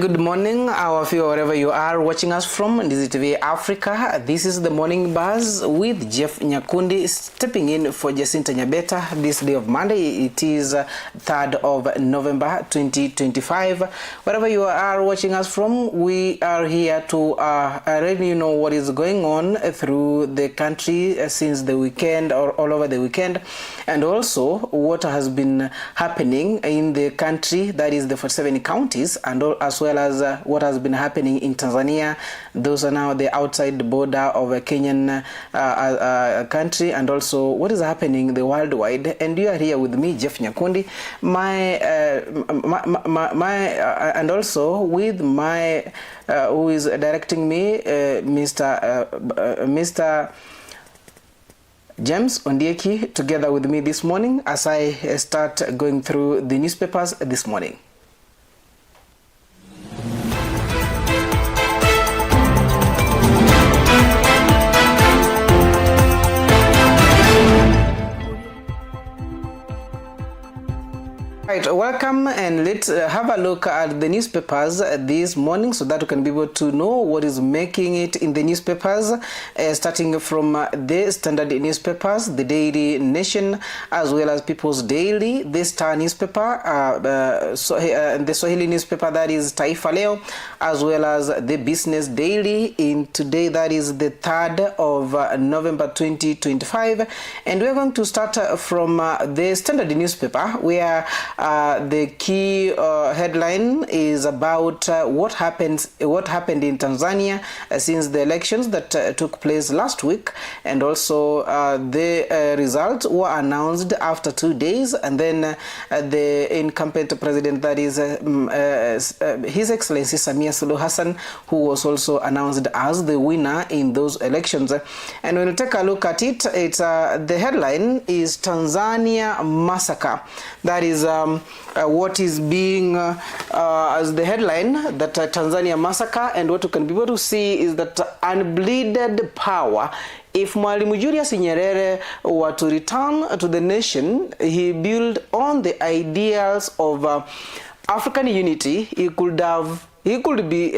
good morning, our viewer, wherever you are watching us from TV Africa. This is the Morning Buzz with Geff Nyakundi stepping in for Jacinta Nyabeta this day of Monday. It is 3rd of November 2025. Wherever you are watching us from, we are here to let you know what is going on through the country since the weekend or all over the weekend, and also what has been happening in the country, that is the 47 counties, and as well as what has been happening in Tanzania. Those are now the outside border of a Kenyan country, and also what is happening the worldwide. And you are here with me, Geff Nyakundi, and also with my who is directing me, Mr. James Ondieki, together with me this morning as I start going through the newspapers this morning. Right, welcome, and let's have a look at the newspapers this morning so that we can be able to know what is making it in the newspapers, starting from the Standard newspapers, the Daily Nation, as well as People's Daily, the Star newspaper, the Swahili newspaper, that is Taifa Leo, as well as the Business Daily in today, that is the 3rd of November 2025. And we're going to start from the Standard newspaper, where the key headline is about what happened in Tanzania since the elections that took place last week, and also the results were announced after 2 days, and then the incumbent president, that is His Excellency Samia Suluhu Hassan, who was also announced as the winner in those elections. And when you take a look at it, it's the headline is Tanzania Massacre. That is what is being as the headline, that Tanzania Massacre. And what you can be able to see is that unbleeded power. If Mwalimu Julius Nyerere were to return to the nation he built on the ideals of African unity, he could be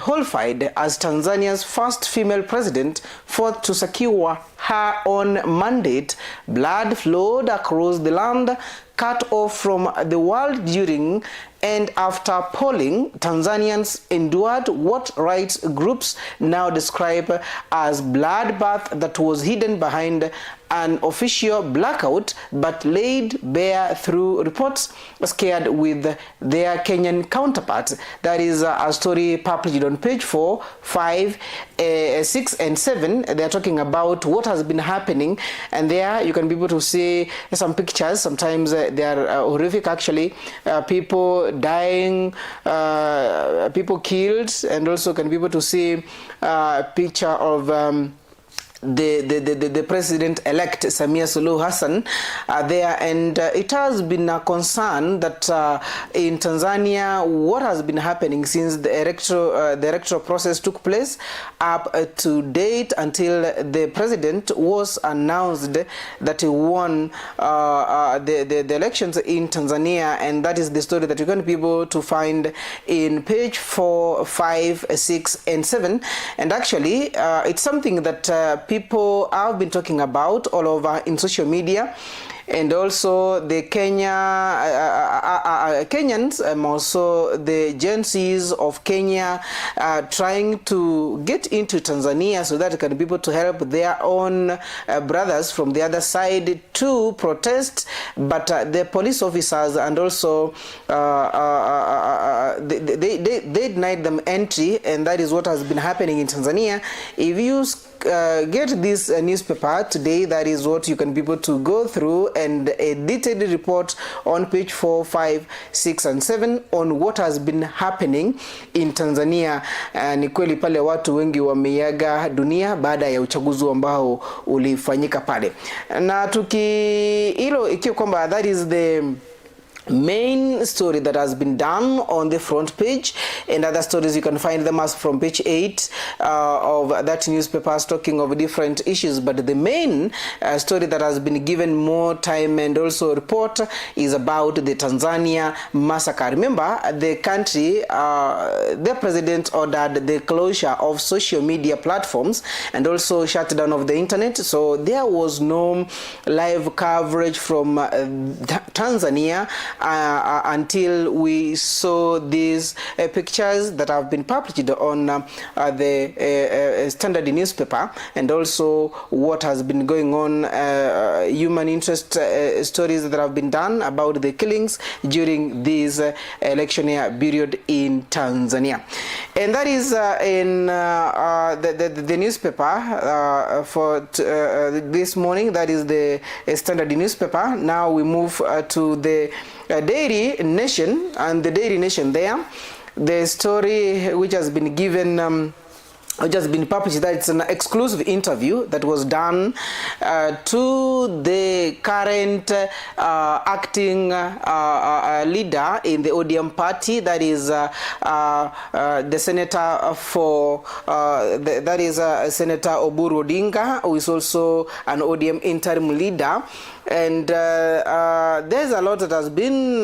qualified as Tanzania's first female president, fourth to secure her own mandate. Blood flowed across the land, cut off from the world during and after polling. Tanzanians endured what rights groups now describe as bloodbath that was hidden behind an official blackout, but laid bare through reports shared with their Kenyan counterparts. That is a story published on page 4, 5, 6, and 7. They are talking about what has been happening, and there you can be able to see some pictures. Sometimes they are horrific, actually. People dying, people killed, and also can be able to see a picture of the president-elect Samia Suluhu Hassan there, and it has been a concern that in Tanzania, what has been happening since the electoral process took place up to date until the president was announced that he won the elections in Tanzania. And that is the story that you're going to be able to find in page 4, 5, 6, and 7. And actually, it's something that people have been talking about all over in social media, and also the Kenyans, also the Gen Zs of Kenya, trying to get into Tanzania so that they can be able to help their own brothers from the other side to protest, but the police officers and also they denied them entry, and that is what has been happening in Tanzania. If you get this newspaper today, that is what you can be able to go through, and a detailed report on page 4, 5, 6, and 7 on what has been happening in Tanzania. Ni kweli pale watu wengi wameaga dunia baada ya uchaguzi ambao ulifanyika pale, na hilo ikiwa kwamba that is the main story that has been done on the front page, and other stories you can find them as from page 8 of that newspaper, talking of different issues. But the main story that has been given more time and also report is about the Tanzania massacre. Remember, the country, the president ordered the closure of social media platforms and also shut down of the internet, so there was no live coverage from Tanzania until we saw these pictures that have been published on the Standard newspaper, and also what has been going on, human interest stories that have been done about the killings during this election year period in Tanzania. And that is in the newspaper for this morning. That is the Standard newspaper. Now we move to the Daily Nation, and the Daily Nation there, the story which has been given which has been published, that it's an exclusive interview that was done to the current acting leader in the ODM party, that is the senator for that is Senator Oburu Odinga, who is also an ODM interim leader. And there's a lot that has been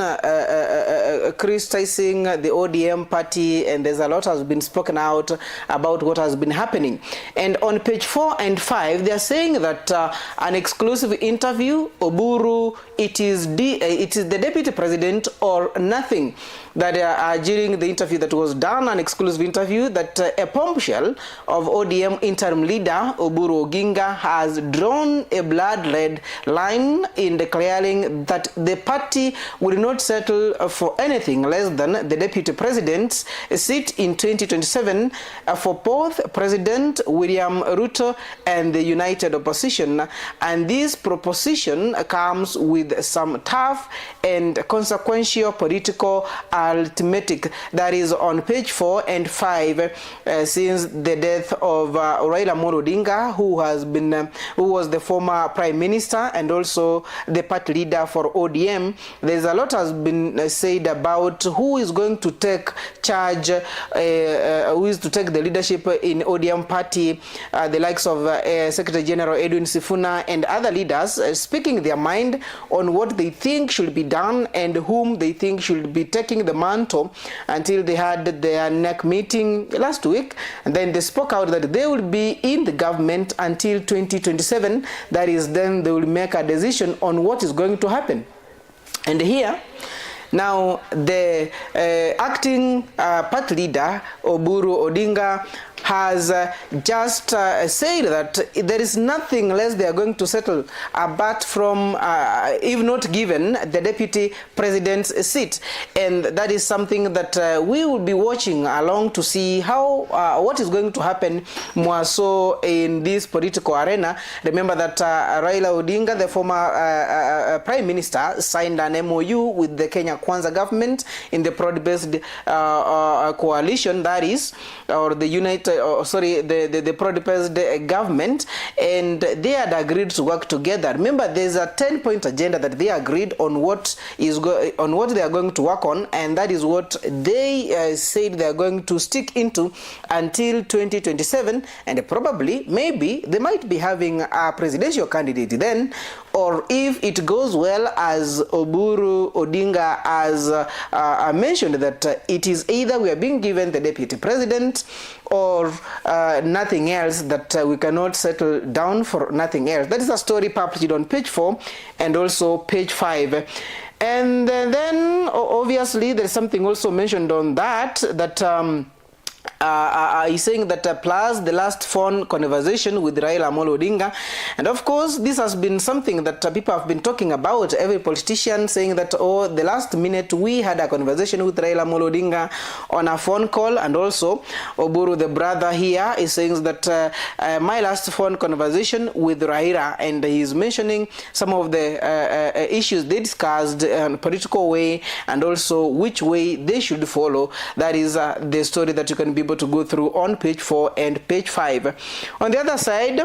criticizing the ODM party, and there's a lot that has been spoken out about what has been happening. And on page 4 and 5, they are saying that an exclusive interview, Oburu, it is the deputy president or nothing. That during the interview that was done, an exclusive interview, that a bombshell of ODM interim leader Oburu Oginga has drawn a blood red line in declaring that the party will not settle for anything less than the deputy president's seat in 2027 for both President William Ruto and the United Opposition. And this proposition comes with some tough and consequential political arithmetic. That is on page 4 and 5, since the death of Raila Amolo Odinga, who was the former prime minister and also the party leader for ODM. There's a lot has been said about who is going to take charge, who is to take the leadership in ODM party, the likes of Secretary General Edwin Sifuna and other leaders speaking their mind on what they think should be done and whom they think should be taking the mantle, until they had their NEC meeting last week, and then they spoke out that they will be in the government until 2027. That is, then they will make a decision on what is going to happen. And here now the acting party leader Oburu Odinga has just said that there is nothing less they are going to settle apart from, if not given, the deputy president's seat. And that is something that we will be watching along to see how what is going to happen more so in this political arena. Remember that Raila Odinga, the former prime minister, signed an MOU with the Kenya Kwanza government in the broad-based coalition, that is, or the the broad-based government, and they had agreed to work together. Remember, there's a 10-point agenda that they agreed on what they are going to work on, and that is what they said they are going to stick into until 2027, and probably, maybe, they might be having a presidential candidate then, or if it goes well, as Oburu Odinga has mentioned, that it is either we are being given the deputy president or nothing else, that we cannot settle down for nothing else. That is a story published on page 4 and also page 5. And then obviously there is something also mentioned on that he's saying that plus the last phone conversation with Raila Amolo Odinga. And of course, this has been something that people have been talking about. Every politician saying that, oh, the last minute we had a conversation with Raila Amolo Odinga on a phone call. And also, Oburu, the brother here, is saying that my last phone conversation with Raila, and he's mentioning some of the issues they discussed in a political way, and also which way they should follow. That is the story that you can be able to go through on page 4 and page 5. On the other side,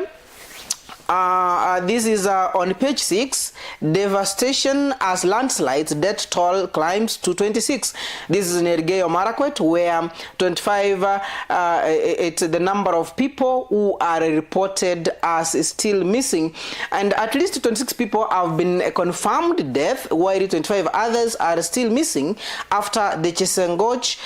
This is on page 6. Devastation as landslides, death toll climbs to 26. This is in Elgeyo Marakwet, where 25, it's the number of people who are reported as still missing. And at least 26 people have been confirmed death, while 25 others are still missing after the Chesengoch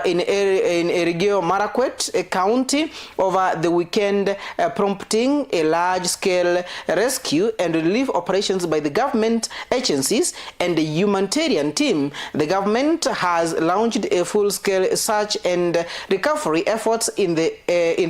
in Elgeyo Marakwet County over the weekend, prompting a large-scale rescue and relief operations by the government agencies and the humanitarian team. The government has launched a full-scale search and recovery efforts in the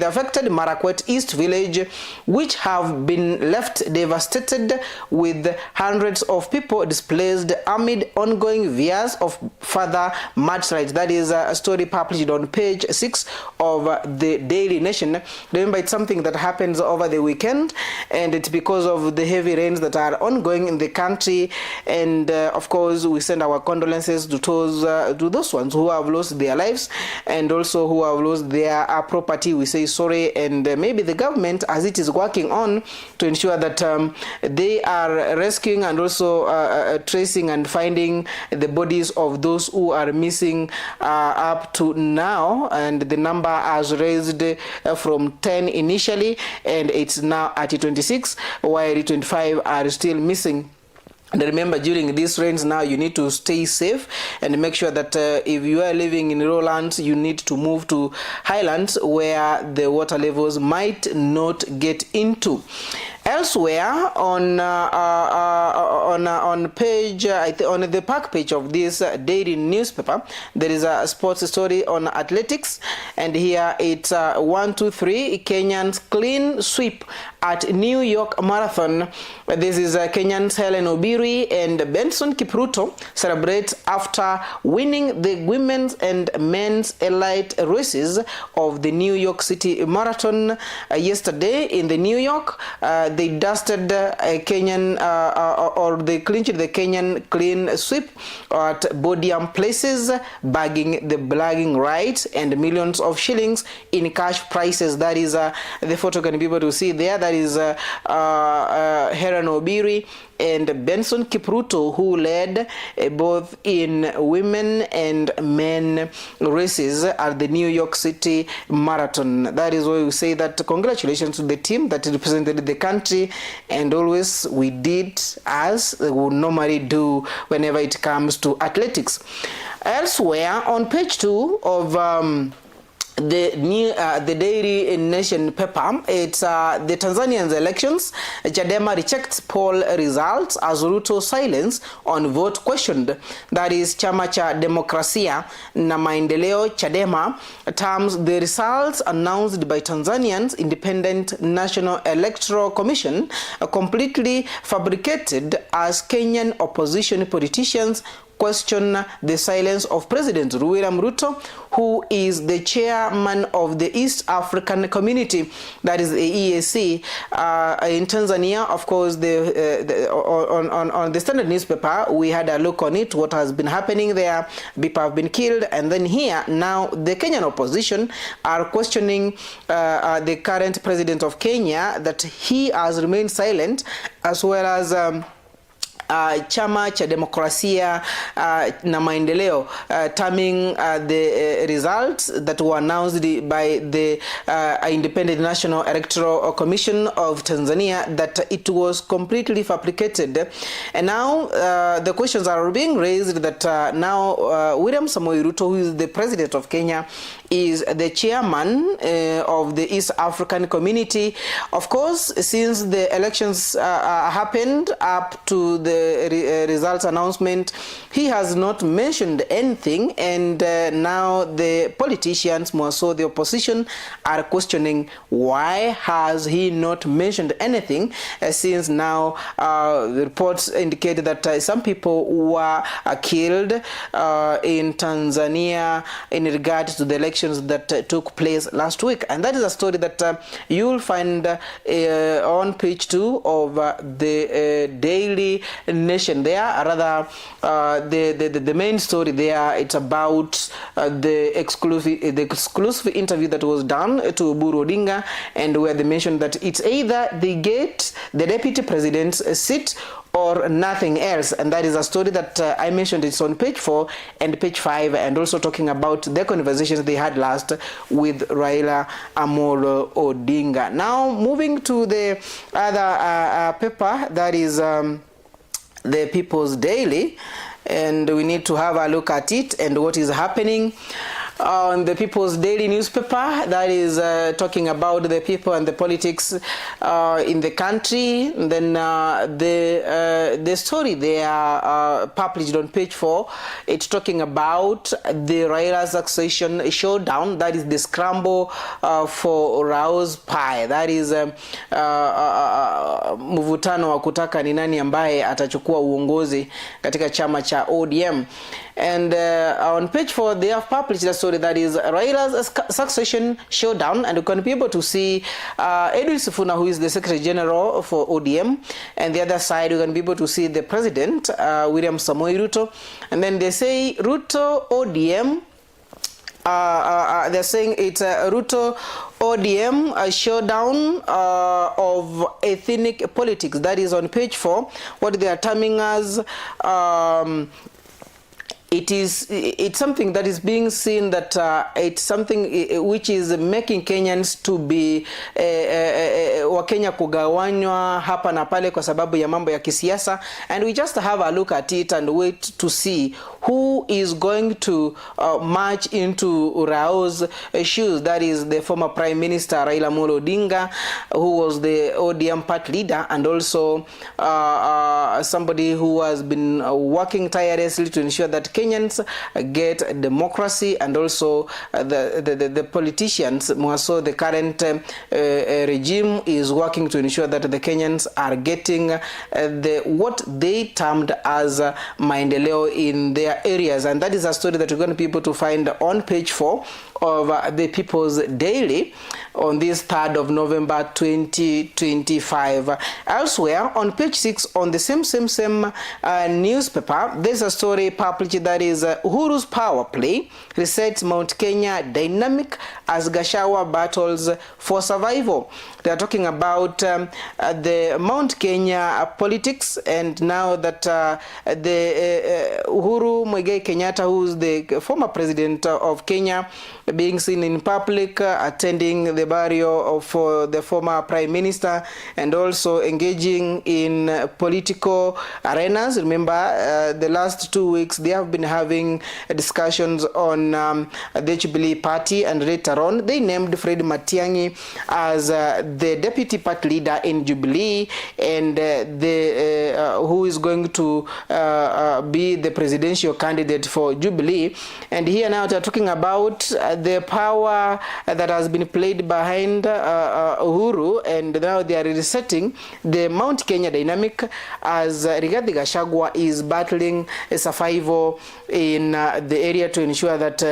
affected Marakwet East village, which have been left devastated with hundreds of people displaced amid ongoing fears of further mudslides. That is a story published on page 6 of the Daily Nation. Remember, it's something that happens over the weekend, and it's because of the heavy rains that are ongoing in the country. And of course, we send our condolences to those ones who have lost their lives and also who have lost their property. We say sorry, and maybe the government, as it is working on to ensure that they are rescuing and also tracing and finding the bodies of those who are missing up to now. And the number has raised from 10 initially, and it's now at 26, while 25 are still missing. And remember, during these rains now, you need to stay safe and make sure that if you are living in lowlands, you need to move to highlands where the water levels might not get into. Elsewhere, on page on the back page of this daily newspaper, there is a sports story on athletics, and here it's 1, 2, 3 Kenyans clean sweep at New York Marathon. This is Kenyans Helen Obiri and Benson Kipruto celebrate after winning the women's and men's elite races of the New York City Marathon yesterday in the New York. They dusted a Kenyan, or they clinched the Kenyan clean sweep at podium places, bagging the bragging rights and millions of shillings in cash prizes. That is the photo can be able to see there. That is Helen Obiri and Benson Kipruto, who led both in women and men races at the New York City Marathon. That is why we say that congratulations to the team that represented the country, and always we did as we would normally do whenever it comes to athletics. Elsewhere, on page 2 of the Daily Nation paper, it's the Tanzanians elections. Chadema rejects poll results as Ruto silence on vote questioned. That is Chama cha Demokrasia na Maendeleo, Chadema, terms the results announced by Tanzanians Independent National Electoral Commission completely fabricated, as Kenyan opposition politicians question the silence of President William Ruto, who is the chairman of the East African Community, that is the EAC. In Tanzania, of course, on the Standard newspaper, we had a look on it, what has been happening there. People have been killed, and then here, now the Kenyan opposition are questioning the current president of Kenya, that he has remained silent, as well as Chama cha Demokrasia na Maendeleo, terming the results that were announced by the Independent National Electoral Commission of Tanzania, that it was completely fabricated. And now the questions are being raised that now William Samoei Ruto, who is the president of Kenya, is the chairman of the East African Community. Of course, since the elections happened up to the results announcement, he has not mentioned anything, and now the politicians, more so the opposition, are questioning why has he not mentioned anything, since now the reports indicate that some people were killed in Tanzania in regard to the elections that took place last week. And that is a story that you'll find on page 2 of the Daily Nation there. Rather, the main story there, it's about the exclusive interview that was done to Oburu Odinga, and where they mentioned that it's either they get the deputy president's seat or nothing else. And that is a story that I mentioned. It's on page 4 and page 5, and also talking about the conversations they had last with Raila Amolo Odinga. Now, moving to the other paper, that is the People's Daily, and we need to have a look at it and what is happening on the People's Daily newspaper. That is talking about the people and the politics in the country. And then the story there published on page 4, it's talking about the Raila succession showdown. That is the scramble for Rao's pie. That is mvutano wa kutaka ni nani ambaye atachukua uongozi katika chama cha ODM. And on page 4, they have published a story that is Raila's succession showdown, and you can be able to see Edwin Sifuna, who is the Secretary General for ODM, and the other side you can be able to see the President, William Samoei Ruto, and then they say Ruto ODM. They're saying it's a Ruto ODM a showdown of ethnic politics. That is on page 4. What they are terming as it's something that is being seen that it's something which is making Kenyans to be Wakenya kugawanywa hapa na pale kwa sababu ya mambo ya kisiasa, and we just have a look at it and wait to see who is going to march into Rao's shoes. That is the former Prime Minister Raila Amolo Odinga, who was the ODM party leader, and also somebody who has been working tirelessly to ensure that Kenyans get democracy, and also the politicians, more so the current regime, is working to ensure that the Kenyans are getting what they termed as maendeleo in their areas. And that is a story that we're going to be able to find on page 4 of the People's Daily on this 3rd of November 2025. Elsewhere, on page 6 on the same newspaper, there's a story published that is Uhuru's power play resets Mount Kenya dynamic as Gachagua battles for survival. They are talking about the Mount Kenya politics, and now that the Uhuru Muigai Kenyatta, who is the former president of Kenya, being seen in public attending the burial of the former prime minister, and also engaging in political arenas. Remember, the last 2 weeks they have been having discussions on the Jubilee party, and later on they named Fred Matiang'i as the deputy party leader in Jubilee, and who is going to be the presidential candidate for Jubilee. And here now they are talking about the power that has been played behind Uhuru, and now they are resetting the Mount Kenya dynamic as Rigathi Gachagua is battling a survival in the area to ensure that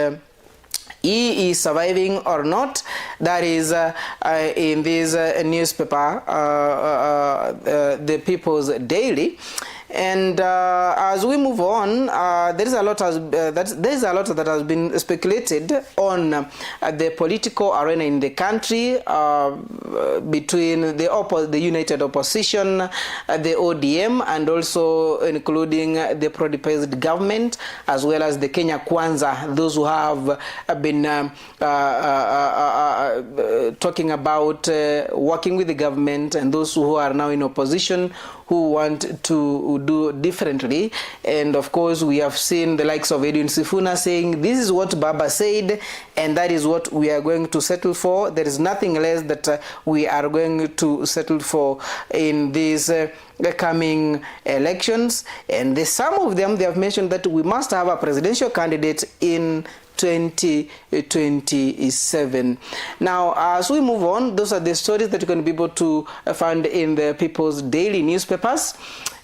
he is surviving or not. That is in this newspaper, the People's Daily. And as we move on, there is a lot that has been speculated on the political arena in the country between the united opposition, the ODM, and also including the pro-deposit government, as well as the Kenya Kwanza, those who have been talking about working with the government, and those who are now in opposition who want to do differently. And of course, we have seen the likes of Edwin Sifuna saying, this is what Baba said, and that is what we are going to settle for. There is nothing less that we are going to settle for in these coming elections. And some of them, they have mentioned that we must have a presidential candidate in 2027. Now, as we move on, those are the stories that you can be able to find in the People's Daily newspapers.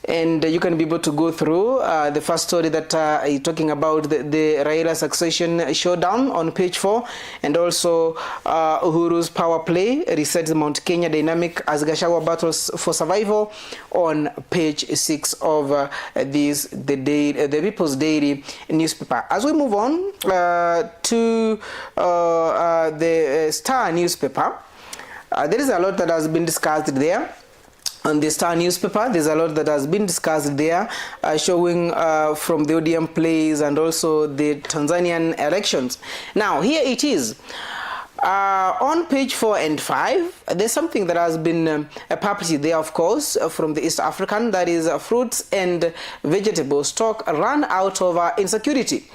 and you can be able to go through the first story that is talking about the Raila succession showdown on page 4, and also Uhuru's power play resets Mount Kenya dynamic as Gachagua battles for survival on page 6 of the People's Daily newspaper. As we move on to the Star newspaper, there is a lot that has been discussed there. On the Star newspaper, there's a lot that has been discussed there, showing from the ODM plays and also the Tanzanian elections. Now, here it is. On page 4 and 5, there's something that has been published there, of course, from the East African, that is fruits and vegetable stock run out over insecurity.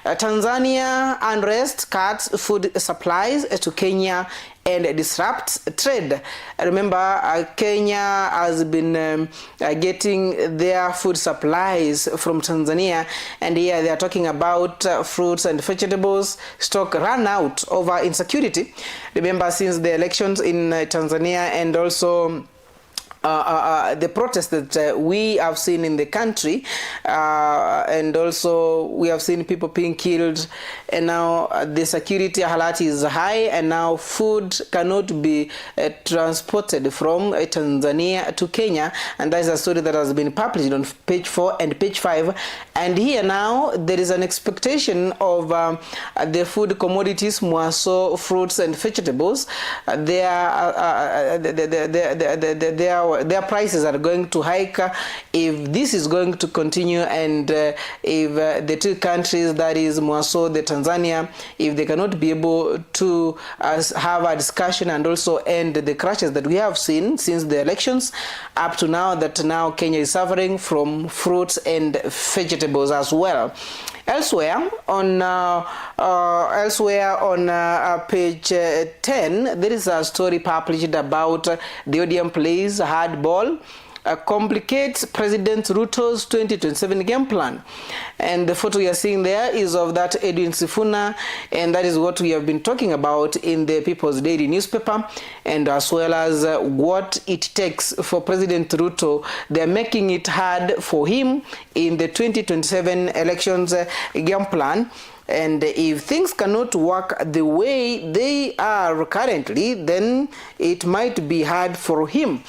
Tanzania unrest cuts food supplies to Kenya and disrupts trade. Remember, Kenya has been getting their food supplies from Tanzania, and here they are talking about fruits and vegetables stock run out over insecurity. Remember, since the elections in Tanzania and also the protests that we have seen in the country, and also we have seen people being killed, and now the security alert is high, and now food cannot be transported from Tanzania to Kenya, and that is a story that has been published on page 4 and page 5. And here now there is an expectation of the food commodities, more so fruits and vegetables, their prices are going to hike if this is going to continue, and if the two countries, that is more so the Tanzania, if they cannot be able to have a discussion and also end the crashes that we have seen since the elections up to now, that now Kenya is suffering from fruits and vegetables as well. Elsewhere on page 10, there is a story published about the ODM plays hardball complicates President Ruto's 2027 game plan. And the photo you are seeing there is of that Edwin Sifuna, and that is what we have been talking about in the People's Daily newspaper, and as well as what it takes for President Ruto. They are making it hard for him in the 2027 elections game plan. And if things cannot work the way they are currently, then it might be hard for him.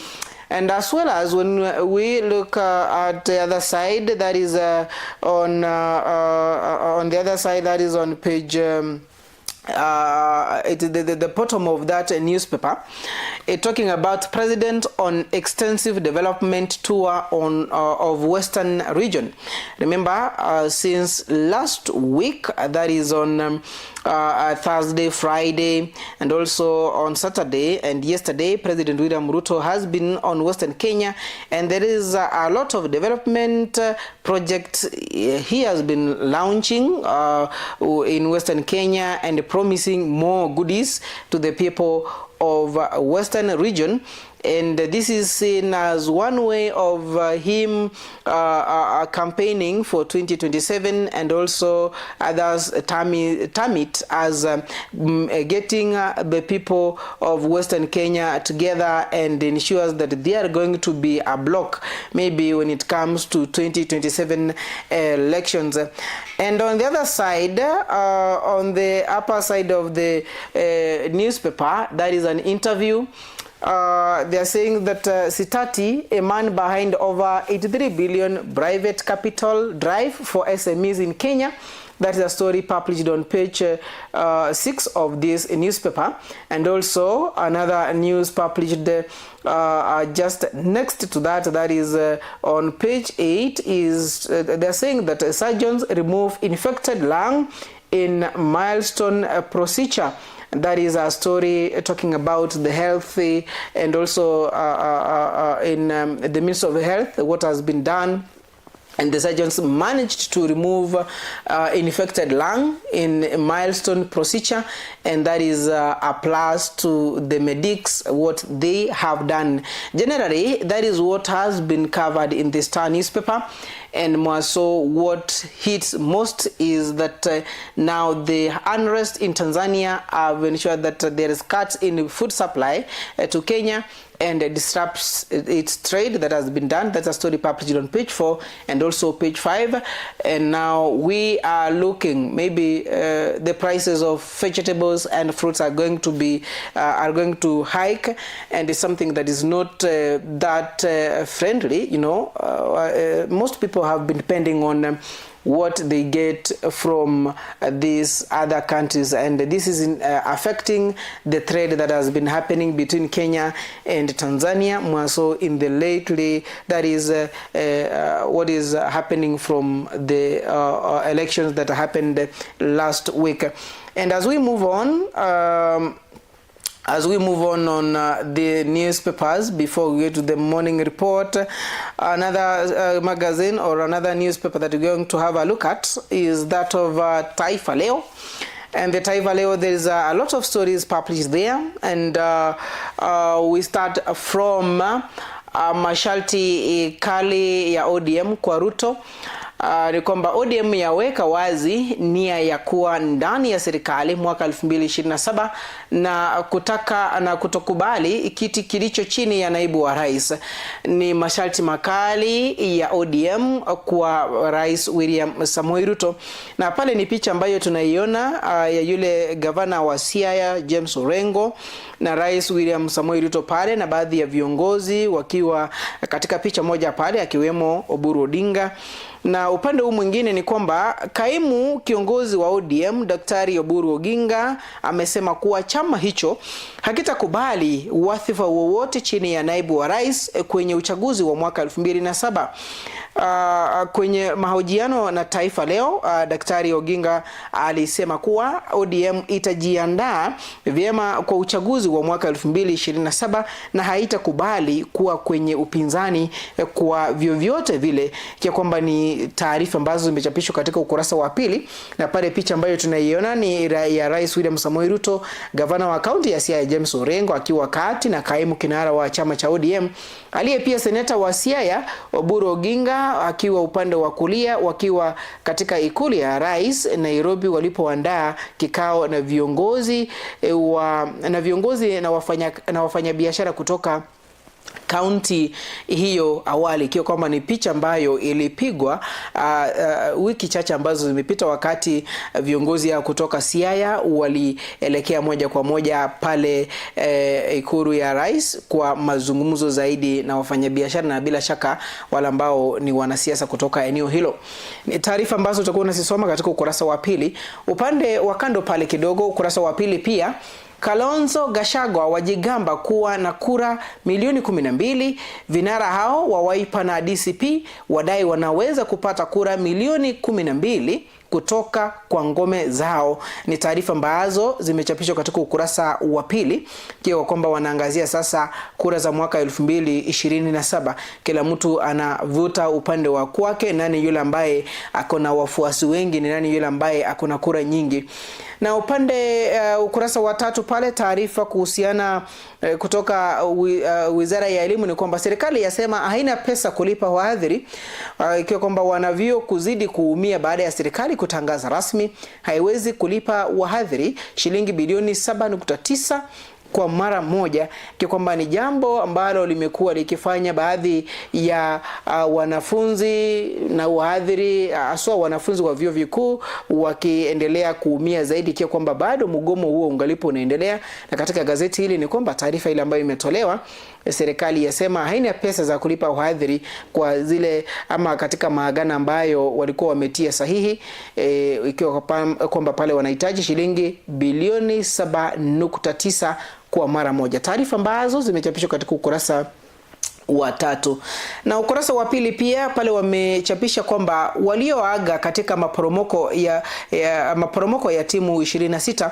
And as well as when we look at the other side, that is on the other side, that is on page the bottom of that newspaper, talking about president on extensive development tour on of Western region. Remember, since last week, that is on Thursday, Friday, and also on Saturday and yesterday, President William Ruto has been on Western Kenya, and there is a lot of development projects he has been launching in Western Kenya, and promising more goodies to the people of Western region. And this is seen as one way of him campaigning for 2027, and also others term it as getting the people of Western Kenya together, and ensures that they are going to be a bloc maybe when it comes to 2027 elections. And on the other side, on the upper side of the newspaper, that is an interview. They are saying that Sitati, a man behind over 83 billion private capital drive for SMEs in Kenya. That is a story published on page 6 of this newspaper. And also another news published just next to that, that is on page 8, is they are saying that surgeons remove infected lung in milestone procedure. That is a story talking about the health, and also in the Ministry of Health, what has been done. And the surgeons managed to remove infected lung in a milestone procedure, and that is a plus to the medics, what they have done. Generally, that is what has been covered in the Star newspaper. and more so what hits most is that now the unrest in Tanzania have ensured that there is cuts in food supply to Kenya, and disrupts its trade that has been done. That's a story published on page 4 and also page 5. And now we are looking, maybe the prices of vegetables and fruits are going to hike, and it's something that is not that friendly. You know, most people have been depending on what they get from these other countries, and this is affecting the trade that has been happening between Kenya and Tanzania, more so in the lately, that is what is happening from the elections that happened last week. And as we move on, the newspapers, before we get to the morning report, another magazine or another newspaper that we're going to have a look at is that of Taifa Leo. And the Taifa Leo, there is a lot of stories published there, and we start from masharti kali ya ODM kwa Ruto. Ni kwamba ODM yaweka wazi nia ya kuwa ndani ya serikali mwaka 2027 na kutokubali kiti kilicho chini ya naibu wa rais. Ni masharti makali ya ODM kwa Rais William Samoei Ruto, na pale ni picha ambayo tunaiona ya yule gavana wa Siaya James Orengo na Rais William Samoei Ruto pale, na baadhi ya viongozi wakiwa katika picha moja pale, akiwemo Oburu Odinga. Na upande huu mwingine ni kwamba kaimu kiongozi wa ODM Daktari Oburu Oginga amesema kuwa chama hicho hakitakubali wadhifa wowote chini ya naibu wa rais kwenye uchaguzi wa mwaka 2007. Kwenye mahojiano na Taifa Leo, Daktari Oginga alisema kuwa ODM itajiandaa vyema kwa uchaguzi wa mwaka 2027 na haitakubali kuwa kwenye upinzani kwa vyovyote vile, kia kwamba ni taarifa ambazo zimechapishwa katika ukurasa wa pili. Na pale picha ambayo tunaiona ni ya Rais William Samoei Ruto, gavana wa kaunti ya Siaya James Orengo akiwa kati, na kaimu kinara wa chama cha ODM aliye pia seneta wa Siaya Oburu Oginga akiwa upande wa kulia, wakiwa katika ikulu ya rais Nairobi, walipoandaa kikao na viongozi na wafanyabiashara kutoka kaunti hiyo awali, ikiwa kwamba ni picha ambayo ilipigwa wiki chache ambazo zimepita, wakati viongozi hao kutoka Siaya walielekea moja kwa moja pale ikulu ya rais kwa mazungumzo zaidi na wafanyabiashara na bila shaka wale ambao ni wanasiasa kutoka eneo hilo. Ni taarifa ambazo tutakuwa tunasoma katika ukurasa wa pili. Upande wa kando pale kidogo, ukurasa wa pili pia, Kalonzo Gachagua wajigamba kuwa na kura milioni 12. Vinara hao wa Wiper na DCP wadai wanaweza kupata kura milioni 12 kutoka kwa ngome zao. Ni taarifa ambazo zimechapishwa katika ukurasa wa pili, kwa kwamba wanaangazia sasa kura za mwaka 2027. Kila mtu anavuta upande wa kwake, nani yule ambaye akona wafuasi wengi, ni nani yule ambaye akona kura nyingi. Na upande ukurasa wa tatu pale, taarifa kuhusiana kutoka Wizara ya Elimu ni kwamba serikali yasema haina pesa kulipa wahadhiri, ikiwa kwamba wanavyo kuzidi kuumia baada ya serikali kutangaza rasmi haiwezi kulipa wahadhiri shilingi bilioni 7.9 kwa mara moja, kwa kwamba ni jambo ambalo limekuwa likifanya baadhi ya wanafunzi na wahadhiri, hasa wanafunzi wa vyuo vikuu, wakiendelea kuumia zaidi, kwa kwamba bado mgomo huo ungalipo unaendelea. Na katika gazeti hili ni kwamba taarifa ile ambayo imetolewa, serikali yasema haina pesa za kulipa wahadhiri kwa zile ama katika maagano ambayo walikuwa wametia sahihi, ikiwa kwamba pale wanahitaji shilingi bilioni 7.9 kwa mara moja. Taarifa ambazo zimechapishwa katika ukurasa wa tatu. Na ukurasa wa pili pia pale wamechapisha kwamba walioaga katika maporomoko ya timu 26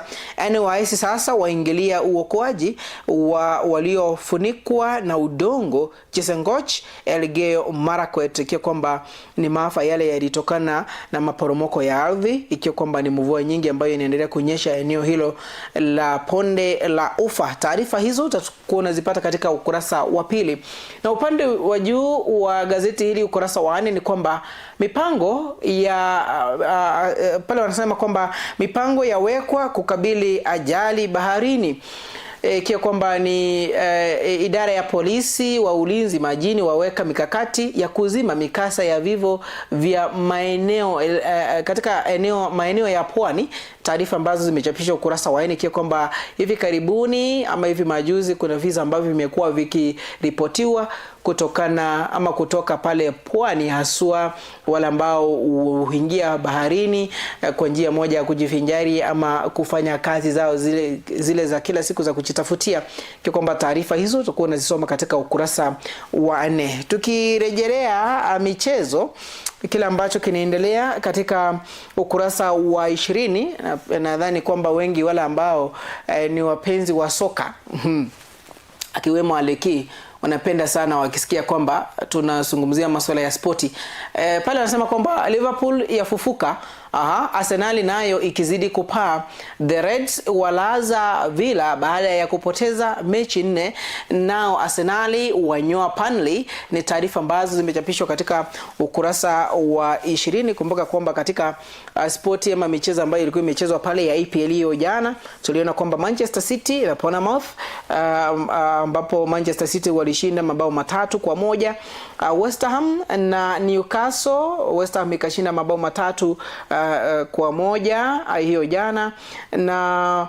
NYS sasa waingilia uokoaji wa waliofunikwa na udongo Chesengoch, Elgeyo Marakwet, ikiwa kwamba ni maafa yale yalitokana na maporomoko ya ardhi, ikiwa kwamba ni mvua nyingi ambayo inaendelea kunyesha eneo hilo la Bonde la Ufa. Taarifa hizo utakuwa unazipata katika ukurasa wa pili. Na upande wa juu wa gazeti hili ukurasa wa 4 ni kwamba mipango ya pale wanasema kwamba mipango yawekwa kukabili ajali baharini. Kia kwamba ni idara ya polisi wa ulinzi majini waweka mikakati ya kuzima mikasa ya vifo vya maeneo katika maeneo ya pwani. Taarifa ambazo zimechapishwa ukurasa wa 4 kia kwamba hivi karibuni ama hivi majuzi kuna visa ambavyo vimekuwa vikiripotiwa kutoka pale pwani, haswa wale ambao huingia baharini kwa njia moja ya kujifinjari ama kufanya kazi zao zile za kila siku za kujitafutia. Kwa kwamba taarifa hizo tutakuwa tunazisoma katika ukurasa wa 4. Tukirejelea michezo, kile ambacho kinaendelea katika ukurasa wa 20, nadhani kwamba wengi wale ambao ni wapenzi wa soka akiwemo Aleki wanapenda sana wakisikia kwamba tunazungumzia masuala ya spoti. Pale wanasema kwamba Liverpool yafufuka, Arsenal nayo ikizidi kupaa. The Reds walaza Villa baada ya kupoteza mechi 4. Nao Arsenal wanyoa Burnley. Ni taarifa ambazo zimechapishwa katika ukurasa wa 20. Kumbuka kwamba katika spoti ama michezo ambayo ilikuwa imechezwa pale ya EPL hiyo jana, tuliona kwamba Manchester City na Bournemouth ambapo Manchester City walishinda mabao 3-1. West Ham na Newcastle, West Ham ikashinda mabao 3-1 hiyo jana. Na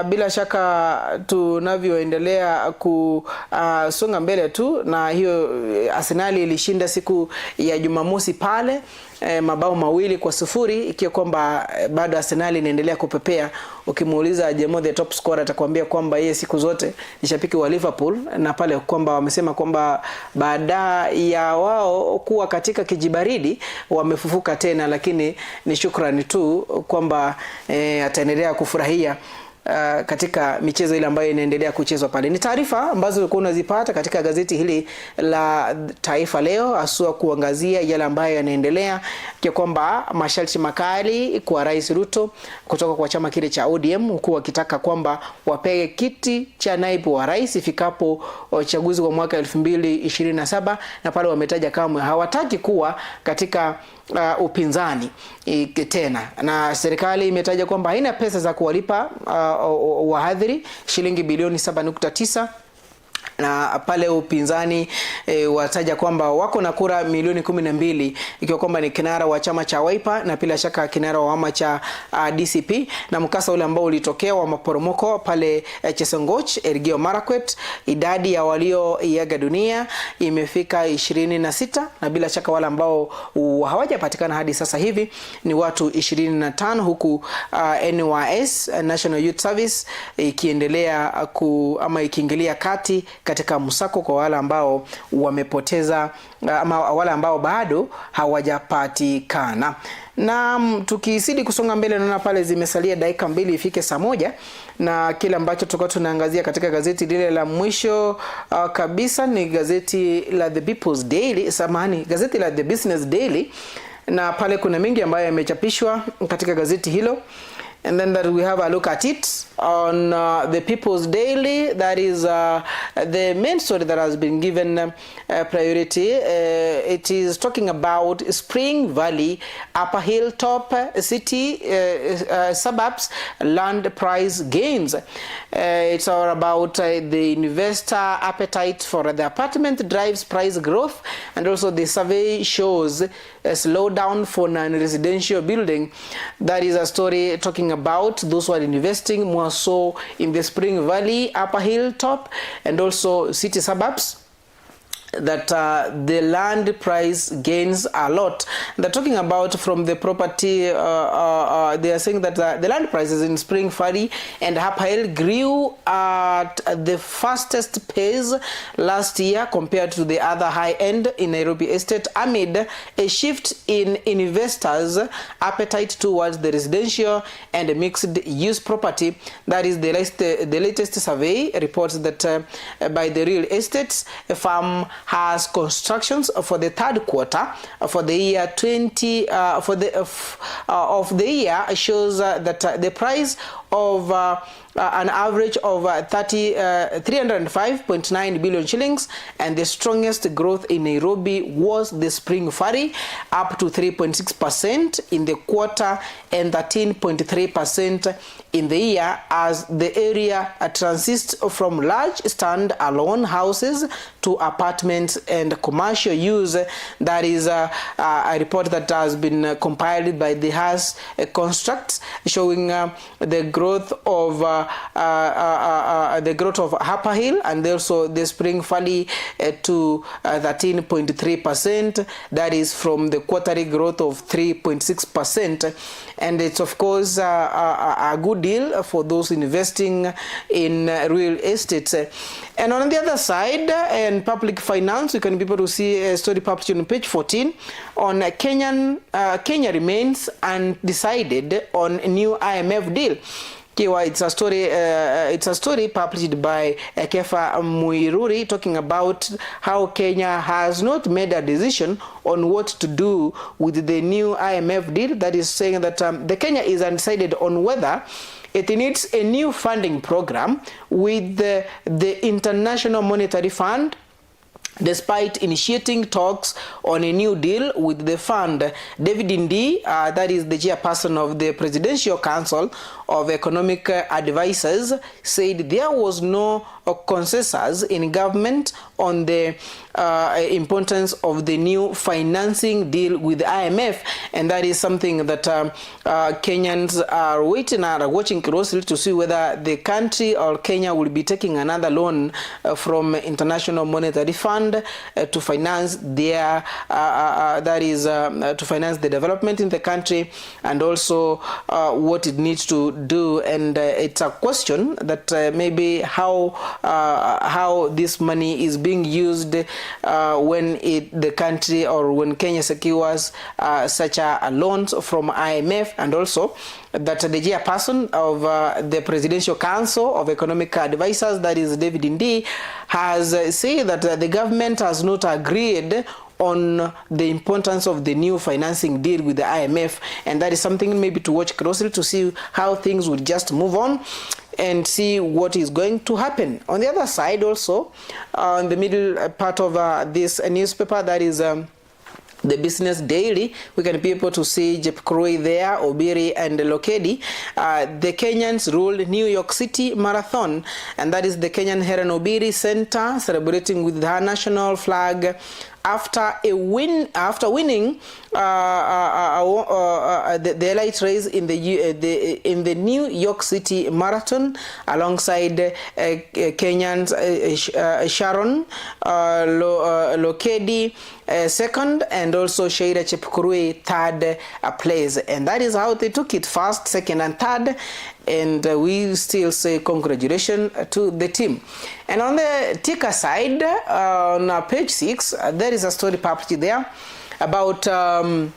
bila shaka tunavyoendelea kusonga mbele tu, na hiyo Arsenal ilishinda siku ya Jumamosi pale mabao 2-0, ikiwa kwamba bado Arsenal inaendelea kupepea. Ukimuuliza Jemo the top scorer atakwambia kwamba yeye siku zote ni shabiki wa Liverpool, na pale kwamba wamesema kwamba baada ya wao kuwa katika kijibaridi wamefufuka tena, lakini ni shukrani tu kwamba ataendelea kufurahia katika michezo ile ambayo inaendelea kuchezwa pale. Ni taarifa ambazo ulikuwa unazipata katika gazeti hili la Taifa Leo, haswa kuangazia yale ambayo yanaendelea, kwa kwamba masharti makali kwa Rais Ruto kutoka kwa chama kile cha ODM, huku wakitaka kwamba wapewe kiti cha naibu wa rais ifikapo uchaguzi wa mwaka 2027, na pale wametaja kamwe hawataki kuwa katika upinzani tena, na serikali imetaja kwamba haina pesa za kuwalipa wahadhiri shilingi bilioni 7.9, na pale upinzani wataja kwamba wako na kura milioni 12, ikiwa kwamba ni kinara wa chama cha Wiper na bila shaka kinara wa chama cha DCP. Na mkasa ule ambao ulitokea wa maporomoko pale Chesongoch, Elgeyo Marakwet, idadi ya walioiaga dunia imefika 26, na bila shaka wale ambao hawajapatikana hadi sasa hivi ni watu 25, huku NYS, National Youth Service, ikiendelea ikiingilia kati katika msako kwa wale ambao wamepoteza ama wale ambao bado hawajapatikana. Na tukizidi kusonga mbele, naona pale zimesalia dakika 2 ifike saa 1, na kile ambacho tulikuwa tunaangazia katika gazeti lile la mwisho kabisa ni gazeti la The People's Daily, gazeti la The Business Daily, na pale kuna mengi ambayo yamechapishwa katika gazeti hilo. And then that we have a look at it on the People's Daily. That is the main story that has been given priority. It is talking about Spring Valley, Upper Hilltop City suburbs land price gains. It's all about the investor appetite for the apartment drives price growth, and also the survey shows a slowdown for non-residential building. That is a story talking about those who are investing more so in the Spring Valley, Upper Hilltop, and also city suburbs, that the land price gains a lot. They're talking about from the property, they are saying that the land prices in Spring Valley and Upper Hill grew at the fastest pace last year compared to the other high end in Nairobi Estate, amid a shift in investors' appetite towards the residential and mixed use property. That is the latest survey reports that by the real estate firm has constructions for the third quarter for the year of the year shows that the price of an average of 305.9 billion shillings, and the strongest growth in Nairobi was the Spring Ferry, up to 3.6% in the quarter and 13.3% in the year, as the area transits from large stand-alone houses to apartments and commercial use. That is a report that has been compiled by the House Constructs, showing the growth of Upper Hill and also the Spring Valley to 13.3%. That is from the quarterly growth of 3.6%, and it's of course a good deal for those investing in real estate. And on the other side, in public finance, you can be able to see a story published on page 14 on Kenya remains undecided on new IMF deal. It's a story published by Geff talking about how Kenya has not made a decision on what to do with the new IMF deal. That is saying that the Kenya is undecided on whether it needs a new funding program with the International Monetary Fund, despite initiating talks on a new deal with the fund. David Ndii, that is the chairperson of the Presidential Council of Economic Advisors, said there was no consensus in government on the importance of the new financing deal with the IMF, and that is something that Kenyans are watching closely to see whether the country or Kenya will be taking another loan from International Monetary Fund to finance their to finance the development in the country, and also what it needs to do. And it's a question that maybe how this money is being used when the country or when Kenya secures such a loans from IMF, and also that the chairperson of the Presidential Council of Economic Advisors, that is David Ndii, has said that the government has not agreed on the importance of the new financing deal with the IMF, and that is something maybe to watch closely to see how things will just move on and see what is going to happen. On the other side also, on the middle part of this newspaper, that is the Business Daily, we can be able to see Geff there, Obiri and Lokedi. The Kenyans ruled New York City Marathon, and that is the Kenyan Helen Obiri Center celebrating with her national flag after winning the elite race in the New York City Marathon, alongside Kenyans Sharon Lokedi second, and also Sheila Chepkurui third place. And that is how they took it: first, second, and third. And we still say congratulations to the team. And on the ticker side, on page 6, there is a story published there about the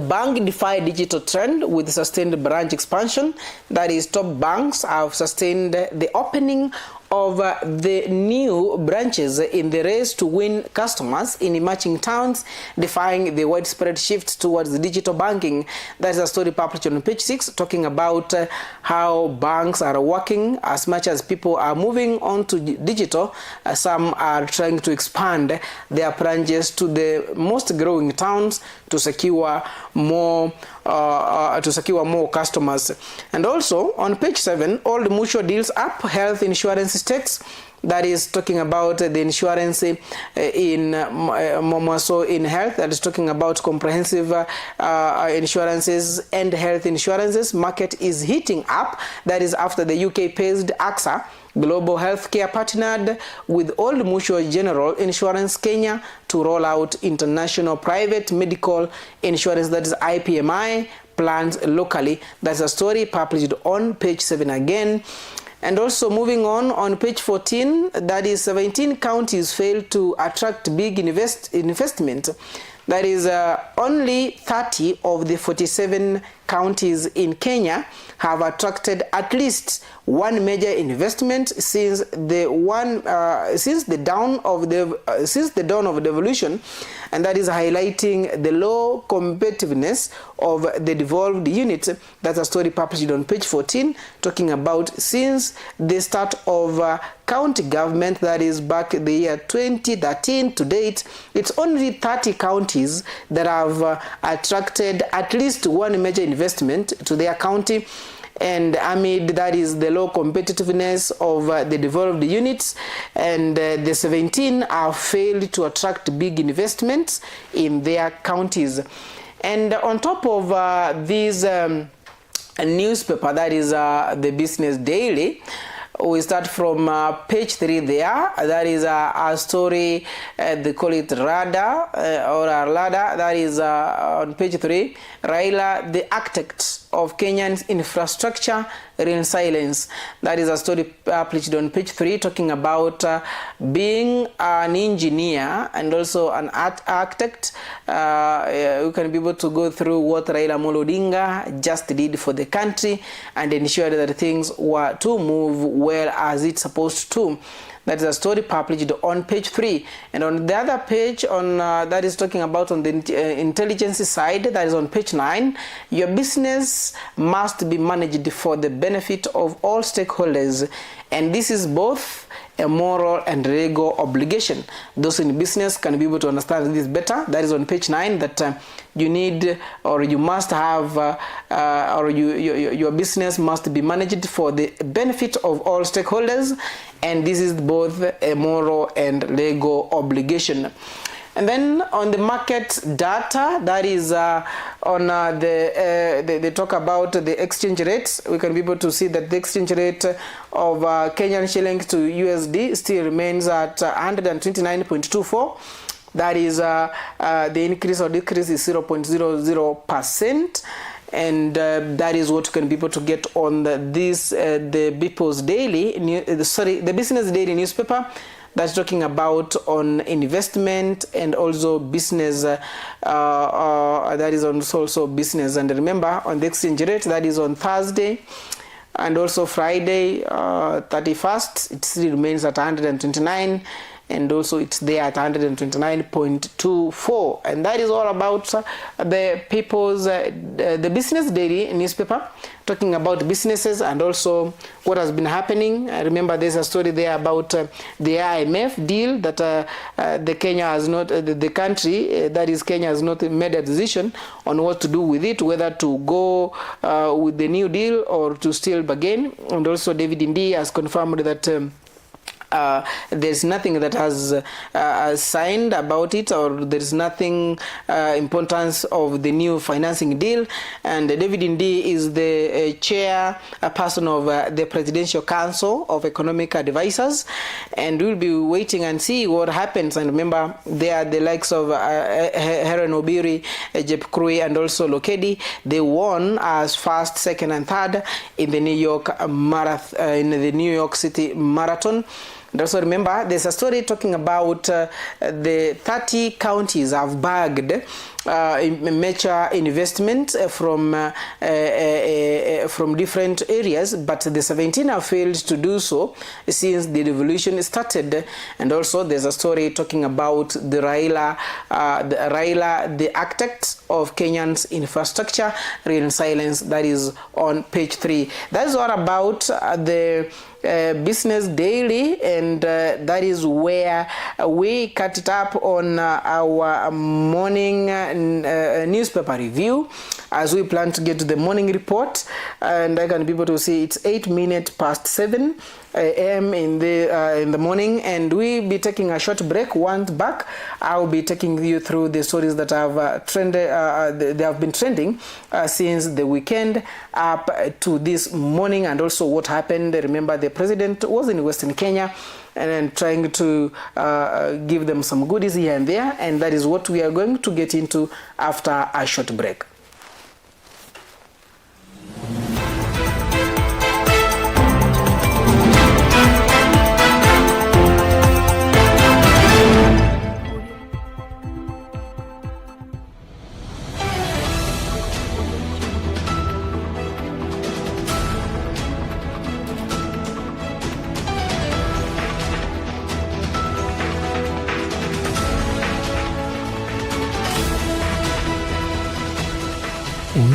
bank defy digital trend with sustained branch expansion. That is, top banks have sustained the opening of the new branches in the race to win customers in emerging towns, defying the widespread shift towards digital banking. That is a story published on page 6, talking about how banks are working as much as people are moving on to digital. Some are trying to expand their branches to the most growing towns to secure more customers. And also on page 7, all the mutual deals up, health insurance stakes. That is talking about the insurance in more so in health. That is talking about comprehensive insurances and health insurances. Market is heating up. That is after the UK-based AXA Global Healthcare partnered with Old Mutual General Insurance Kenya to roll out international private medical insurance, that is IPMI, plans locally. That's a story published on page 7 again. And also moving on page 14, that is 17 counties failed to attract big investment. That is only 30 of the 47 counties in Kenya have attracted at least one major investment since the dawn of the revolution, and that is highlighting the low competitiveness of the devolved unit. That's a story published on page 14, talking about since the start of county government, that is back in the year 2013 to date, it's only 30 counties that have attracted at least one major investment to their county. And amid that is the low competitiveness of the devolved units, and the 17 have failed to attract big investments in their counties. And on top of this newspaper, that is the Business Daily, we start from page 3 there. That is a story, they call it RADA or RLADA. That is on page 3. Raila, the architect of Kenyan's infrastructure resilience. That is a story published on page 3, talking about being an engineer and also an architect. You can be able to go through what Raila Amolo Odinga just did for the country and ensure that things were to move well as it's supposed to. That is a story published on page 3. And on the other page, on that is talking about on the intelligence side, that is on page 9. Your business must be managed for the benefit of all stakeholders, and this is both a moral and legal obligation. Those in business can be able to understand this better. That is on page 9, that you need, or you must have, your business must be managed for the benefit of all stakeholders, and this is both a moral and legal obligation. And then on the market data, that is on they talk about the exchange rates. We can be able to see that the exchange rate of Kenyan shillings to USD still remains at 129.24. That is the increase or decrease is 0.00%. And that is what can be able to get on the People's Daily, the Business Daily newspaper. That's talking about on investment and also business. That is also business. And remember, on the exchange rate, that is on Thursday and also Friday, 31st, it still remains at 129. And also it's there at 129.24. And that is all about the People's, the Business Daily newspaper, talking about businesses and also what has been happening. Remember, there's a story there about the IMF deal that the Kenya has not, the country, that is Kenya, has not made a decision on what to do with it, whether to go with the new deal or to still bargain. And also David Ndii has confirmed that there's nothing that has signed about it, or there's nothing importance of the new financing deal. And David Ndii is the chairperson of the Presidential Council of Economic Advisors, and we'll be waiting and see what happens. And remember, they are the likes of Heren Obiri, Geff, and also Lokedi. They won as first, second, and third in the New York marathon, in the New York City Marathon. And also remember, there's a story talking about the 30 counties have bagged major investment from different areas, but the 17 have failed to do so since the revolution started. And also there's a story talking about the Raila, the architect of Kenyan's infrastructure resilience. That is on page 3. That is all about the Business Daily, and that is where we cut it up on our morning newspaper review, as we plan to get to the morning report. And I can be able to see it's 8 minutes past 7 a.m. in the morning, and we'll be taking a short break. Once back, I'll be taking you through the stories that have trended. They have been trending since the weekend up to this morning, and also what happened. Remember, the president was in Western Kenya and then trying to give them some goodies here and there, and that is what we are going to get into after a short break.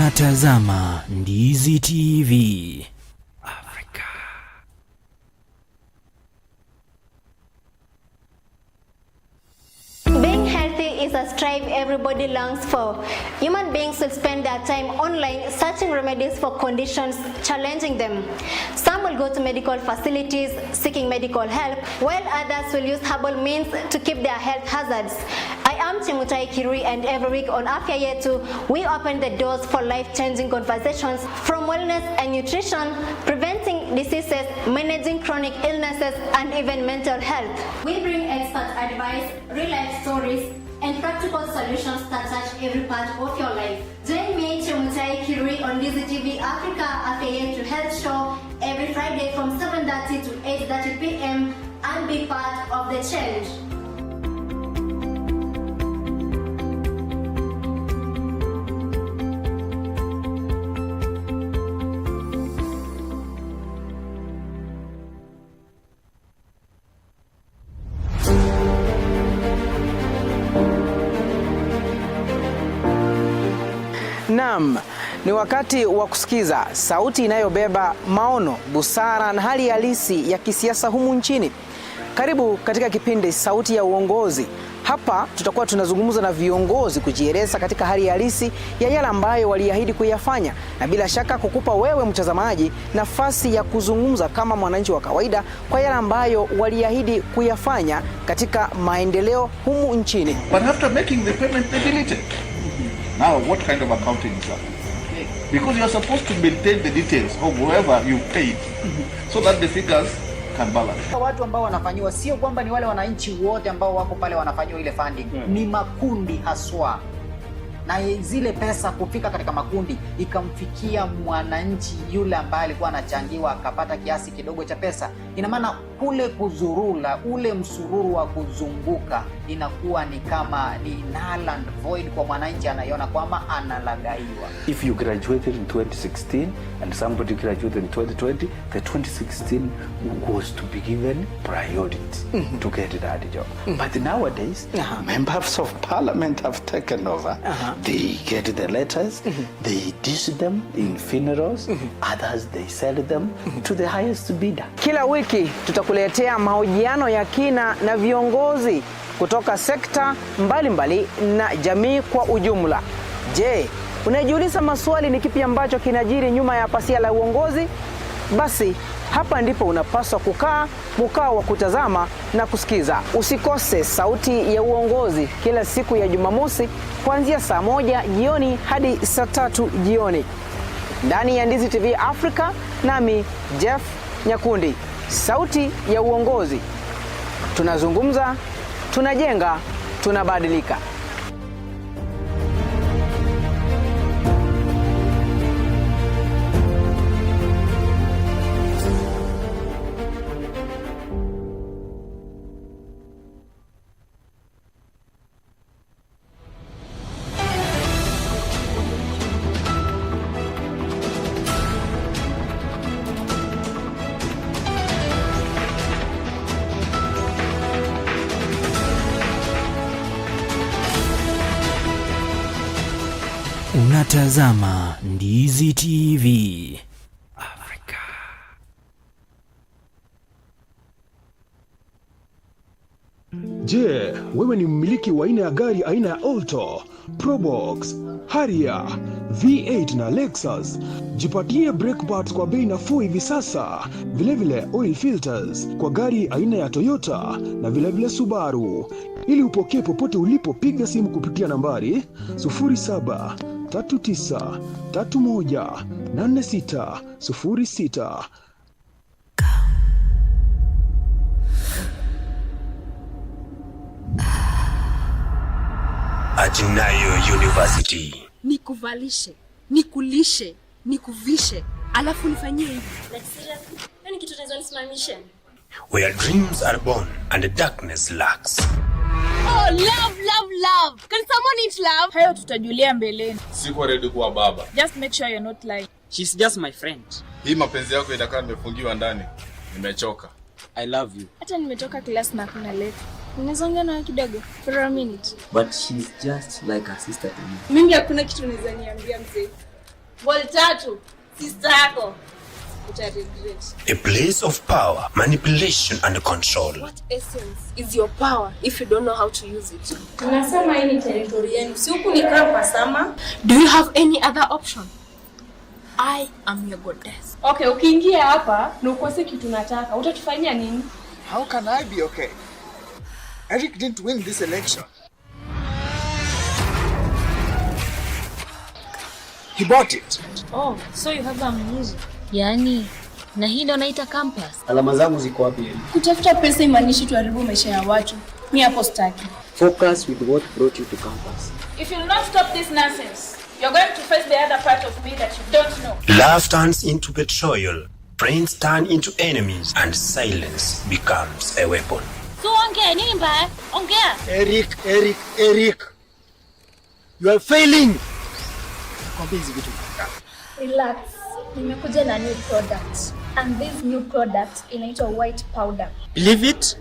Unatazama Ndizi TV Africa. Being healthy is a strive everybody longs for. Human beings will spend their time online searching remedies for conditions challenging them. Some will go to medical facilities seeking medical help, while others will use herbal means to keep their health hazards. I am Chimutai Kirui, and every week on Afya Yetu, we open the doors for life-changing conversations from wellness and nutrition, preventing diseases, managing chronic illnesses, and even mental health. We bring expert advice, real-life stories, and practical solutions that touch every part of your life. Join me, Chimutai Kirui, on Ndizi TV Africa Afya Yetu Health Show every Friday from 7:30 to 8:30 p.m. and be part of the change. Naam, ni wakati wa kusikiza sauti inayobeba maono, busara na hali halisi ya kisiasa humu nchini. Karibu katika kipindi Sauti ya Uongozi. Hapa tutakuwa tunazungumza na viongozi kujieleza katika hali halisi ya yale ambayo waliahidi kuyafanya, na bila shaka kukupa wewe mtazamaji nafasi ya kuzungumza kama mwananchi wa kawaida kwa yale ambayo waliahidi kuyafanya katika maendeleo humu nchini. But after making the payment, they delete it. Now, what kind of accounting is that? Because you are supposed to maintain the details of whoever you paid so that the figures can balance. Watu ambao wanafanyiwa sio kwamba ni wale wananchi wote ambao wako pale wanafanyiwa ile funding. Ni makundi haswa. Na zile pesa kufika katika makundi ikamfikia mwananchi yule ambaye alikuwa anachangiwa akapata kiasi kidogo cha pesa. Ina maana kule kuzurula, ule msururu wa kuzunguka inakuwa ni kama ni null and void kwa mwananchi, anaiona kwamba analagaiwa. If you graduated in 2016 and somebody graduated in 2020, the 2016 was to be given priority to get that job. But nowadays, members of parliament have taken over. They get the letters, they dish them in funerals, others they sell them to the highest bidder. Kila wiki tutakuletea mahojiano ya kina na viongozi kutoka sekta mbalimbali na jamii kwa ujumla. Je, unajiuliza maswali ni kipi ambacho kinajiri nyuma ya pasia la uongozi? Basi hapa ndipo unapaswa kukaa mkao wa kutazama na kusikiza. Usikose Sauti ya Uongozi kila siku ya Jumamosi kuanzia saa 1 jioni hadi saa 3 jioni. Ndani ya Ndizi TV Africa, nami Geff Nyakundi. Sauti ya Uongozi. Tunazungumza, tunajenga, tunabadilika. Unatazama Ndizi TV Africa. Je, wewe ni mmiliki wa aina ya gari aina ya Alto, Probox, Harrier, V8 na Lexus? Jipatie brake parts kwa bei nafuu hivi sasa. Vilevile oil filters kwa gari aina ya Toyota na vilevile Subaru. Ili upokee popote ulipo, piga simu kupitia nambari 0739318606. Ajinayo University. Nikuvalishe, nikulishe, nikuvishe, alafu nifanyie hivi. Like seriously? Yaani kitu tunazonisimamisha. Where dreams are born and the darkness lurks. Oh, love, love, love. Can someone eat love? Hayo tutajulia mbeleni. Siko ready kuwa baba. Just make sure you're not lying. She's just my friend. Hii mapenzi yako itakaa nimefungiwa ndani. Nimechoka. I love you. Hata nimetoka class na kuna late. Unaweza na kidogo for a minute. But she's just like a sister to me. Mimi hakuna kitu naweza niambia mzee. Ball tatu. Sister yako. Regret. A place of power, manipulation and control. What essence is your power if you don't know how to use it? Tunasema hii ni territory yenu. Si huku ni kama sama. Do you have any other option? I am your goddess. Okay, ukiingia hapa na ukose kitu nataka, utatufanyia nini? How can I be okay? Eric didn't win this election. He bought it. Oh, so you have amnesia. Yani, na hii ndo naita campus. Alama zangu ziko wapi? Kutafuta pesa imanishi tuharibu maisha ya watu. Mimi hapo sitaki. Focus with what brought you to campus. If you will not stop this nonsense, you're going to face the other part of me that you don't know. Love turns into betrayal, friends turn into enemies, and silence becomes a weapon. So ongea nini mbaya? Ongea. Eric. You are failing. Kwambia hizi vitu. Relax. Nimekuja na new product. And this new product inaitwa white powder. Believe it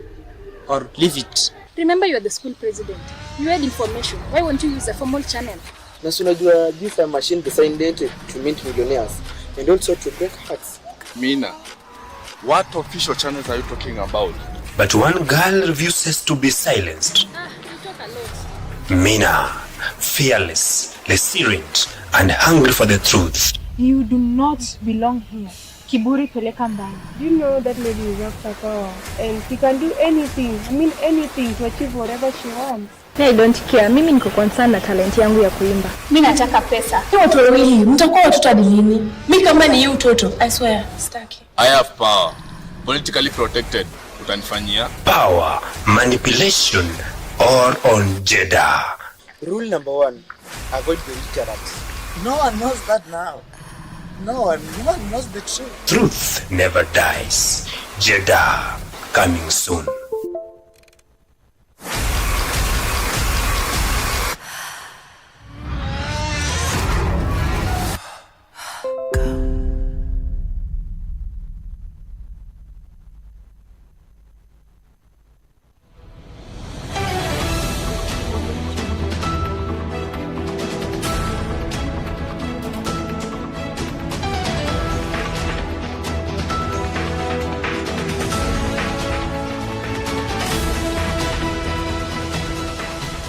or leave it. Remember, you are the school president. You had information. Why won't you use a formal channel? Na si unajua this a machine designed to mint millionaires and also to break hearts. Mina, what official channels are you talking about? But one girl refuses to be silenced. You talk a lot. Mina, fearless, resilient, and hungry for the truth. You do not belong here. Kiburi peleka mbali. You know that lady is after power and she can do anything, anything to achieve whatever she wants. I don't care. Mimi niko concerned na talent yangu ya kuimba. Mimi nataka pesa. Watu wawili mtakuwa watoto hadi lini? Mimi kama ni you toto, I swear, sitaki. I have power. Politically protected. Utanifanyia. Power, manipulation, or on Jeddah. Rule number 1, avoid the interrupts. No one knows that now. No one knows the truth. Truth never dies. Jeddah, coming soon.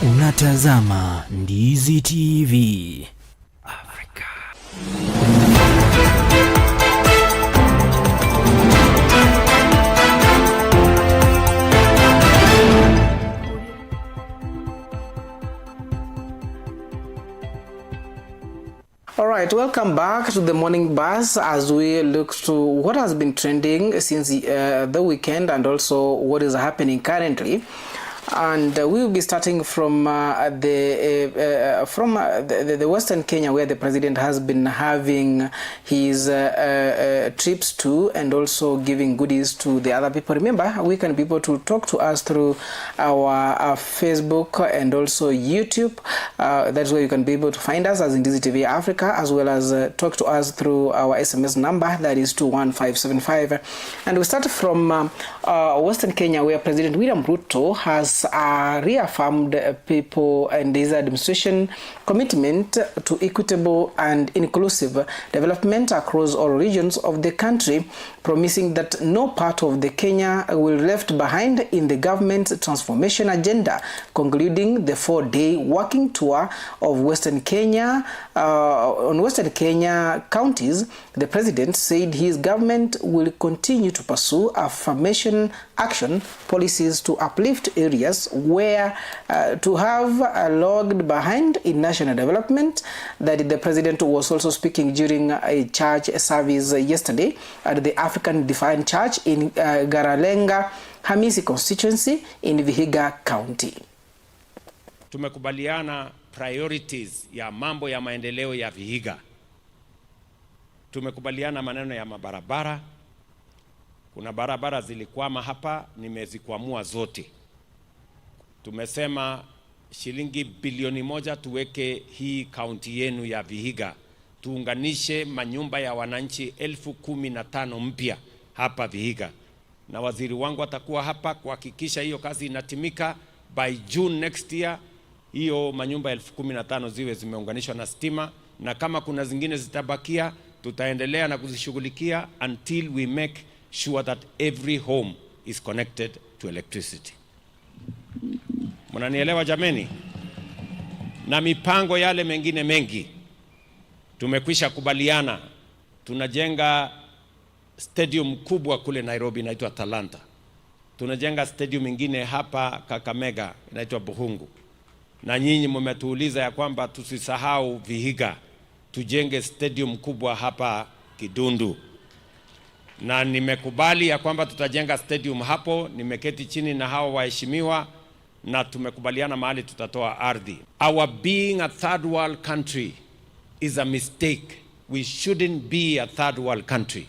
Unatazama Ndizi TV Africa. All right, welcome back to the morning buzz as we look to what has been trending since the weekend and also what is happening currently. And we will be starting from the Western Kenya, where the president has been having his trips to and also giving goodies to the other people. Remember, we can be able to talk to us through our Facebook and also YouTube. That's where you can be able to find us as Ndizi TV Africa, as well as talk to us through our SMS number, that is 21575. And we start from Western Kenya, where President William Ruto has reaffirmed people and his administration commitment to equitable and inclusive development across all regions of the country, promising that no part of the Kenya will be left behind in the government's transformation agenda. Concluding the 4-day working tour of Western Kenya on Western Kenya counties, the president said his government will continue to pursue affirmation action policies to uplift areas where to have lagged behind in national development. That the president was also speaking during a church service yesterday at the African Divine Church in Garalenga Hamisi constituency in Vihiga County. Tumekubaliana priorities ya mambo ya maendeleo ya Vihiga. Tumekubaliana maneno ya mabarabara. Kuna barabara zilikwama hapa, nimezikwamua zote. Tumesema shilingi bilioni 1 tuweke hii kaunti yenu ya Vihiga. Tuunganishe manyumba ya wananchi 15,000 mpya hapa Vihiga. Na waziri wangu atakuwa hapa kuhakikisha hiyo kazi inatimika by June next year. Hiyo manyumba 15,000 ziwe zimeunganishwa na stima na kama kuna zingine zitabakia tutaendelea na kuzishughulikia until we make sure that every home is connected to electricity. Mnanielewa jameni? Na mipango yale mengine mengi tumekwisha kubaliana. Tunajenga stadium kubwa kule Nairobi inaitwa Talanta. Tunajenga stadium nyingine hapa Kakamega inaitwa Buhungu. Na nyinyi mmetuuliza ya kwamba tusisahau Vihiga, tujenge stadium kubwa hapa Kidundu. Na nimekubali ya kwamba tutajenga stadium hapo. Nimeketi chini na hao waheshimiwa na tumekubaliana mahali tutatoa ardhi. Our being a third world country is a mistake. We shouldn't be a third world country.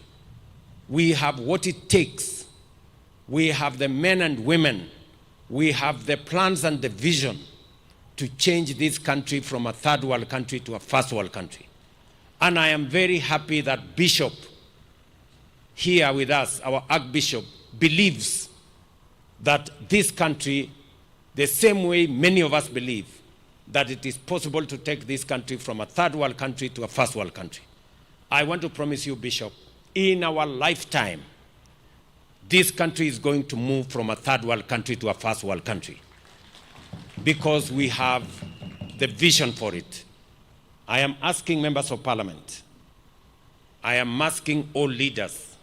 We have what it takes. We have the men and women. We have the plans and the vision to change this country from a third world country to a first world country. And I am very happy that Bishop here with us, our Archbishop, believes that this country, the same way many of us believe, that it is possible to take this country from a third world country to a first world country. I want to promise you, Bishop, in our lifetime, this country is going to move from a third world country to a first world country because we have the vision for it. I am asking members of parliament, I am asking all leaders,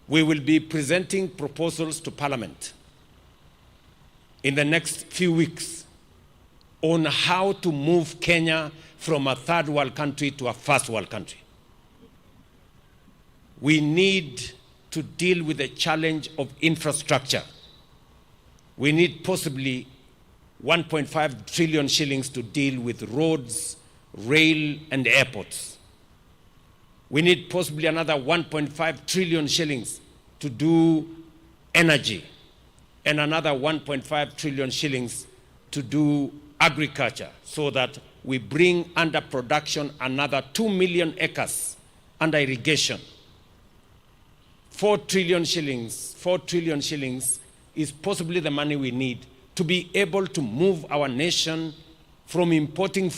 we will be presenting proposals to parliament in the next few weeks on how to move Kenya from a third world country to a first world country. We need to deal with the challenge of infrastructure. We need possibly 1.5 trillion shillings to deal with roads, rail, and airports. We need possibly another 1.5 trillion shillings to do energy, and another 1.5 trillion shillings to do agriculture, so that we bring under production another 2 million acres under irrigation. 4 trillion shillings is possibly the money we need to be able to move our nation from importing.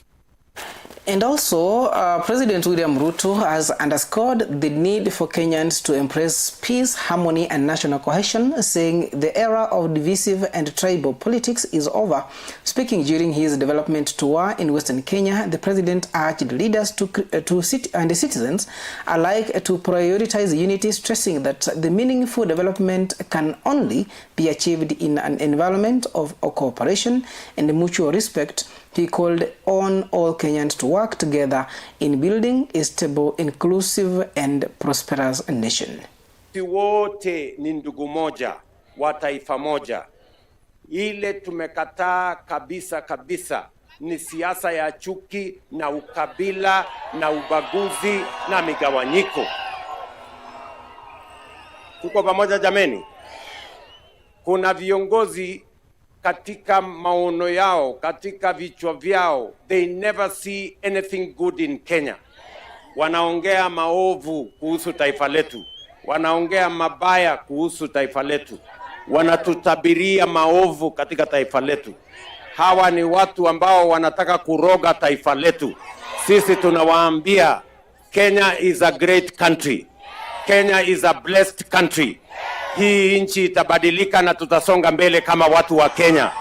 And also, President William Ruto has underscored the need for Kenyans to embrace peace, harmony, and national cohesion, saying the era of divisive and tribal politics is over. Speaking during his development tour in Western Kenya, the president urged leaders and citizens alike to prioritize unity, stressing that the meaningful development can only be achieved in an environment of cooperation and mutual respect. He called on all Kenyans to work together in building a stable, inclusive, and prosperous nation. Wote ni ndugu moja wa taifa moja. Ile tumekataa kabisa ni siasa ya chuki na ukabila na ubaguzi na migawanyiko. Tuko pamoja jameni? Kuna viongozi katika maono yao, katika vichwa vyao, they never see anything good in Kenya. Wanaongea maovu kuhusu taifa letu, wanaongea mabaya kuhusu taifa letu, wanatutabiria maovu katika taifa letu. Hawa ni watu ambao wanataka kuroga taifa letu. Sisi tunawaambia Kenya is a great country. Kenya is a blessed country. Hii nchi itabadilika na tutasonga mbele kama watu wa Kenya.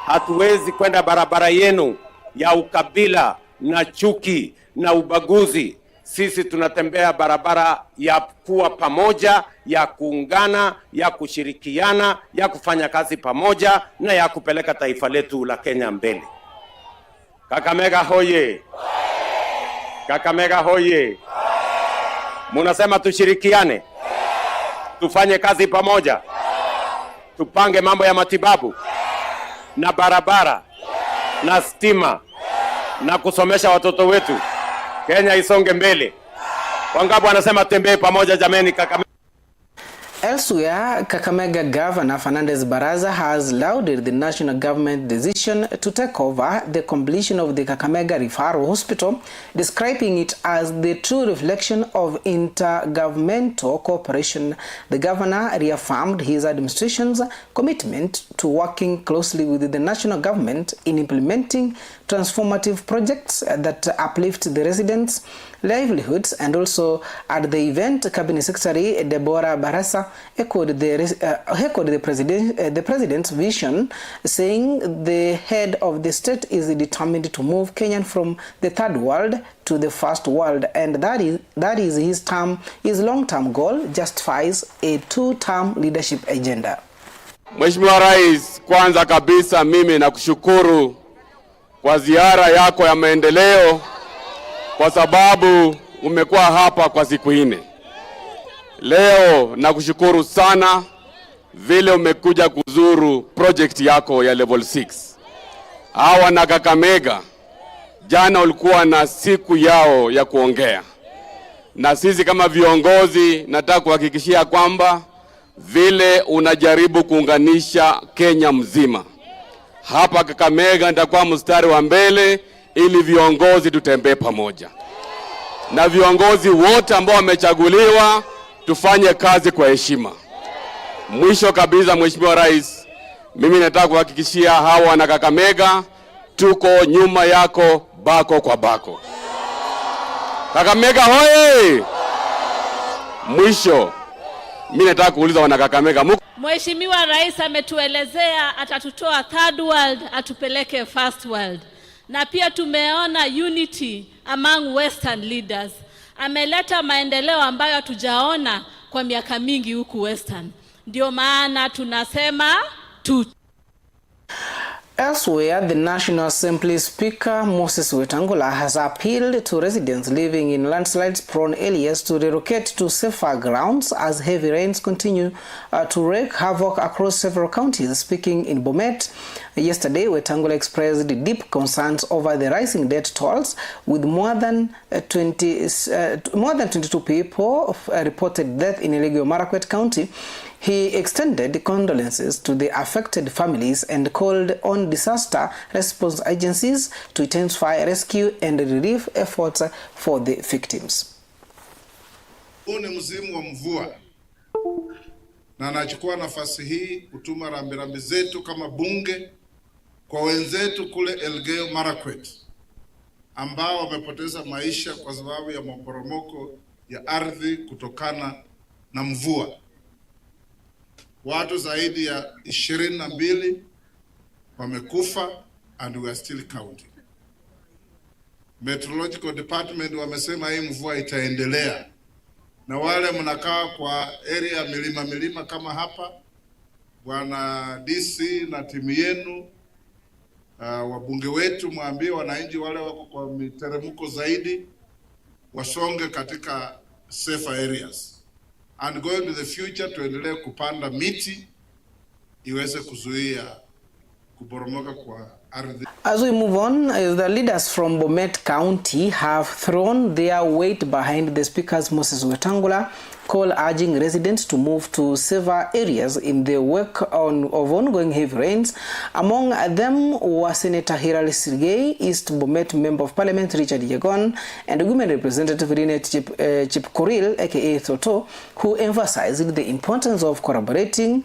Hatuwezi kwenda barabara yenu ya ukabila na chuki na ubaguzi. Sisi tunatembea barabara ya kuwa pamoja, ya kuungana, ya kushirikiana, ya kufanya kazi pamoja na ya kupeleka taifa letu la Kenya mbele. Kakamega hoye! Kakamega hoye! Munasema tushirikiane? Tufanye kazi pamoja, tupange mambo ya matibabu na barabara na stima na kusomesha watoto wetu. Kenya isonge mbele. Wangapi wanasema tembee pamoja jameni? Elsewhere, Kakamega Governor Fernandez Baraza has lauded the national government decision to take over the completion of the Kakamega Referral Hospital, describing it as the true reflection of intergovernmental cooperation. The governor reaffirmed his administration's commitment to working closely with the national government in implementing transformative projects that uplift the residents' livelihoods. And also at the event, Cabinet Secretary Deborah Barasa echoed the president's vision, saying the head of the state is determined to move Kenya from the third world to the first world, and that is his long-term goal justifies a two-term leadership agenda. Mheshimiwa Rais, kwanza kabisa mimi nakushukuru kwa ziara yako ya maendeleo, kwa sababu umekuwa hapa kwa siku 4. Leo nakushukuru sana vile umekuja kuzuru project yako ya level 6. Hawa na Kakamega jana ulikuwa na siku yao ya kuongea. Na sisi kama viongozi nataka kuhakikishia kwamba vile unajaribu kuunganisha Kenya mzima, hapa Kakamega nitakuwa mstari wa mbele ili viongozi tutembee pamoja. Na viongozi wote ambao wamechaguliwa tufanye kazi kwa heshima. Mwisho kabisa, Mheshimiwa Rais, mimi nataka kuhakikishia hawa na Kakamega tuko nyuma yako bako kwa bako. Kakamega hoye! Mwisho, mimi nataka kuuliza wana Kakamega. Mheshimiwa Rais ametuelezea atatutoa third world atupeleke first world. Na pia tumeona unity among western leaders. Ameleta maendeleo ambayo hatujaona kwa miaka mingi huku western. Ndio maana tunasema tu. Elsewhere, the National Assembly Speaker Moses Wetangula has appealed to residents living in landslides-prone areas to relocate to safer grounds as heavy rains continue to wreak havoc across several counties. Speaking in Bomet yesterday, Wetangula expressed deep concerns over the rising death tolls, with more than 22 people reported death in Elgeyo Marakwet County. He extended condolences to the affected families and called on disaster response agencies to intensify rescue and relief efforts for the victims. Huu ni msimu wa mvua, na nachukua nafasi hii kutuma rambirambi zetu kama bunge kwa wenzetu kule Elgeyo Marakwet ambao wamepoteza maisha kwa sababu ya maporomoko ya ardhi kutokana na mvua. Watu zaidi ya 22 wamekufa and we are still counting. Meteorological Department wamesema hii mvua itaendelea. Na wale mnakaa kwa area milima kama hapa, Bwana DC na timu yenu, wabunge wetu mwambie wananchi wale wako kwa miteremko zaidi wasonge katika safer areas. And going to the future, tuendelee kupanda miti iweze kuzuia kuboromoka kwa ardhi. As we move on, the leaders from Bomet County have thrown their weight behind the Speaker's Moses Wetangula call, urging residents to move to safer areas in the wake of ongoing heavy rains. Among them were Senator Hilary Sirgei, East Bomet Member of Parliament Richard Yegon, and Women Representative Rene Chipkuril, aka Toto, who emphasized the importance of cooperation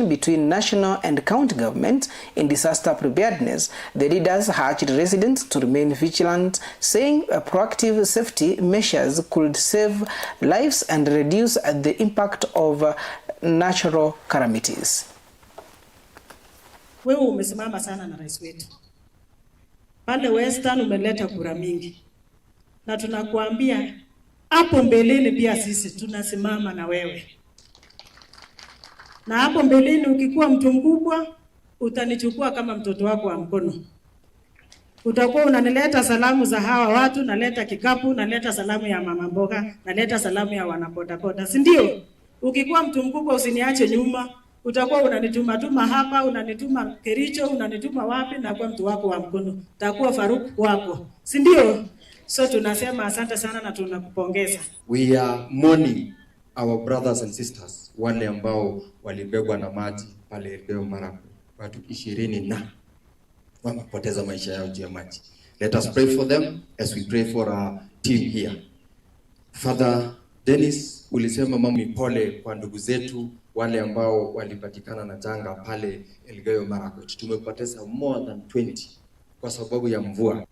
between national and county government in disaster preparedness. The leaders urged residents to remain vigilant, saying proactive safety measures could save lives and reduce the impact of natural calamities. Wewe umesimama sana na rais wetu. Pale Western umeleta kura mingi. Na tunakuambia hapo mbeleni pia sisi tunasimama na wewe. Na hapo mbeleni ukikuwa mtu mkubwa utanichukua kama mtoto wako wa mkono. Utakuwa unanileta salamu za hawa watu, naleta kikapu, naleta salamu ya mama mboga, naleta salamu ya wanabodaboda. Si ndio? Ukikuwa mtu mkubwa usiniache nyuma. Utakuwa unanituma hapa, unanituma Kericho, unanituma wapi, na kwa mtu wako wa mkono. Utakuwa Faruk wako. Si ndio? So tunasema asante sana na tunakupongeza. We are mourning our brothers and sisters wale ambao walibebwa na maji pale Elgeyo Marakwet, watu 20 na wamepoteza maisha yao juu ya maji. Let us pray for them as we pray for our team here. Father Dennis, ulisema mami pole kwa ndugu zetu wale ambao walipatikana na janga pale Elgeyo Marakwet. Tumepoteza more than 20 kwa sababu ya mvua.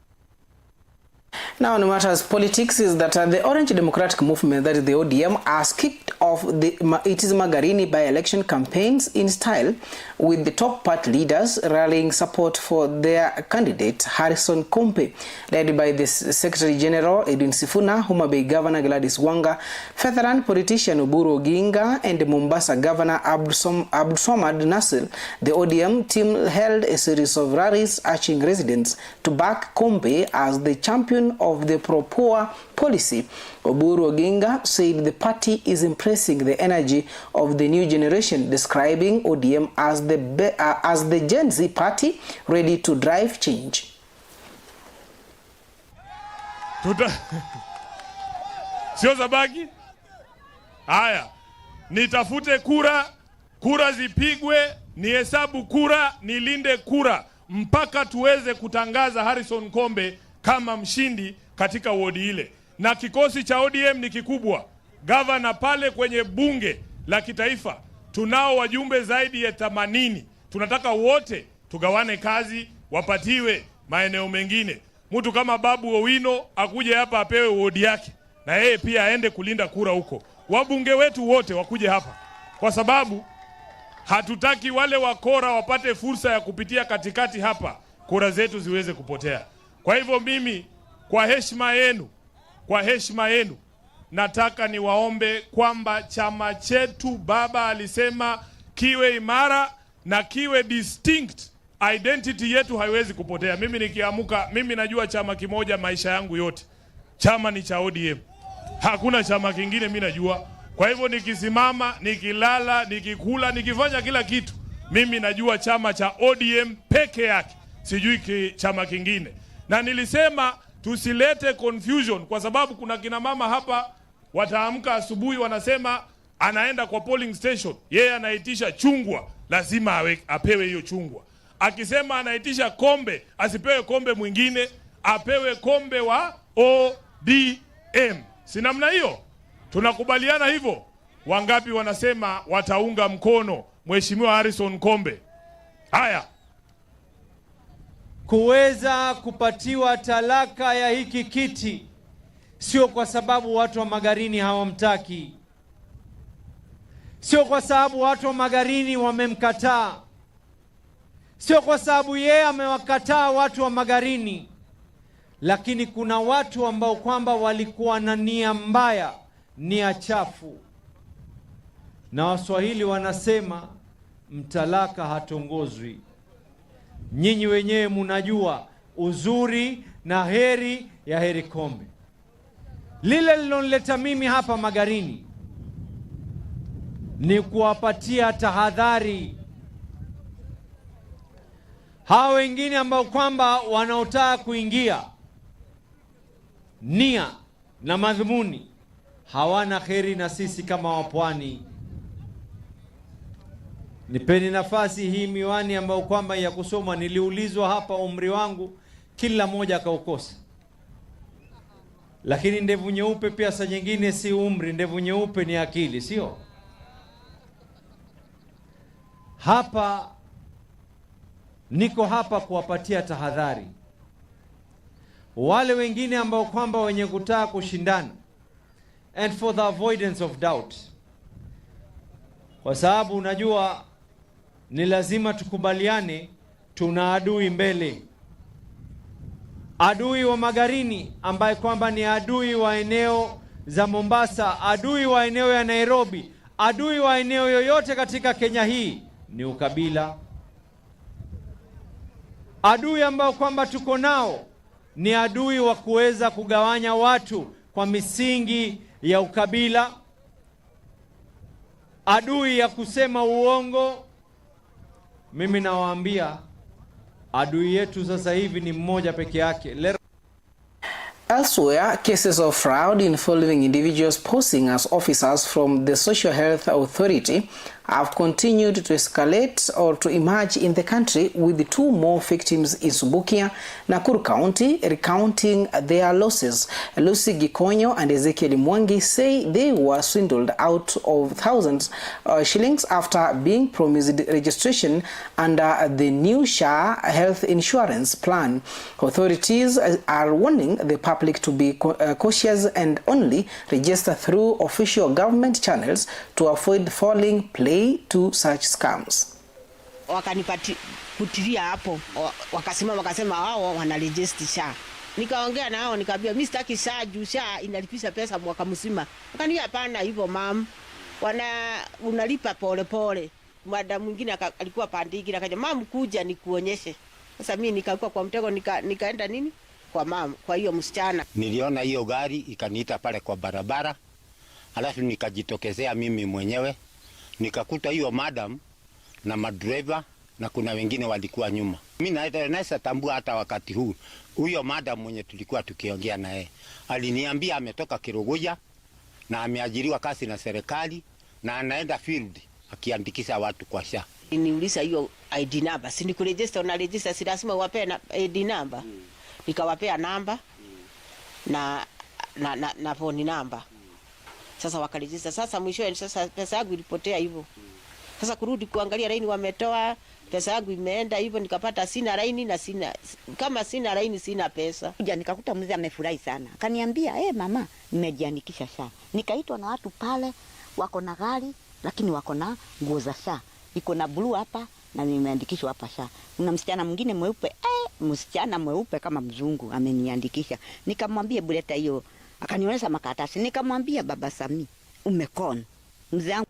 Now, no matter as politics is that the Orange Democratic Movement, that is the ODM, has kicked off it is Magarini by-election campaigns in style, with the top party leaders rallying support for their candidate Harrison Kompe, led by the Secretary General Edwin Sifuna, Homa Bay Governor Gladys Wanga, Veteran politician Oburu Oginga, and Mombasa Governor Abdulswamad Nasir. The ODM team held a series of rallies urging residents to back Kompe as the champion of the pro-poor policy. Oburu Oginga said the party is impressing the energy of the new generation, describing ODM as the Gen Z party ready to drive change. Sio zabagi? Haya, nitafute kura zipigwe, nihesabu kura, nilinde kura, mpaka tuweze kutangaza Harrison Kombe kama mshindi katika wodi ile. Na kikosi cha ODM ni kikubwa. Gavana pale kwenye bunge la kitaifa tunao wajumbe zaidi ya 80. Tunataka wote tugawane kazi, wapatiwe maeneo mengine. Mtu kama Babu Owino akuje hapa apewe wodi yake, na yeye pia aende kulinda kura huko. Wabunge wetu wote wakuje hapa, kwa sababu hatutaki wale wakora wapate fursa ya kupitia katikati hapa, kura zetu ziweze kupotea. Kwa hivyo mimi kwa heshima yenu nataka niwaombe kwamba chama chetu baba alisema kiwe imara na kiwe distinct. Identity yetu haiwezi kupotea. Mimi nikiamuka, mimi najua chama kimoja maisha yangu yote. Chama ni cha ODM. Hakuna chama kingine mimi najua. Kwa hivyo nikisimama, nikilala, nikikula, nikifanya kila kitu, mimi najua chama cha ODM peke yake. Sijui chama kingine. Na nilisema tusilete confusion, kwa sababu kuna kina mama hapa wataamka asubuhi wanasema anaenda kwa polling station, yeye anaitisha chungwa, lazima apewe hiyo chungwa. Akisema anaitisha kombe, asipewe kombe mwingine, apewe kombe wa ODM. Si namna hiyo? Tunakubaliana hivyo? Wangapi wanasema wataunga mkono Mheshimiwa Harrison Kombe? Haya. Kuweza kupatiwa talaka ya hiki kiti sio kwa sababu watu wa Magarini hawamtaki, sio kwa sababu watu wa Magarini wamemkataa, sio kwa sababu yeye amewakataa watu wa Magarini, lakini kuna watu ambao kwamba walikuwa na nia mbaya, nia chafu. Na Waswahili wanasema mtalaka hatongozwi. Nyinyi wenyewe mnajua uzuri na heri ya Heri Kombe. Lile lilonileta mimi hapa Magarini ni kuwapatia tahadhari hao wengine ambao kwamba wanaotaka kuingia, nia na madhumuni hawana heri na sisi kama wapwani. Nipeni nafasi hii miwani ambayo kwamba ya kusoma, niliulizwa hapa umri wangu, kila moja akaukosa. Lakini ndevu nyeupe pia saa nyingine si umri, ndevu nyeupe ni akili, sio? Hapa niko hapa kuwapatia tahadhari wale wengine ambao kwamba wenye kutaka kushindana, and for the avoidance of doubt, kwa sababu unajua ni lazima tukubaliane, tuna adui mbele. Adui wa Magarini ambaye kwamba ni adui wa eneo za Mombasa, adui wa eneo ya Nairobi, adui wa eneo yoyote katika Kenya hii ni ukabila. Adui ambao kwamba tuko nao ni adui wa kuweza kugawanya watu kwa misingi ya ukabila, adui ya kusema uongo. Mimi nawaambia adui yetu sasa hivi ni mmoja peke yake. Elsewhere, cases of fraud involving individuals posing as officers from the Social Health Authority have continued to escalate or to emerge in the country, with 2 more victims in Subukia, Nakuru County, recounting their losses. Lucy Gikonyo and Ezekiel Mwangi say they were swindled out of thousands shillings after being promised registration under the new SHA health insurance plan. Authorities are warning the public to be cautious and only register through official government channels to avoid falling prey to such scams. Wakanipatilia hapo, wakasema wao wanaregister SHA. Nikaongea nao nikaambia mimi sitaki SHA juu SHA inalipisha pesa mwaka mzima. Wakaniambia hapana hivyo mam. Unalipa pole pole. Madam mwingine alikuwa pandiki akaja mam kuja nikuonyeshe. Sasa mimi nikakuwa kwa mtego nikaenda nini? Kwa mam, kwa hiyo msichana. Niliona hiyo gari ikaniita pale kwa barabara. Alafu nikajitokezea mimi mwenyewe. Nikakuta hiyo madam na madriver na kuna wengine walikuwa nyuma. Mimi naweza tambua hata wakati huu huyo madam mwenye tulikuwa tukiongea na yeye aliniambia ametoka Kiruguja na ameajiriwa kazi na serikali na anaenda field akiandikisha watu kwa SHA. Niuliza hiyo ID number, si nikuregister na register si lazima uwape na ID number. Nikawapea namba na phone number. Sasa wakarejista. Sasa mwisho sasa pesa yangu ilipotea hivyo. Sasa kurudi kuangalia laini wametoa, pesa yangu imeenda hivyo, nikapata sina laini na kama sina laini sina pesa. Kuja nikakuta mzee amefurahi sana. Akaniambia, mama, nimejiandikisha SHA." Nikaitwa na watu pale wako na gari lakini wako na nguo za SHA. Iko na blue hapa na nimeandikishwa hapa SHA. Kuna msichana mwingine mweupe, msichana mweupe kama mzungu ameniandikisha. Nikamwambia buleta hiyo. Akanionyesha makaratasi. Nikamwambia baba Sami, umekon. Mzee wangu.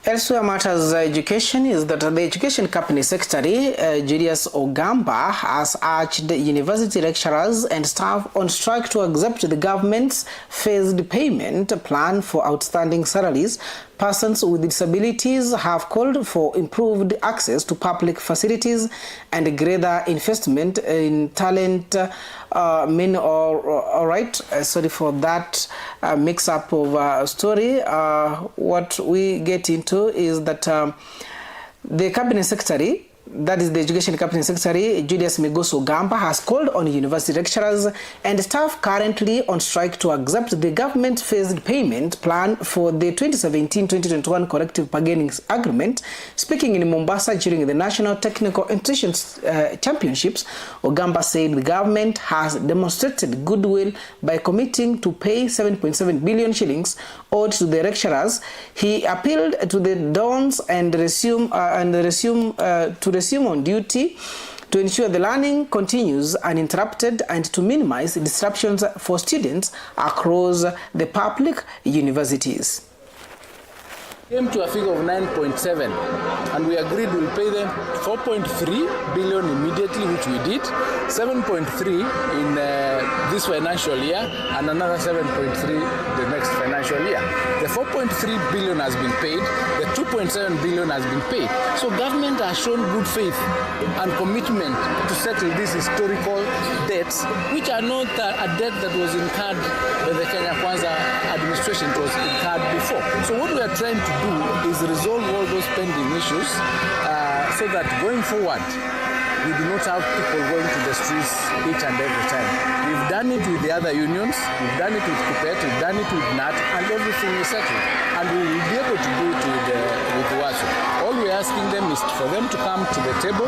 Elsewhere matters education is that the Education Company Secretary, Julius Ogamba, has urged university lecturers and staff on strike to accept the government's phased payment plan for outstanding salaries. Persons with disabilities have called for improved access to public facilities and greater investment in talent. All right, sorry for that mix-up of story. What we get into is that the Cabinet Secretary, that is the Education Cabinet Secretary, Julius Migoso Gamba, has called on university lecturers and staff currently on strike to accept the government phased payment plan for the 2017-2021 collective bargaining agreement. Speaking in Mombasa during the National Technical Institutions Championships, Ogamba said the government has demonstrated goodwill by committing to pay 7.7 billion shillings owed to the lecturers. He appealed to the dons and resume on duty to ensure the learning continues uninterrupted and to minimize disruptions for students across the public universities. Came to a figure of 9.7 and we agreed we'll pay them 4.3 billion immediately, which we did, 7.3 in this financial year and another 7.3 the next financial year. The 4.3 billion has been paid, the 2.7 billion has been paid. So government has shown good faith and commitment to settle these historical debts, which are not a debt that was incurred by the Kenya Kwanza administration. It was incurred before. So what we are trying to do is resolve all those pending issues so that going forward we do not have people going to the streets each and every time. We've done it with the other unions, we've done it with Kupet, we've done it with NAT, and everything is settled. And we will be able to do it with WASU. All we're asking them is for them to come to the table,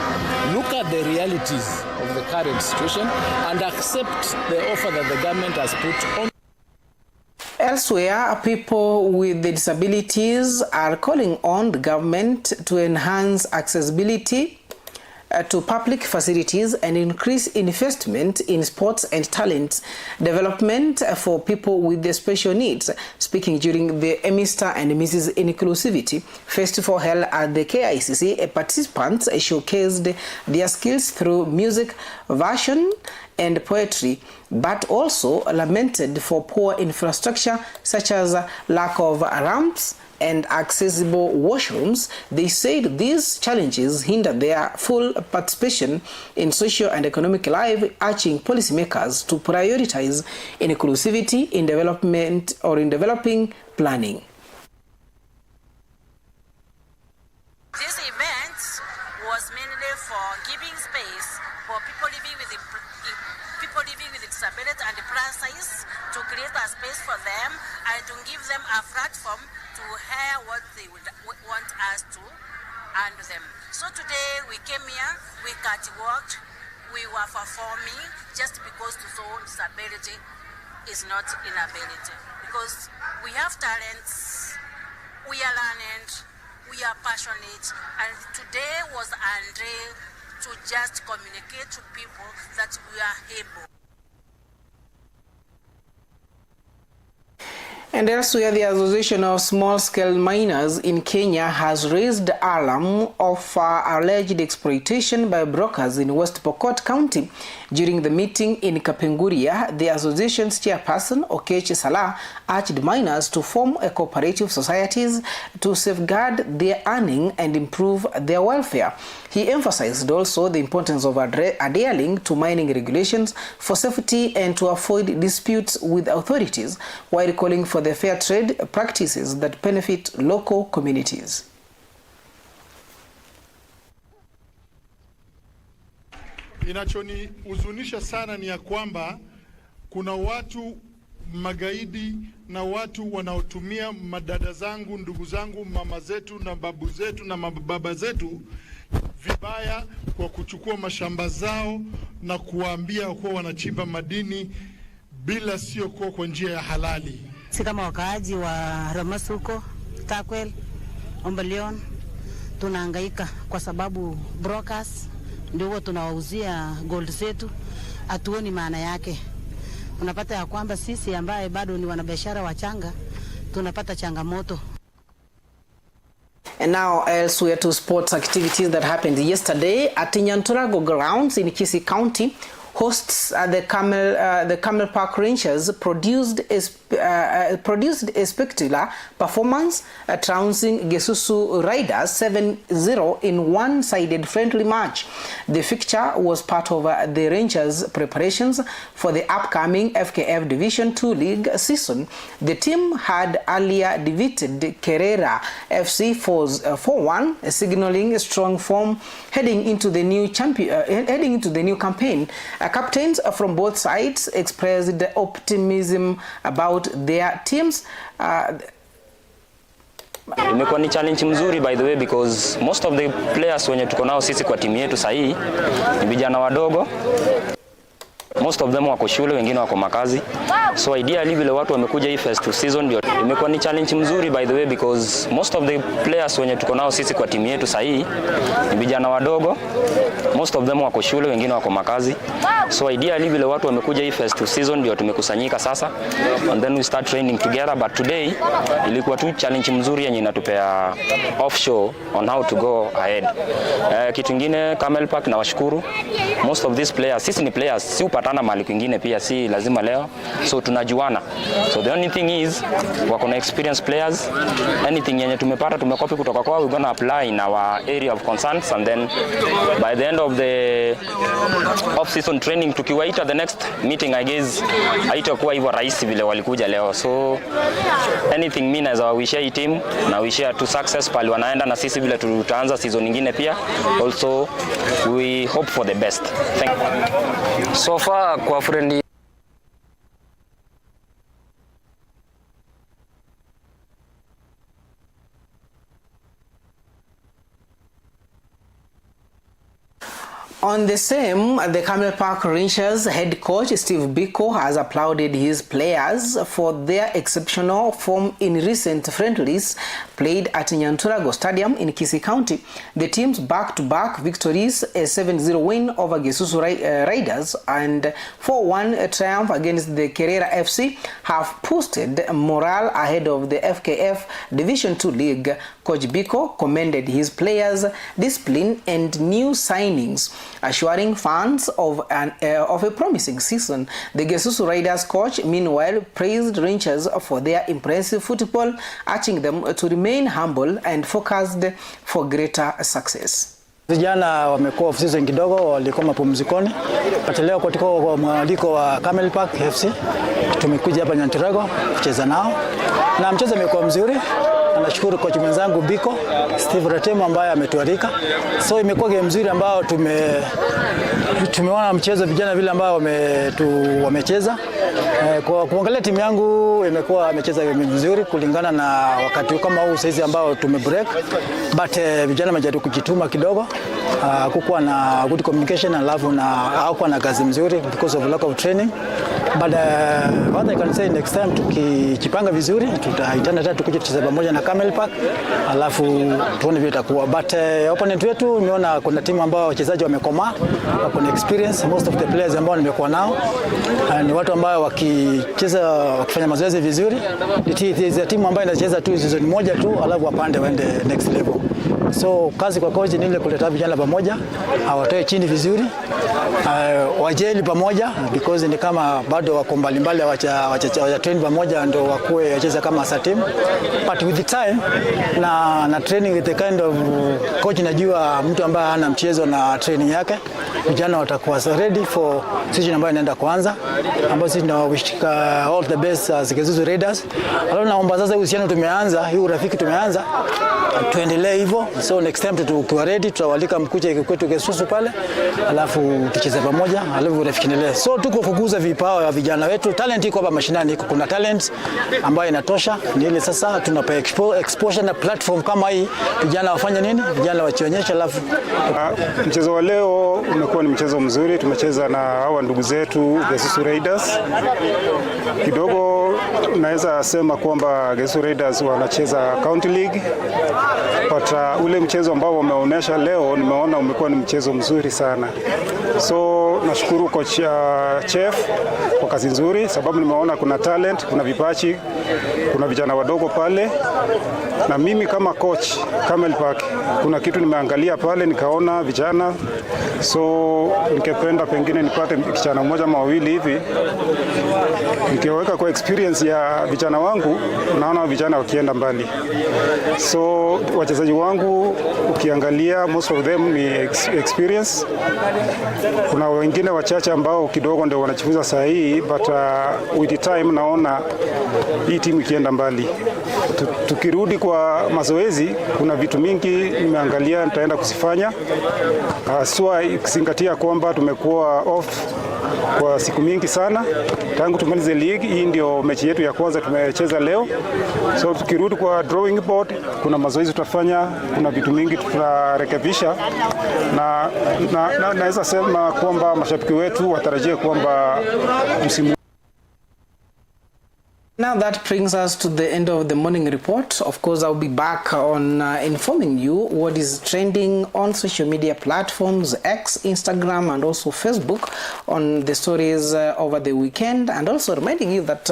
look at the realities of the current situation, and accept the offer that the government has put on. Elsewhere, people with disabilities are calling on the government to enhance accessibility to public facilities and increase investment in sports and talent development for people with the special needs. Speaking during the Mr. and Mrs. Inclusivity Festival held at the KICC, participants showcased their skills through music, version, and poetry, but also lamented for poor infrastructure such as lack of ramps, and accessible washrooms. They said these challenges hinder their full participation in social and economic life, urging policymakers to prioritize inclusivity in development or in developing planning. This event was mainly for giving space for people living with disability and plus size, to create a space for them and to give them a platform to hear what they would want us to handle them. So today we came here, we catwalked, we were performing just because to show disability is not inability. Because we have talents, we are learning, we are passionate, and today was a day to just communicate to people that we are able. And elsewhere, the Association of Small-Scale Miners in Kenya has raised alarm of alleged exploitation by brokers in West Pokot County. During the meeting in Kapenguria, the association's chairperson, Okech Salah, urged miners to form cooperative societies to safeguard their earning and improve their welfare. He emphasized also the importance of adhering to mining regulations for safety and to avoid disputes with authorities, while calling for the fair trade practices that benefit local communities. Inachonihuzunisha sana ni ya kwamba kuna watu magaidi na watu wanaotumia madada zangu, ndugu zangu, mama zetu na babu zetu na mababa zetu vibaya kwa kuchukua mashamba zao na kuwaambia kuwa wanachimba madini bila sio kwa njia ya halali. Si kama wakaaji wa Ramasuko, Takwel, Ombalion tunahangaika kwa sababu brokers ndio tunawauzia gold zetu, hatuoni maana yake. Unapata ya kwamba sisi ambaye bado ni wanabiashara wachanga tunapata changamoto. And now elsewhere to sports activities that happened yesterday at Nyakundi grounds in Kisii County. Hosts at the Camel Park Rangers produced a spectacular performance, trouncing Gesusu Riders 7-0 in one-sided friendly match. The fixture was part of the Rangers' preparations for the upcoming FKF Division 2 League season. The team had earlier defeated Kerera FC 4-1, signaling strong form heading into the new campaign. Captains from both sides expressed optimism about their teams. Imekuwa ni challenge mzuri by the way, because most of the players wenye tuko nao sisi kwa timu yetu sahi ni vijana wadogo. Most of them wako shule, wengine wako makazi. So ideally vile watu wamekuja hii first season ndio imekuwa ni challenge mzuri by the way, because most of the players wenye tuko nao sisi kwa timu yetu sahi ni vijana wadogo. Most of them wako shule, wengine wako makazi. So ideally vile watu wamekuja hii first season ndio tumekusanyika sasa, and then we start training together. But today ilikuwa tu challenge mzuri yenye inatupea offshore on how to go ahead. Kitu kingine Camel Park na washukuru. Most of these players, sisi ni players, si upatana mahali kwingine pia, si lazima leo. So tunajuana. So the only thing is wako na experienced players. Anything yenye tumepata tumekopi kutoka kwao, we're gonna apply in our area of concerns, and then by the end of the off-season training tukiwaita the next meeting, I guess haitakuwa hivyo rahisi vile walikuja leo. So anything mimi naweza wishia hii team na wishia to success pale wanaenda, na sisi vile tutaanza season nyingine pia. Also we hope for the best. Thank you. So far kwa friendly On the same, the Camel Park Rangers head coach Steve Biko has applauded his players for their exceptional form in recent friendlies played at Nyakundi Stadium in Kisii County. The team's back-to-back victories, a 7-0 win over Gesusu Riders and 4-1 triumph against the Kerera FC, have boosted morale ahead of the FKF Division 2 League. Coach Biko commended his players' discipline and new signings. assuring fans of a promising season. The Gesusu Riders coach, meanwhile, praised Rangers for their impressive football, urging them to remain humble and focused for greater success. Vijana wamekuwa off-season kidogo, walikuwa mapumzikoni. Leo katika mwaliko wa Camel Park FC tumekuja hapa Nyakundi kucheza nao, na mchezo umekuwa mzuri. Nashukuru kocha mwenzangu Biko Steve Ratemo ambaye ametualika. So imekuwa game nzuri ambao tumeona mchezo vijana vile ambao wamecheza. Kwa kuangalia timu yangu imekuwa amecheza game nzuri kulingana na wakati kama huu saizi ambao tumebreak, but vijana wamejaribu kujituma kidogo. Kukuwa na good communication alafu na hakuwa na kazi mzuri because of lack of training. But what I can say, next time tukijipanga vizuri tutaitana tatu kuja tucheze pamoja na Camel Park, alafu tuone vile itakuwa. But opponent wetu nimeona kuna timu ambao wachezaji wamekomaa, wako na experience. Most of the players ambao nimekuwa nao ni watu ambao wakicheza wakifanya mazoezi vizuri. It is a timu ambayo inacheza tu season moja tu alafu wapande waende next level. So kazi kwa coach ni ile kuleta vijana pamoja, hawatoe chini vizuri, wajeli pamoja because ni kama bado wako mbalimbali wacha train pamoja ndio wakuwe wacheza kama as a team. But with the time na training with the kind of coach, najua mtu ambaye ana mchezo na training yake, vijana watakuwa ready for season ambayo inaenda kuanza, ambapo sisi tunawishika all the best as Gesusu Raiders. Alafu naomba sasa uhusiano tumeanza, hii urafiki tumeanza, tuendelee hivyo. So next time tukiwa ready tutawalika mkuja kwetu Gesusu pale, alafu tucheze pamoja, alafu urafiki endelee. So tuko kukuza vipawa ya vijana wetu. Talent iko hapa mashinani, iko kuna talent ambayo inatosha. Ni ile sasa tunapa exposure na platform kama hii, vijana wafanye nini? Vijana wachionyesha. Alafu mchezo wa leo umekuwa ni mchezo mzuri. Tumecheza na hawa ndugu zetu Gesusu Raiders. Kidogo naweza sema kwamba Gesusu Raiders wanacheza County League. But ule mchezo ambao wameonyesha leo nimeona umekuwa ni mchezo mzuri sana. So nashukuru coach Geff kwa kazi nzuri, sababu nimeona kuna talent, kuna vipaji, kuna vijana wadogo pale. Na mimi kama coach Camel Park kuna kitu nimeangalia pale nikaona vijana, so nikipenda pengine nipate kijana mmoja mawili hivi nikiweka kwa experience ya vijana wangu, naona vijana wakienda mbali. So wachezaji wangu ukiangalia most of them ni experience. Kuna wengine wachache ambao kidogo ndio wanachifunza saa hii, but with the time naona hii timu ikienda mbali. Tukirudi kwa mazoezi kuna vitu mingi nimeangalia nitaenda kusifanya. Swa ikizingatia kwamba tumekuwa off kwa siku mingi sana tangu tumalize league. Hii ndio mechi yetu ya kwanza tumecheza leo. So tukirudi kwa drawing board kuna mazoezi tutafanya, kuna vitu mingi tutarekebisha, na naweza sema kwamba mashabiki wetu watarajie kwamba msimu. Now that brings us to the end of the morning report. Of course, I'll be back on informing you what is trending on social media platforms, X, Instagram, and also Facebook on the stories over the weekend. And also reminding you that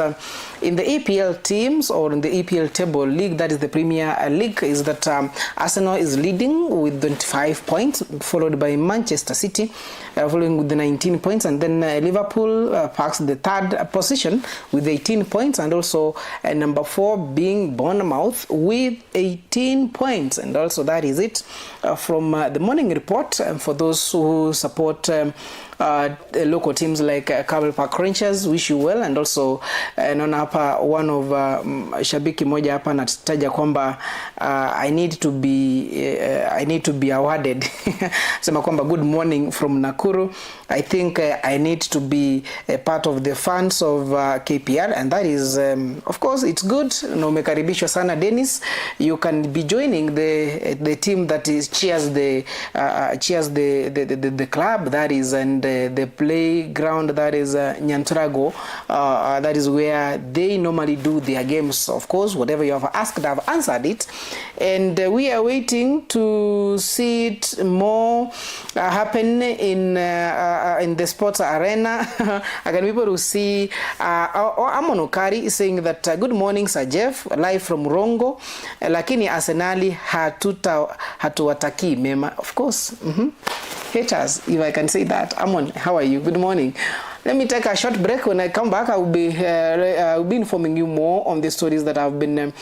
in the EPL teams, or in the EPL table league, that is the Premier League, is that Arsenal is leading with 25 points, followed by Manchester City, following with the 19 points. And then Liverpool packs the third position with 18 points. And also number 4 being Bournemouth with 18 points. And also that is it from the morning report. And for those who support local teams like Camel Park Rangers, wish you well. And also naona hapa one of shabiki moja hapa anataja kwamba I need to be awarded sema kwamba good morning from Nakuru. I think I need to be a part of the fans of KPR, and that is of course it's good. Na umekaribishwa sana Dennis. You can be joining the team that is cheers the club, that is, and the playground, that is Nyantrago. That is where they normally do their games. Of course, whatever you have asked, I've answered it, and we are waiting to see it more happen in the sports arena. Again, people will see Amonokari is saying that good morning Sir Geff, live from Rongo, lakini Arsenali hatuwataki mema. Of course, haters, if I can say that. Amon, how are you? Good morning. Let me take a short break. When I come back, I will be informing you more on the stories that have been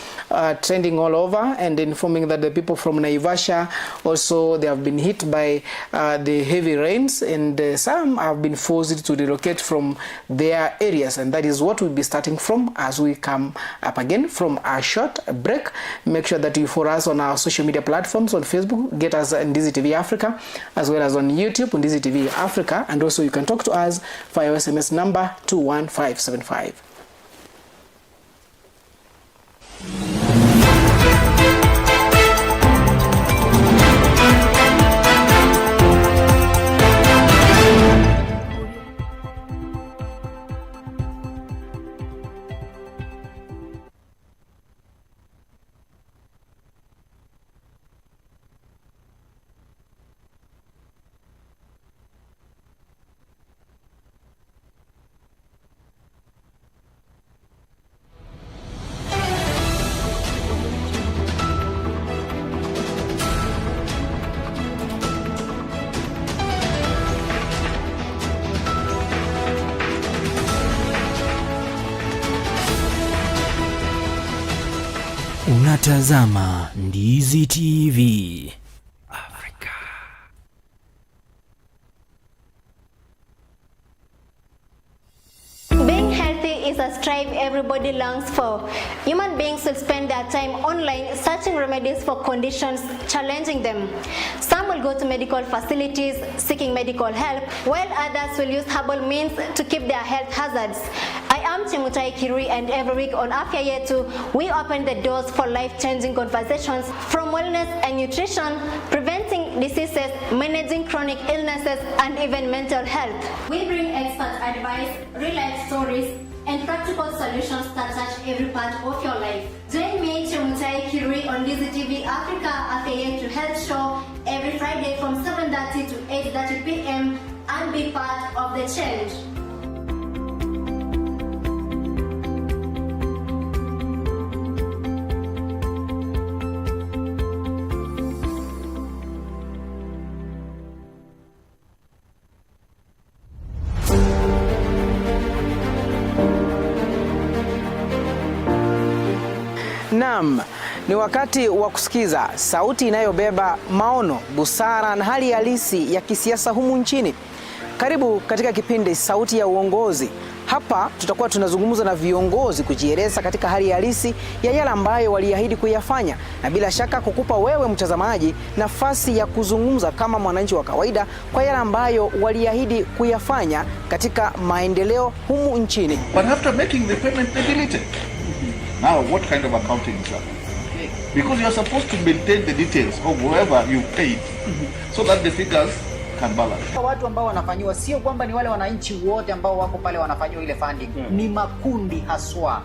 trending all over, and informing that the people from Naivasha also, they have been hit by the heavy rains, and some have been forced to relocate from their areas, and that is what we'll be starting from as we come up again from a short break. Make sure that you follow us on our social media platforms. On Facebook, get us on Ndizi TV Africa, as well as on YouTube on Ndizi TV Africa, and also you can talk to us via SMS number 21575. Unatazama Ndizi TV Africa. Being healthy is a strive everybody longs for. Human beings will spend their time online searching remedies for conditions challenging them. Some will go to medical facilities seeking medical help, while others will use herbal means to keep their health hazards. I am Chemutai Kirui, and every week on Afya Yetu, we open the doors for life-changing conversations from wellness and nutrition, preventing diseases, managing chronic illnesses, and even mental health. We bring expert advice, real-life stories, and practical solutions that touch every part of your life. Join me, Chemutai Kirui, on Ndizi TV Africa Afya Yetu Health Show every Friday from 7:30 to 8:30 p.m. and be part of the change. Naam, ni wakati wa kusikiza sauti inayobeba maono, busara na hali halisi ya kisiasa humu nchini. Karibu katika kipindi Sauti ya Uongozi. Hapa tutakuwa tunazungumza na viongozi kujieleza katika hali halisi ya yale ambayo waliahidi kuyafanya, na bila shaka kukupa wewe mtazamaji nafasi ya kuzungumza kama mwananchi wa kawaida kwa yale ambayo waliahidi kuyafanya katika maendeleo humu nchini. But after making the payment, they delete it. Now, what kind of accounting is that? Because you are supposed to maintain the details of whoever you paid, so that the figures can balance. Watu ambao wanafanyiwa sio kwamba ni wale wananchi wote ambao wako pale wanafanyiwa ile funding, ni makundi haswa.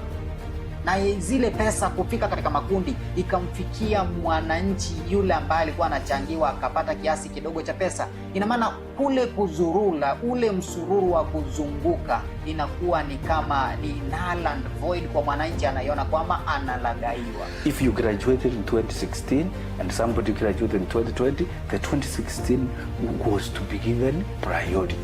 Na zile pesa kufika katika makundi ikamfikia mwananchi yule ambaye alikuwa anachangiwa akapata kiasi kidogo cha pesa. Ina maana kule kuzurula, ule msururu wa kuzunguka inakuwa ni kama ni null and void kwa mwananchi, anaiona kwamba analagaiwa. If you graduated in 2016 and somebody graduated in 2020, the 2016 was to be given priority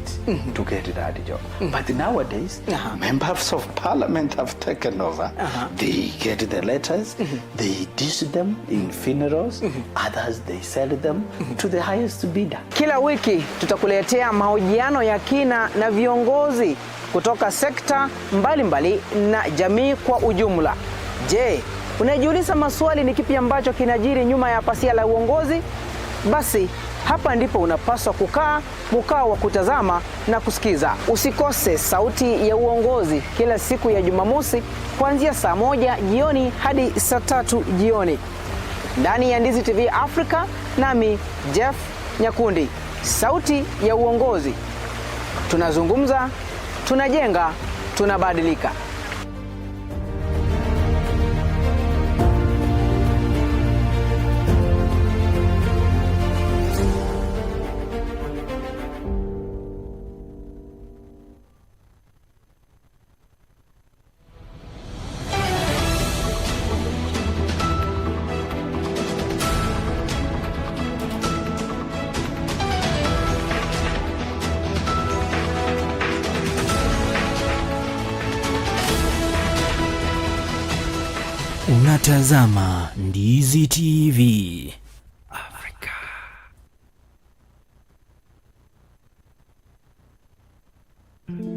to get that job. But nowadays, members of parliament have taken over. They get the letters, they dish them in funerals, others they sell them to the highest bidder. Kila wiki tutakuletea mahojiano ya kina na viongozi kutoka sekta mbalimbali na jamii kwa ujumla. Je, unajiuliza maswali ni kipi ambacho kinajiri nyuma ya pasia la uongozi? Basi hapa ndipo unapaswa kukaa mkao wa kutazama na kusikiza. Usikose Sauti ya Uongozi kila siku ya Jumamosi kuanzia saa 1 jioni hadi saa 3 jioni ndani ya Ndizi TV Africa, nami Geff Nyakundi. Sauti ya Uongozi. Tunazungumza, tunajenga, tunabadilika. Unatazama Ndizi TV.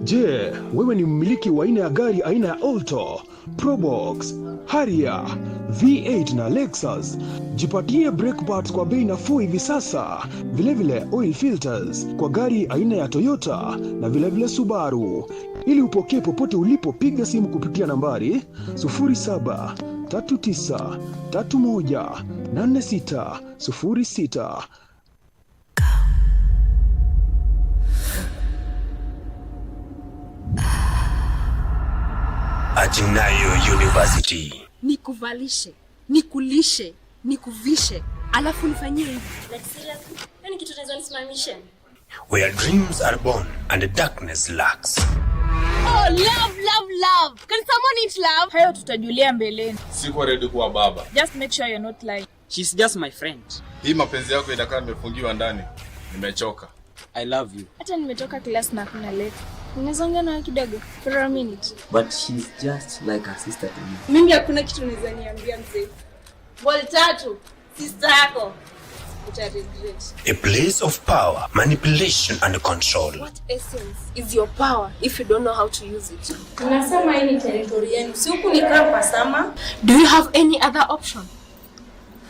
Je, wewe ni mmiliki wa aina ya gari aina ya Alto, Probox, Harrier, V8 na Lexus? Jipatie brake pads kwa bei nafuu hivi sasa. Vilevile oil filters kwa gari aina ya Toyota na vilevile Subaru. Ili upokee popote ulipo, piga simu kupitia nambari 0739318606. Ajinayo University. Nikuvalishe, nikulishe, nikuvishe, alafu nifanyie hivi. Like seriously? Yaani kitu tunaweza nisimamishe? Where dreams are born and the darkness lurks. Oh, love, love, love. Can someone eat love? Hayo tutajulia mbeleni. Siko ready kuwa baba. Just make sure you're not lying. She's just my friend. Hii mapenzi yako inakaa nimefungiwa ndani. Nimechoka. I love you. Hata nimetoka class na kuna late. Unaweza na kidogo for a minute. But she's just like a sister to me. Mimi hakuna kitu naweza niambia mzee. Ball tatu, sister yako. A place of power, manipulation and control. What essence is your power if you don't know how to use it? Unasema hii ni territory yenu. Si huku ni campus ama? Do you have any other option?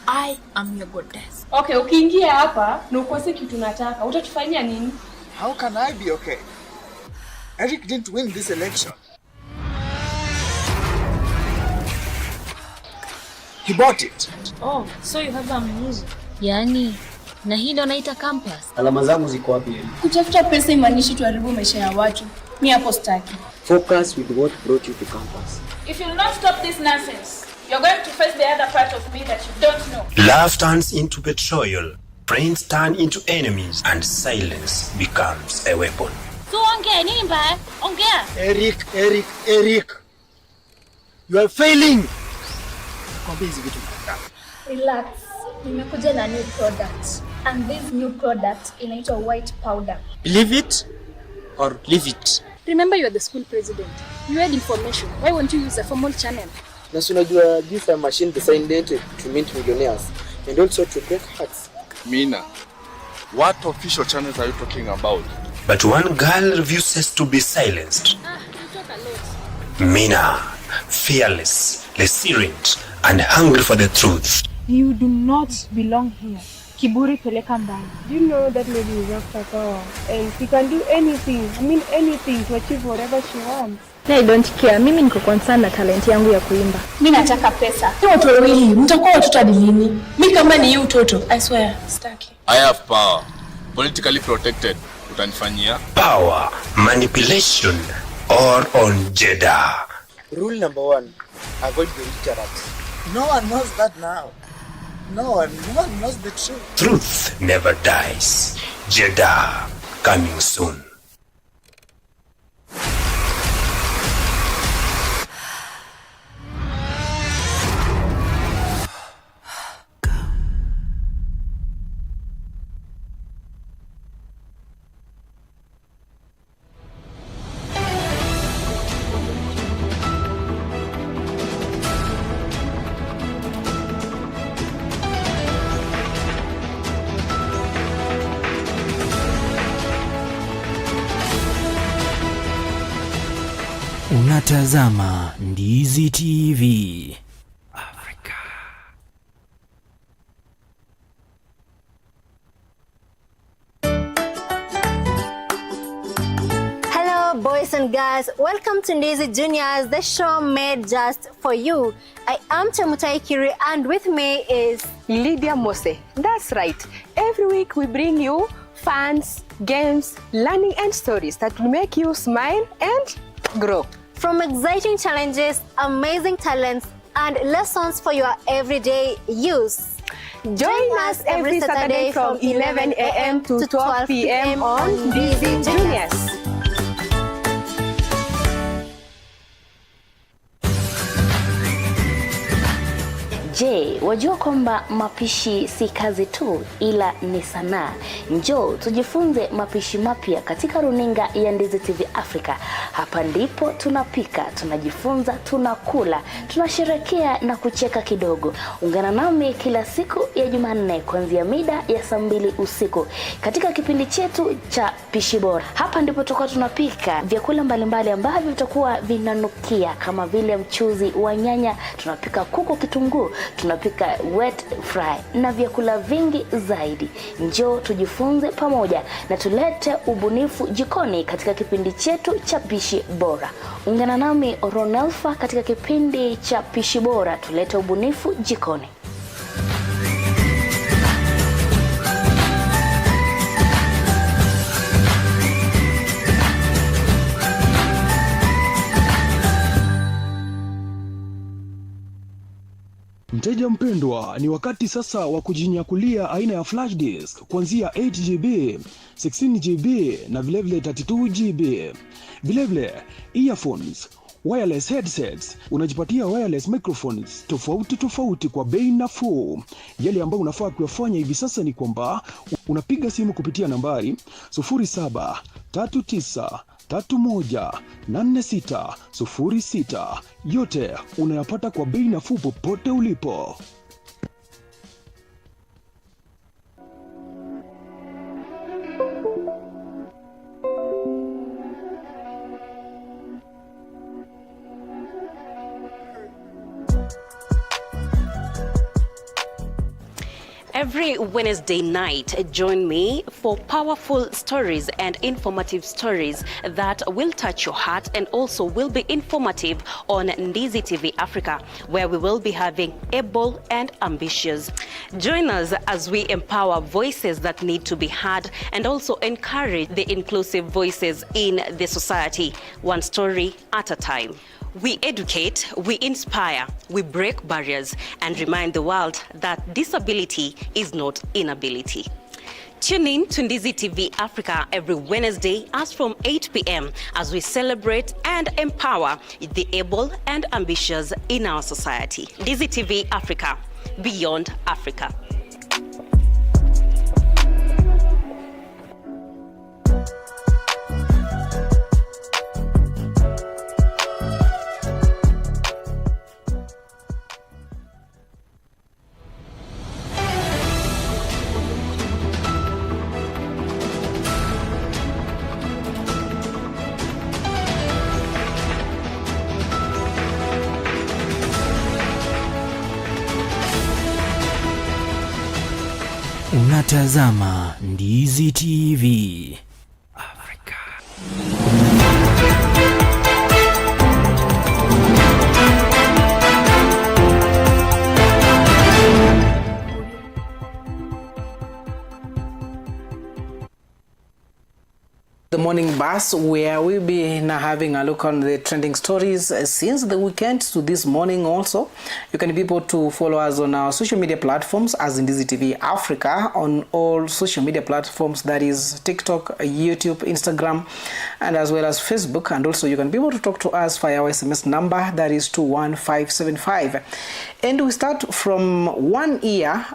I am your goddess. Okay, ukiingia hapa na ukose kitu nataka, utatufanyia nini? How can I be okay? Eric didn't win this election. He bought it. Oh, so you have amnesia. Yani, na hii ndo naita campus. Alama zangu ziko wapi? Kutafuta pesa imanishi tuharibu maisha ya watu. Mimi hapo sitaki. Focus with what brought you to campus. If you will not stop this nonsense, you're going to face the other part of me that you don't know. Love turns into betrayal, friends turn into enemies, and silence becomes a weapon. So ongea nini mbaya? Ongea. Eric. You are failing. Kwambia hizi vitu. Relax. Nimekuja na new product. And this new product inaitwa white powder. Believe it or leave it. Remember, you are the school president. You had information. Why won't you use a formal channel? Na unajua this is a machine designed to mint millionaires and also to break hearts. Mina, what official channels are you talking about? But one girl refuses to be silenced. You talk a lot. Mina, fearless, resilient, and hungry for the truth. You do not belong here. Kiburi peleka mbali. Do you know that lady is after power? And she can do anything, anything to achieve whatever she wants. I don't care. Mimi niko concerned na talent yangu ya kuimba. Mimi nataka pesa. Hiyo watu wawili mtakuwa watoto hadi lini? Mimi kama ni hiyo utoto, I swear, sitaki. I have power. Politically protected. Utanifanyia? Power, manipulation, or on Jeddah. Rule number 1, avoid the literate. No one knows that now. No one knows the truth. Truth never dies. Jeddah, coming soon. Unatazama Ndizi TV. Hello boys and girls, welcome to Ndizi Juniors, the show made just for you. I am Chemutai Kiri and with me is Lydia Mose. That's right. Every week we bring you fans, games, learning and stories that will make you smile and grow. From exciting challenges, amazing talents, and lessons for your everyday use. Join us every Saturday from 11 a.m. to 12 p.m. on Ndizi Juniors. Je, wajua kwamba mapishi si kazi tu ila ni sanaa? Njoo tujifunze mapishi mapya katika runinga ya Ndizi TV Africa. Hapa ndipo tunapika, tunajifunza, tunakula, tunasherehekea na kucheka kidogo. Ungana nami kila siku ya Jumanne kuanzia mida ya saa 2 usiku katika kipindi chetu cha Pishi Bora. Hapa ndipo tutakuwa tunapika vyakula mbalimbali ambavyo vitakuwa vinanukia kama vile mchuzi wa nyanya, tunapika kuku kitunguu, tunapika wet fry na vyakula vingi zaidi. Njoo tujifunze pamoja na tulete ubunifu jikoni katika kipindi chetu cha Pishi Bora. Ungana nami Ronelfa katika kipindi cha Pishi Bora, tulete ubunifu jikoni. Mteja mpendwa, ni wakati sasa wa kujinyakulia aina ya flash disk kuanzia 8GB, 16GB na vilevile 32GB. Vilevile earphones, wireless headsets, unajipatia wireless microphones tofauti kwa bei nafuu. Yale ambayo unafaa kuyafanya hivi sasa ni kwamba unapiga simu kupitia nambari 0739318606. Yote unayapata kwa bei nafuu popote ulipo. Every Wednesday night, join me for powerful stories and informative stories that will touch your heart and also will be informative on Ndizi TV Africa, where we will be having able and ambitious. Join us as we empower voices that need to be heard and also encourage the inclusive voices in the society, one story at a time. We educate, we inspire, we break barriers and remind the world that disability is not inability. Tune in to Ndizi TV Africa every Wednesday as from 8 p.m. as we celebrate and empower the able and ambitious in our society. Ndizi TV Africa, beyond Africa. Unatazama Ndizi TV Africa. The morning bus, where we'll be now having a look on the trending stories since the weekend to this morning. Also, you can be able to follow us on our social media platforms as Ndizi TV Africa on all social media platforms, that is TikTok, YouTube, Instagram, and as well as Facebook. And also you can be able to talk to us via our SMS number, that is 21575. And we start from 1 year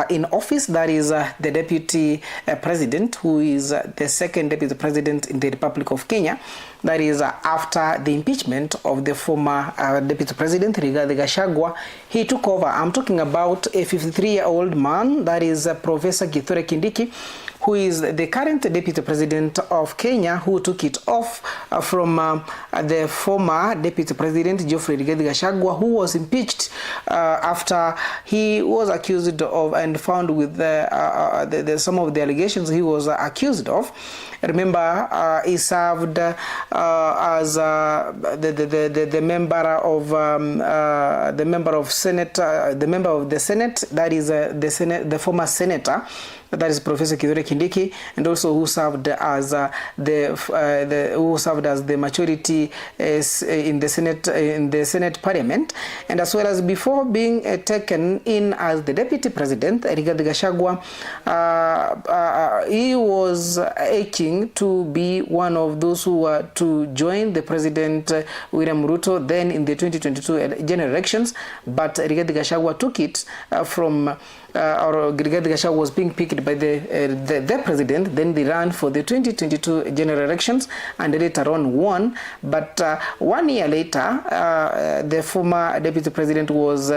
in office, that is the Deputy President, who is the second Deputy President in the Republic of Kenya. That is after the impeachment of the former Deputy President, Rigathi Gachagua. He took over. I'm talking about a 53-year-old man, that is Professor Kithure Kindiki, who is the current Deputy President of Kenya, who took it off from the former Deputy President, Geoffrey Rigathi Gachagua, who was impeached after he was accused of and found with some of the allegations he was accused of. Remember, he served as the member of the Senate, that is the former senator, that is Professor Kithure Kindiki, and also who served as the majority in the Senate Parliament, and as well as before being taken in as the Deputy President, Rigathi Gachagua, he was aching expecting to be one of those who were to join the President William Ruto then in the 2022 general elections, but Rigathi Gachagua took it from or Rigathi Gachagua was being picked by the president. Then they ran for the 2022 general elections and later on won. But 1 year later, the former deputy president was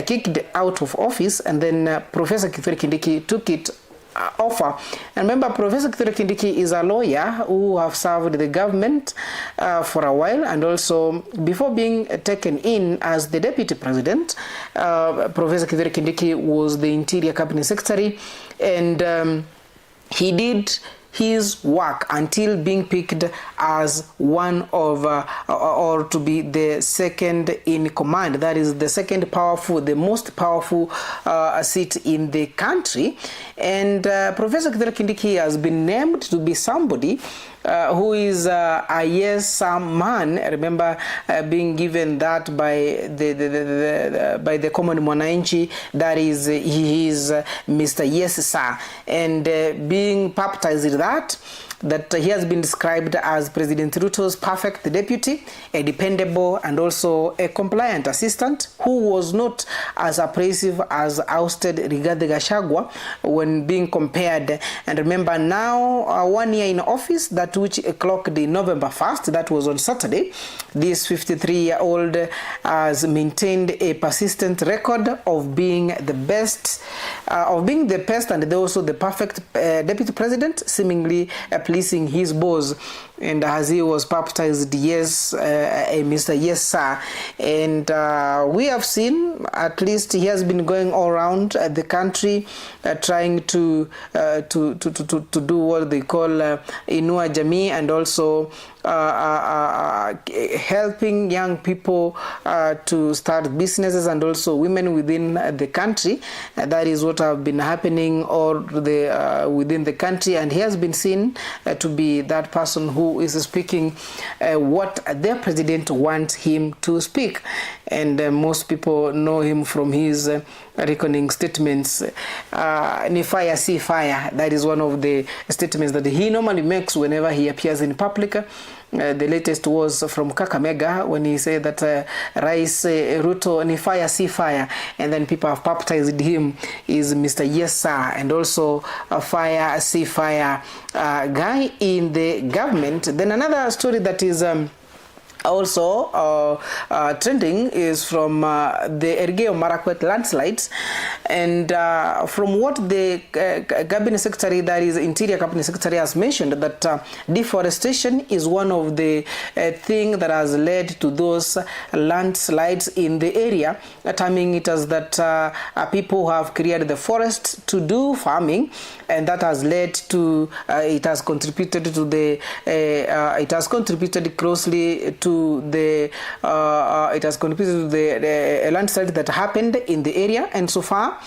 kicked out of office, and then Professor Kithure Kindiki took it offer. And remember, Professor Kithure Kindiki is a lawyer who have served the government for a while, and also before being taken in as the deputy president, Professor Kithure Kindiki was the Interior Cabinet Secretary, and he did his work until being picked as one of or to be the second in command. That is the second powerful, the most powerful seat in the country. And Professor Kithure Kindiki has been named to be somebody who is a yes man. Remember being given that by by the common mwananchi, that is he is Mr. Yes Sir, and being baptized that he has been described as President Ruto's perfect deputy, a dependable and also a compliant assistant who was not as oppressive as ousted Rigathi Gachagua when being compared. And remember now 1 year in office, that which clocked in November 1st, that was on Saturday, this 53-year-old has maintained a persistent record of being the best, and also the perfect deputy president, seemingly pleasing his boss. And as he was baptized, yes, Mr. Yes Sir, and we have seen, at least he has been going all around the country trying to do what they call Inua Jamii, and also helping young people to start businesses, and also women within the country. That is what have been happening within the country, and he has been seen to be that person who is speaking what their president wants him to speak. And most people know him from his reckoning statements. Ni fire, see fire. That is one of the statements that he normally makes whenever he appears in public. The latest was from Kakamega when he said that Rais Ruto ni fire, see fire, and then people have baptized him is Mr. Yes Sir, and also a fire, see fire guy in the government. Then another story that is also trending is from the Elgeyo Marakwet landslides, and from what the cabinet secretary, that is Interior Cabinet Secretary, has mentioned, that deforestation is one of the things that has led to those landslides in the area, terming it as that people have cleared the forest to do farming, and that has led to it has contributed to the it has contributed closely to the it has contributed to the landslide that happened in the area. And so far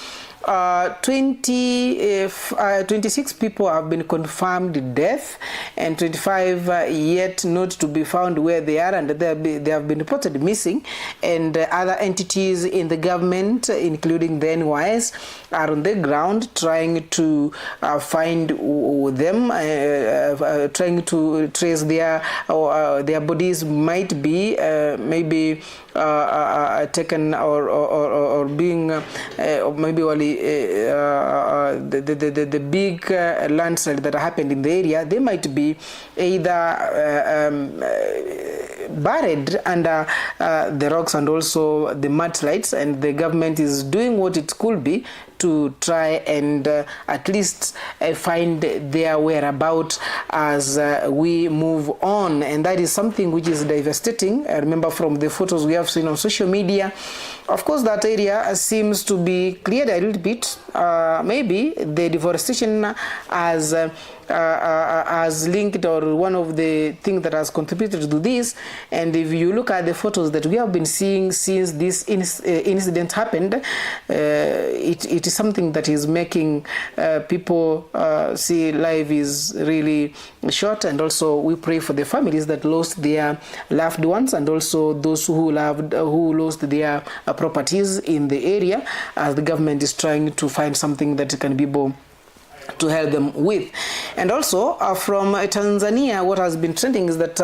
26 people have been confirmed death, and 25 yet not to be found where they are, and they have been reported missing. And other entities in the government, including the NYS, are on the ground trying to find them, trying to trace their bodies might be maybe taken or being maybe only the big landslide that happened in the area. They might be either buried under the rocks and also the mudslides, and the government is doing what it could be to try and at least find their whereabouts as we move on. And that is something which is devastating. I remember from the photos we have seen on social media, of course that area seems to be cleared a little bit. Maybe the deforestation as linked, or one of the things that has contributed to this. And if you look at the photos that we have been seeing since this incident happened, it is something that is making people see life is really short. And also we pray for the families that lost their loved ones, and also those who lost their properties in the area, as the government is trying to find something that can be able to help them with. And also from Tanzania, what has been trending is that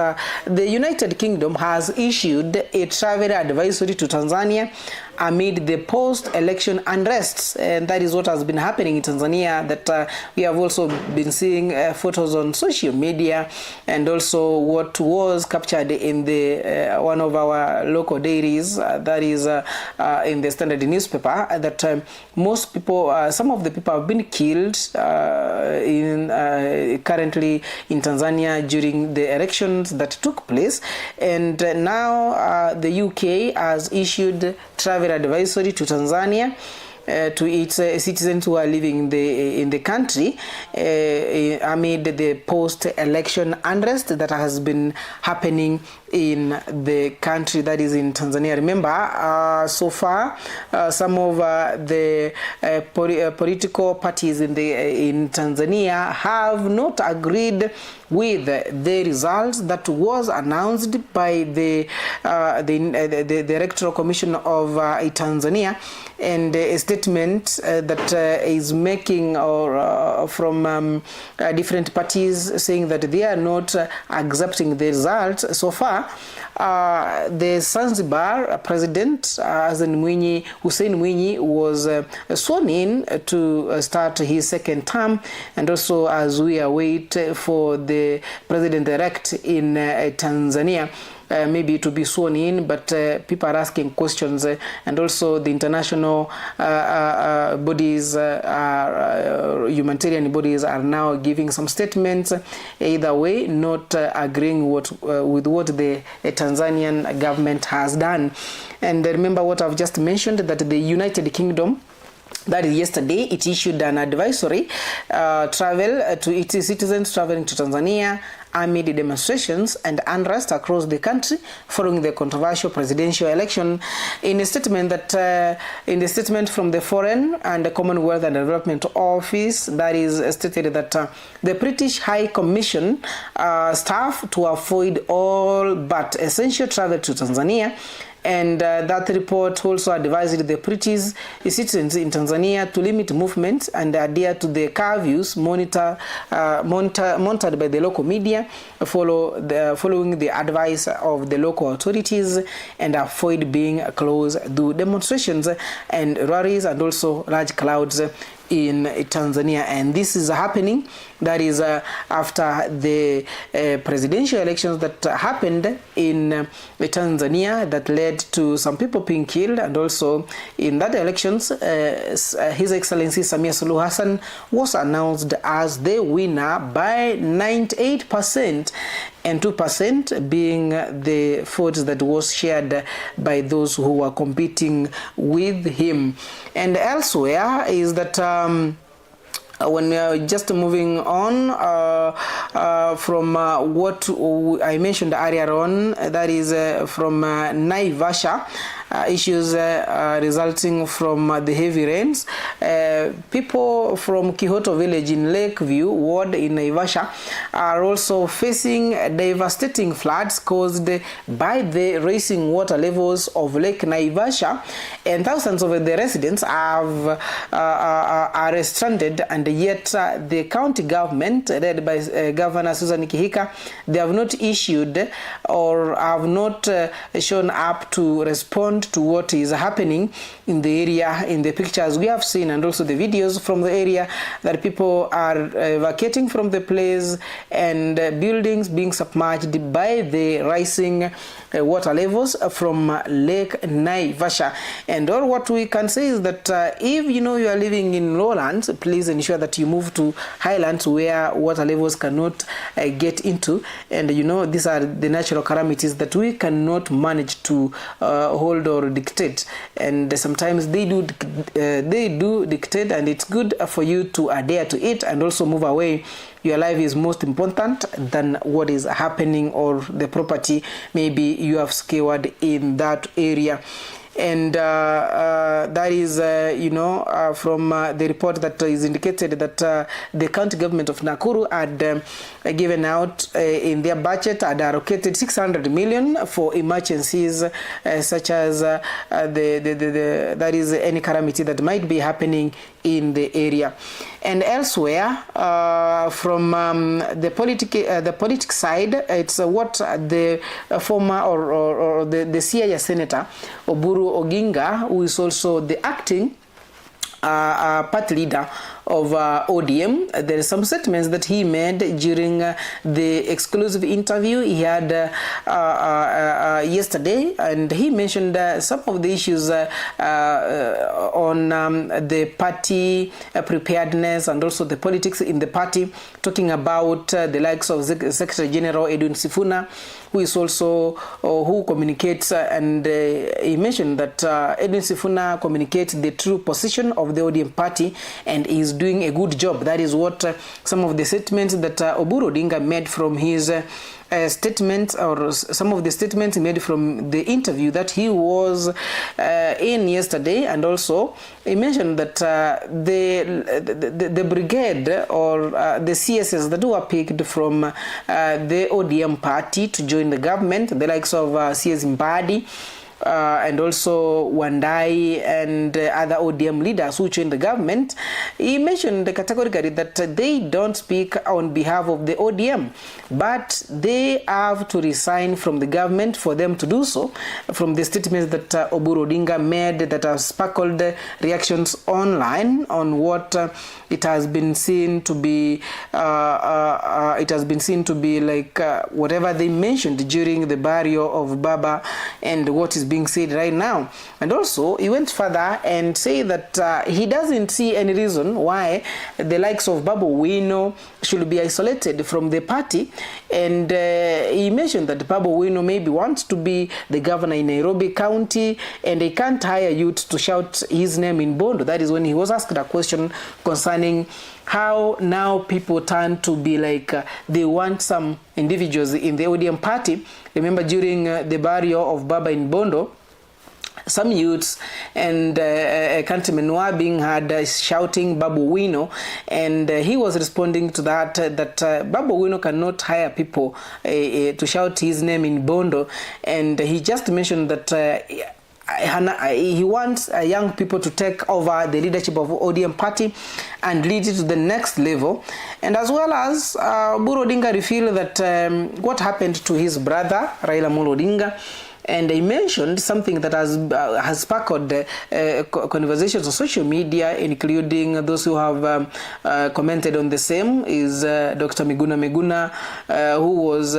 the United Kingdom has issued a travel advisory to Tanzania amid the post-election unrest, and that is what has been happening in Tanzania, that we have also been seeing photos on social media, and also what was captured in the one of our local dairies, that is in the Standard newspaper, that most people, some of the people have been killed currently in Tanzania during the elections that took place, and now the UK has issued travel advisory to Tanzania to its citizens who are living in the country amid the post-election unrest that has been happening in the country, that is in Tanzania. Remember, so far, some of the political parties in Tanzania have not agreed with the results that was announced by the Electoral Commission of Tanzania, and a statement that is making from different parties saying that they are not accepting the results so far. The Zanzibar president Hussein Mwinyi was sworn in to start his second term, and also as we await for the president-elect in Tanzania, maybe to be sworn in, but people are asking questions, and also the international bodies, humanitarian bodies, are now giving some statements, either way, not agreeing with what the Tanzanian government has done. And remember what I've just mentioned, that the United Kingdom, that is yesterday, it issued an advisory travel to its citizens traveling to Tanzania amid demonstrations and unrest across the country following the controversial presidential election. In a statement from the Foreign and Commonwealth and Development Office, that is stated that the British High Commission staff to avoid all but essential travel to Tanzania. And that report also advised the British citizens in Tanzania to limit movement and adhere to the curfews monitored by the local media, following the advice of the local authorities, and avoid being close to demonstrations and rallies and also large crowds in Tanzania. And this is happening, that is after the presidential elections that happened in Tanzania that led to some people being killed, and also in that elections His Excellency Samia Suluhu Hassan was announced as the winner by 98%, and 2% being the votes that was shared by those who were competing with him. And elsewhere is that when we are just moving on from what I mentioned earlier on, that is from Naivasha, issues resulting from the heavy rains. People from Kihoto village in Lakeview ward in Naivasha are also facing devastating floods caused by the rising water levels of Lake Naivasha, and thousands of the residents are stranded, and yet the county government led by Governor Susan Kihika, they have not issued or have not shown up to respond to what is happening in the area. In the pictures we have seen, and also the videos from the area, that people are vacating from the place, and buildings being submerged by the rising water levels from Lake Naivasha. And all what we can say is that if you know you are living in lowlands, please ensure that you move to highlands where water levels cannot get into. And you know, these are the natural calamities that we cannot manage to hold or dictate, and sometimes they do dictate, and it's good for you to adhere to it and also move away. Your life is most important than what is happening, or the property maybe you have secured in that area. And that is, from the report that is indicated that the county government of Nakuru had given out in their budget, had allocated 600 million for emergencies such as that is any calamity that might be happening in the area. And elsewhere, from the politics side, it's what the former or the Siaya Senator Oburu Oginga, who is also the acting party leader of ODM. There are some statements that he made during the exclusive interview he had yesterday, and he mentioned some of the issues on the party preparedness and also the politics in the party, talking about the likes of Secretary General Edwin Sifuna, who is also who communicates, and he mentioned that Edwin Sifuna communicates the true position of the ODM party and is doing a good job. That is what some of the statements that Oburu Odinga made from his statements, or some of the statements he made from the interview that he was in yesterday. And also he mentioned that the brigade or the CSS that were picked from the ODM party to join the government, the likes of CS Mbadi, and also Wandai and other ODM leaders who joined the government, he mentioned categorically that they don't speak on behalf of the ODM, but they have to resign from the government for them to do so, from the statements that Oburu Odinga made that have sparkled reactions online on what it has been seen to be like whatever they mentioned during the burial of Baba and what is being said right now. And also he went further and said that he doesn't see any reason why the likes of Babu Wino should be isolated from the party, and he mentioned that Babu Wino maybe wants to be the governor in Nairobi County and he can't hire youth to shout his name in Bondo. That is when he was asked a question concerning how now people turn to be like they want some individuals in the ODM party. Remember during the burial of Baba in Bondo, some youths and countrymen were being heard shouting Babu Wino, and he was responding to that, Babu Wino cannot hire people to shout his name in Bondo, and he just mentioned that he wants young people to take over the leadership of ODM party and lead it to the next level. And as well as Oburu Odinga revealed that what happened to his brother Raila Amolo Odinga, and he mentioned something that has sparkled conversations on social media, including those who have commented on the same, is Dr. Miguna, who was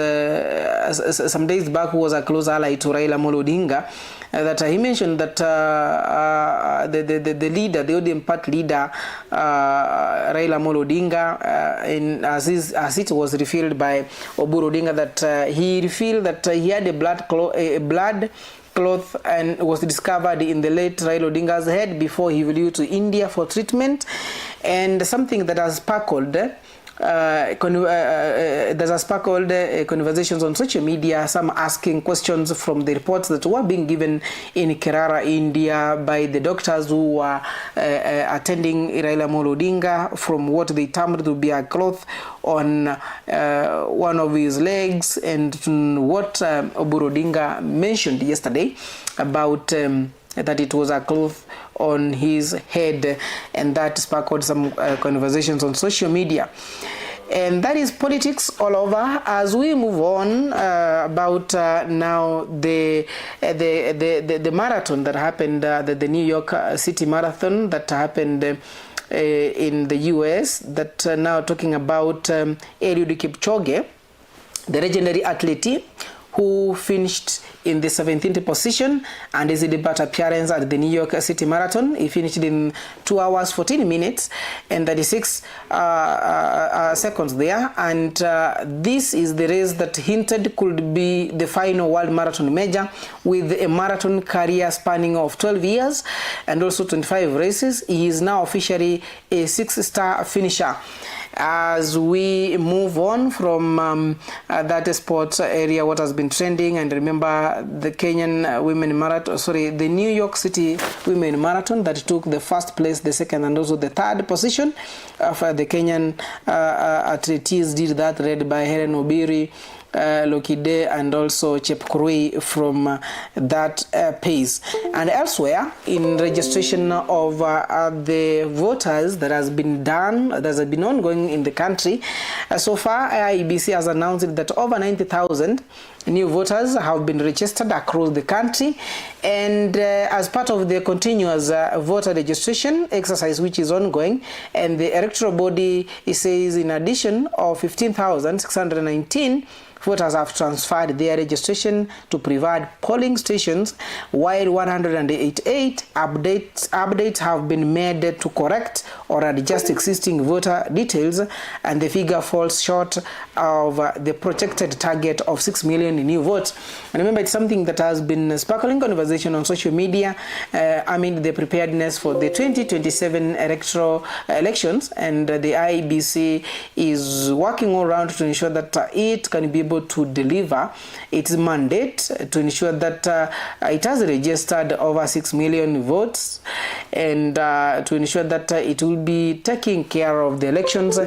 some days back, who was a close ally to Raila Amolo Odinga. That he mentioned that the leader, the ODM party leader, Raila Amolo Odinga, as it was revealed by Oburu Odinga, that he revealed that he had a blood cloth and was discovered in the late Raila Odinga's head before he flew to India for treatment, and something that has sparkled. There's sparkled conversations on social media, some asking questions from the reports that were being given in Kerala, India, by the doctors who were attending Raila Amolo Odinga, from what they termed to be a cloth on one of his legs, and what Oburu Odinga mentioned yesterday about that it was a cloth on his head, and that sparkled some conversations on social media. And that is politics all over. As we move on about now the marathon that happened, the New York City Marathon that happened in the US, that now talking about Eliud Kipchoge, the legendary athlete who finished in the 17th position and his debut appearance at the New York City Marathon. He finished in 2 hours 14 minutes and 36 seconds there, and this is the race that hinted could be the final world marathon major, with a marathon career spanning of 12 years and also 25 races. He is now officially a 6-star finisher. As we move on from that sports area, what has been trending, and remember the Kenyan women marathon, the New York City women marathon that took the first place, the second, and also the third position. The Kenyan athletes did that, led by Helen Obiri Lokide and also Chepkurui from that pace. And elsewhere, in registration of the voters that has been done, that has been ongoing in the country, so far IEBC has announced that over 90,000 new voters have been registered across the country, and as part of the continuous voter registration exercise which is ongoing, and the electoral body says in addition of 15,619 voters have transferred their registration to preferred polling stations, while 188 updates have been made to correct or adjust existing voter details, and the figure falls short of the projected target of 6 million new votes. And remember, it's something that has been sparkling conversation on social media amid the preparedness for the 2027 elections, and the IEBC is working all around to ensure that it can be able to deliver its mandate to ensure that it has registered over 6 million votes, and to ensure that it will be taking care of the elections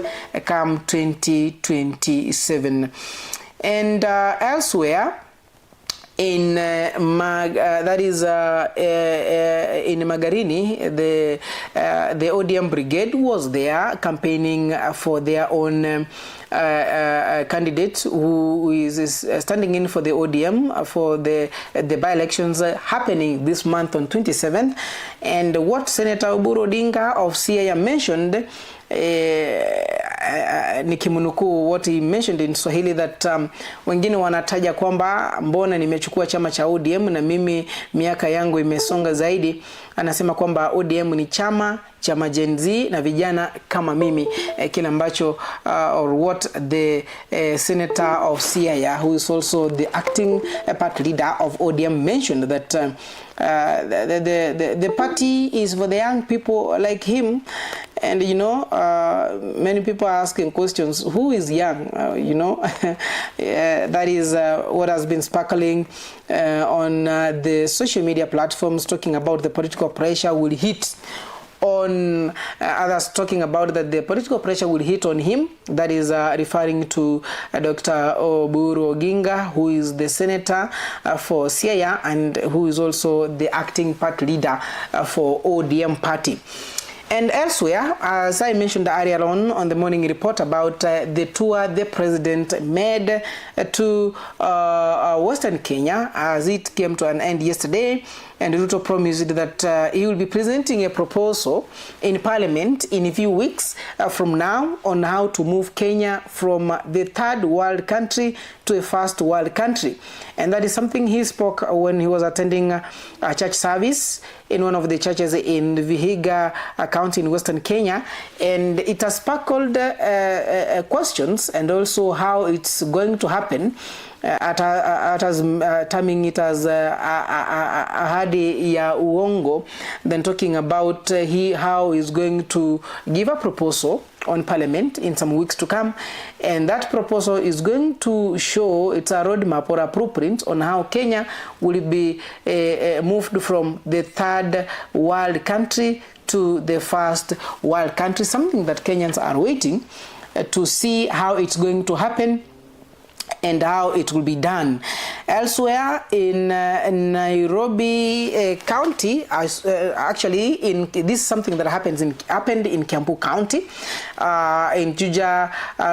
come 2027. And elsewhere, in in Magarini, the ODM brigade was there campaigning for their own candidate who is standing in for the ODM for the by-elections happening this month on 27th. And what Senator Oburu Odinga of Siaya mentioned, nikimunukuu what he mentioned in Swahili, that wengine wanataja kwamba mbona nimechukua chama cha ODM na mimi miaka yangu imesonga zaidi. Anasema kwamba ODM ni chama cha Gen Z na vijana kama mimi, kile ambacho or what the senator of Siaya, who is also the acting party leader of ODM, mentioned, that the party is for the young people like him. And you know, many people are asking questions, who is young? You know, that is what has been sparkling on the social media platforms, talking about the political pressure will hit on others, talking about that the political pressure will hit on him. That is referring to Dr. Oburu Oginga, who is the senator for Siaya and who is also the acting party leader for ODM party. And elsewhere, as I mentioned earlier on the morning report about the tour the president made to Western Kenya, as it came to an end yesterday, and Ruto promised that he will be presenting a proposal in Parliament in a few weeks from now on how to move Kenya from the third world country to a first world country. And that is something he spoke when he was attending a church service in one of the churches in Vihiga County in Western Kenya. And it has sparkled questions, and also how it's going to happen. Terming it as ahadi ya uongo, then talking about how he's going to give a proposal on Parliament in some weeks to come, and that proposal is going to show, it's a roadmap or a blueprint on how Kenya will be moved from the third world country to the first world country, something that Kenyans are waiting to see how it's going to happen and how it will be done. Elsewhere in Nairobi County, actually this is something that happened in Kiambu County, in Juja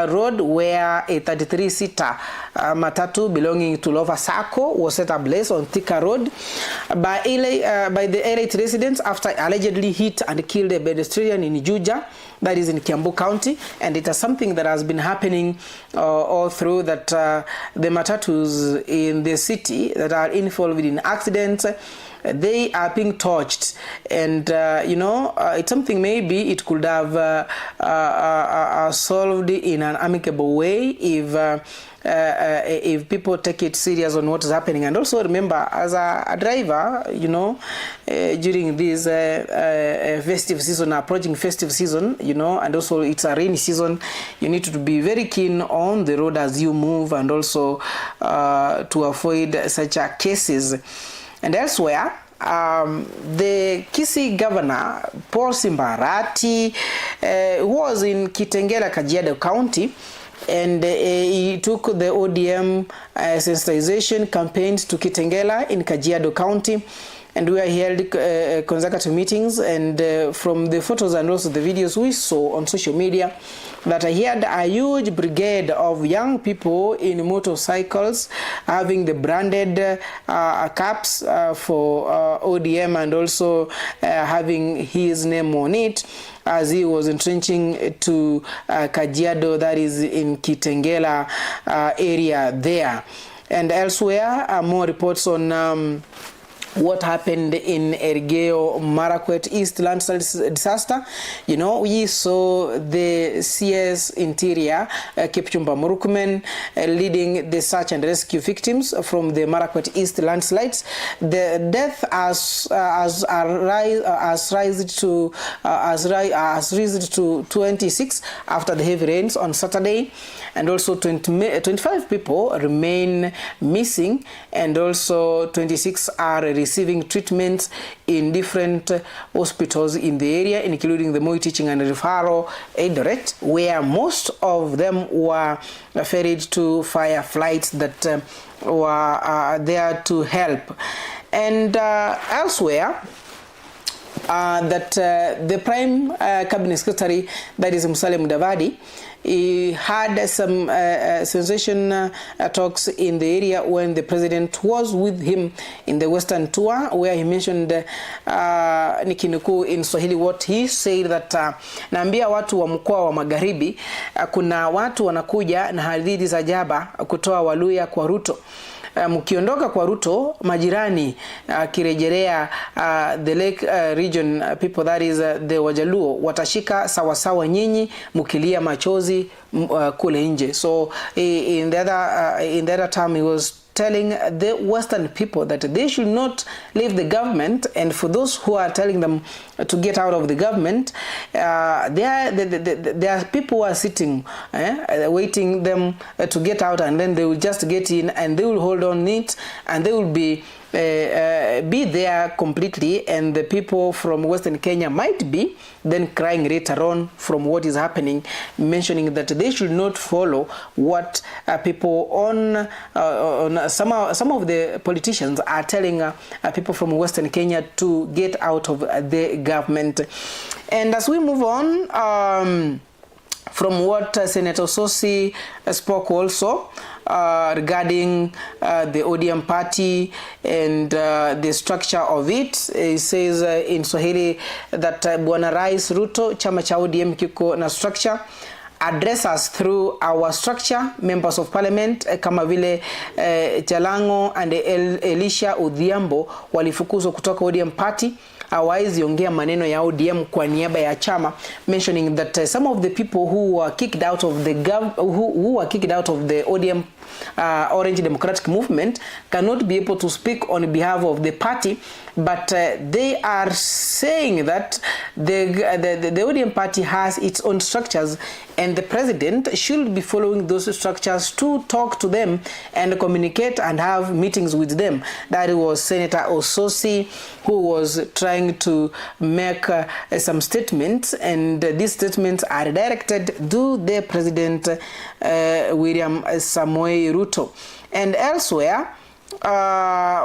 Road, where a 33-seater matatu belonging to Lova Sacco was set ablaze on Thika Road by the elite residents after allegedly hit and killed a pedestrian in Juja, that is in Kiambu County. And it is something that has been happening all through, that the matatus in the city that are involved in accidents, they are being torched. And you know, it's something maybe it could have solved in an amicable way if people take it serious on what is happening. And also remember, as a driver, you know, during this festive season, approaching festive season, you know, and also it's a rainy season, you need to be very keen on the road as you move, and also to avoid such cases. And elsewhere, the Kisii governor, Paul Simbarati, was in Kitengela, Kajiado County, and he took the ODM sensitization campaigns to Kitengela in Kajiado County, and we held consecutive meetings, and from the photos and also the videos we saw on social media, that he had a huge brigade of young people in motorcycles having the branded caps for ODM, and also having his name on it, as he was entrenching to Kajiado, that is in Kitengela area there. And elsewhere, more reports on what happened in Elgeyo Marakwet East landslide disaster. You know, we saw the CS Interior, Kipchumba Murkomen, leading the search and rescue victims from the Marakwet East landslides. The death has risen to 26 after the heavy rains on Saturday, and also 25 people remain missing, and also 26 are receiving treatments in different hospitals in the area, including the Moi Teaching and Referral Eldoret, where most of them were ferried to fire flights that were there to help. And elsewhere, that the Prime Cabinet Secretary, that is Musalia Mudavadi, he had some sensation talks in the area when the president was with him in the Western tour, where he mentioned nikinukuu in Swahili what he said, that naambia watu wa mkoa wa Magharibi kuna watu wanakuja na hadithi za jaba kutoa Waluya kwa Ruto. Mkiondoka kwa Ruto, majirani kirejelea the Lake region people, that is the Wajaluo, watashika sawasawa nyinyi mukilia machozi kule nje. So in the other time he was telling the Western people that they should not leave the government, and for those who are telling them to get out of the government, there are people who are sitting waiting them to get out, and then they will just get in and they will hold on it, and they will be there completely, and the people from Western Kenya might be then crying later on from what is happening, mentioning that they should not follow what people on some of the politicians are telling people from Western Kenya to get out of the government. And as we move on, from what Senator Sosi spoke also regarding the ODM party and the structure of it. He says in Swahili that Bwana Rais Ruto, chama cha ODM kiko na structure, address us through our structure. Members of parliament kama vile Jalango and Elisha Odhiambo walifukuzwa kutoka ODM party. Hawaizi ongea maneno ya ODM kwa niaba ya chama, mentioning that some of the people who were kicked out of the who were kicked out of the ODM Orange Democratic Movement cannot be able to speak on behalf of the party, but they are saying that the ODM party has its own structures, and the president should be following those structures to talk to them and communicate and have meetings with them. That was Senator Ososi, who was trying to make some statements, and these statements are directed to the President William Samoei Ruto. And elsewhere,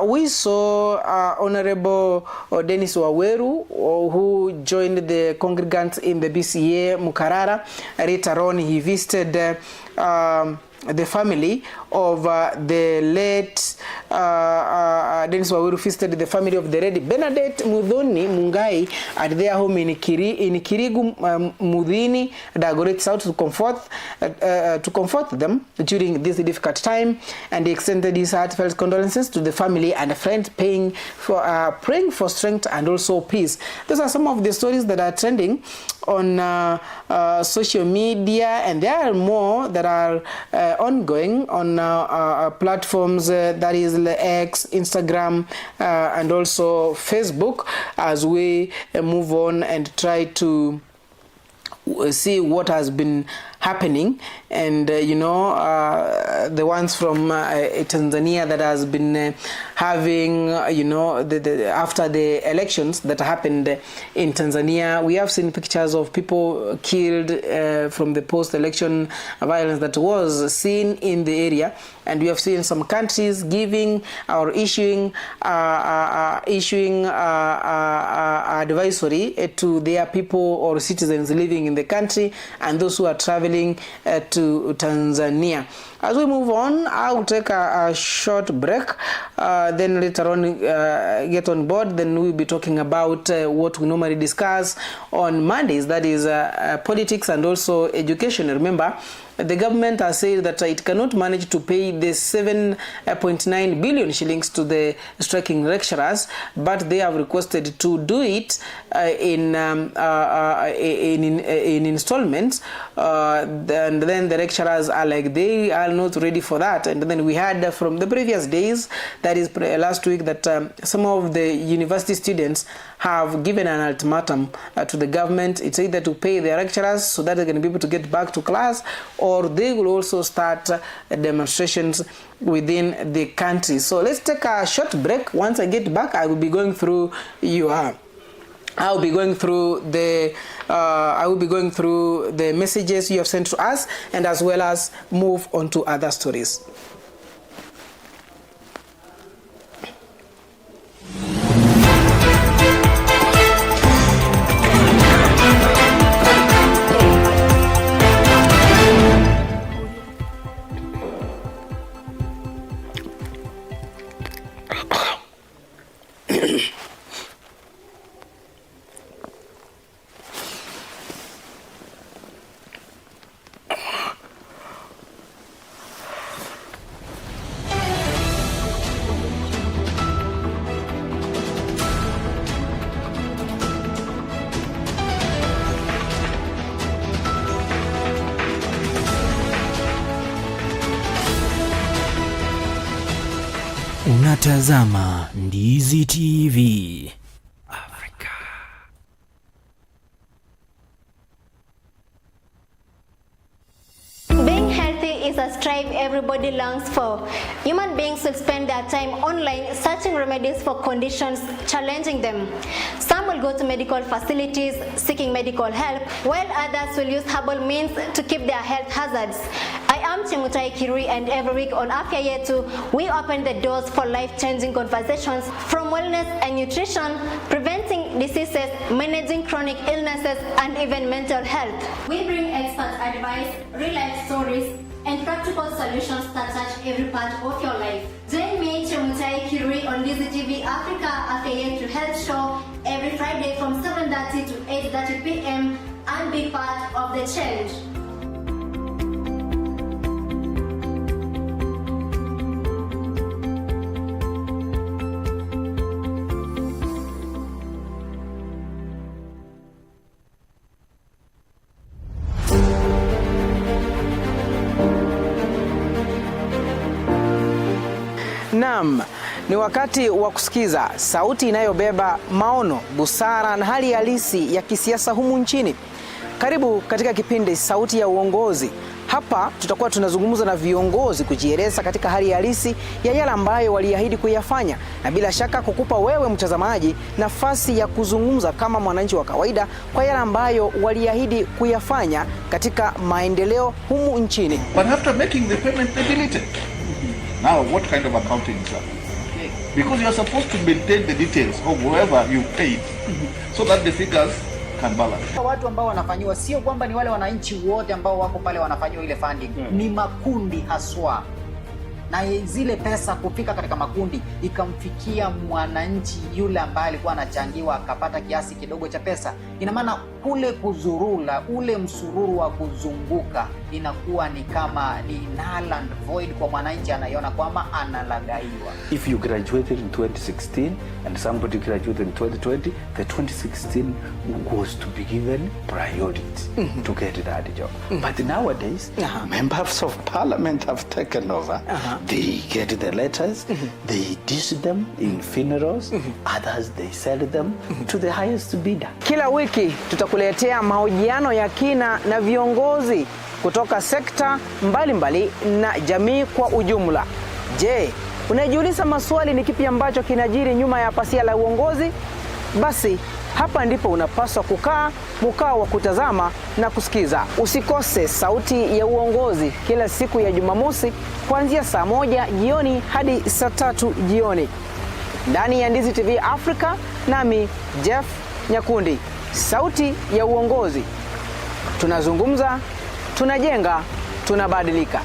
we saw Honorable Dennis Waweru, who joined the congregants in the BCA Mukarara. Later on, he visited the family of the late Dennis Waweru, visited the family of the lady Bernadette Mudhoni Mungai at their home in Kirigu Mudhini, Dagoretti South, to comfort them during this difficult time, and he extended his heartfelt condolences to the family and friends, praying for strength and also peace. Those are some of the stories that are trending on social media, and there are more that are ongoing on platforms that is X, Instagram, and also Facebook, as we move on and try to see what has been happening, and the ones from Tanzania that has been having after the elections that happened in Tanzania, we have seen pictures of people killed from the post-election violence that was seen in the area, and we have seen some countries giving or issuing advisory to their people or citizens living in the country and those who are traveling to Tanzania. As we move on, I'll take a short break. Then later on, get on board. Then we'll be talking about what we normally discuss on Mondays, that is politics and also education. Remember, the government has said that it cannot manage to pay the 7.9 billion shillings to the striking lecturers, but they have requested to do it in installments. And then the lecturers are like, they are not ready for that. And then we had from the previous days, that is last week, that some of the university students have given an ultimatum to the government. It's either to pay their lecturers so that they can be able to get back to class, or they will also start demonstrations within the country. So let's take a short break. Once I get back, I will be going through I'll be going through the messages you have sent to us, and as well as move on to other stories. Unatazama Ndizi TV Africa. Being healthy is a strive everybody longs for. Human beings will spend their time online searching remedies for conditions challenging them. Some will go to medical facilities seeking medical help, while others will use herbal means to keep their health hazards. I am Chimutai Kirui, and every week on Afya Yetu, we open the doors for life-changing conversations from wellness and nutrition, preventing diseases, managing chronic illnesses, and even mental health. We bring expert advice, real-life stories, and practical solutions that touch every part of your life. Join me, Chimutai Kirui, on Ndizi TV Africa Afya Yetu Health Show every Friday from 7:30 to 8:30 p.m. and be part of the change. Naam, ni wakati wa kusikiza sauti inayobeba maono, busara na hali halisi ya kisiasa humu nchini. Karibu katika kipindi Sauti ya Uongozi. Hapa tutakuwa tunazungumza na viongozi kujieleza katika hali halisi ya yale ambayo waliahidi kuyafanya, na bila shaka kukupa wewe mtazamaji nafasi ya kuzungumza kama mwananchi wa kawaida kwa yale ambayo waliahidi kuyafanya katika maendeleo humu nchini. But after making the payment, they delete it. Now, what kind of accounting is that? Because you are supposed to maintain the details of whoever you paid so that the figures can balance. Watu ambao wanafanyiwa sio kwamba ni wale wananchi wote ambao wako pale wanafanyiwa ile funding. Ni makundi haswa. Na zile pesa kufika katika makundi ikamfikia mwananchi yule ambaye alikuwa anachangiwa akapata kiasi kidogo cha pesa. Ina maana kule kuzurula, ule msururu wa kuzunguka inakuwa ni kama ni null and void kwa mwananchi, anaiona kwamba analagaiwa. If you graduated in 2016 and somebody graduated in 2020, the 2016 was to be given priority to get that job. But nowadays, members of parliament have taken over. They get the letters, they dish them in funerals, others they sell them to the highest bidder. Kila wiki tutakuletea mahojiano ya kina na viongozi kutoka sekta mbalimbali na jamii kwa ujumla. Je, unajiuliza maswali ni kipi ambacho kinajiri nyuma ya pasia la uongozi? Basi hapa ndipo unapaswa kukaa mkao wa kutazama na kusikiza. Usikose Sauti ya Uongozi kila siku ya Jumamosi kuanzia saa 1 jioni hadi saa 3 jioni ndani ya Ndizi TV Africa, nami Geff Nyakundi. Sauti ya Uongozi, tunazungumza, tunajenga, tunabadilika.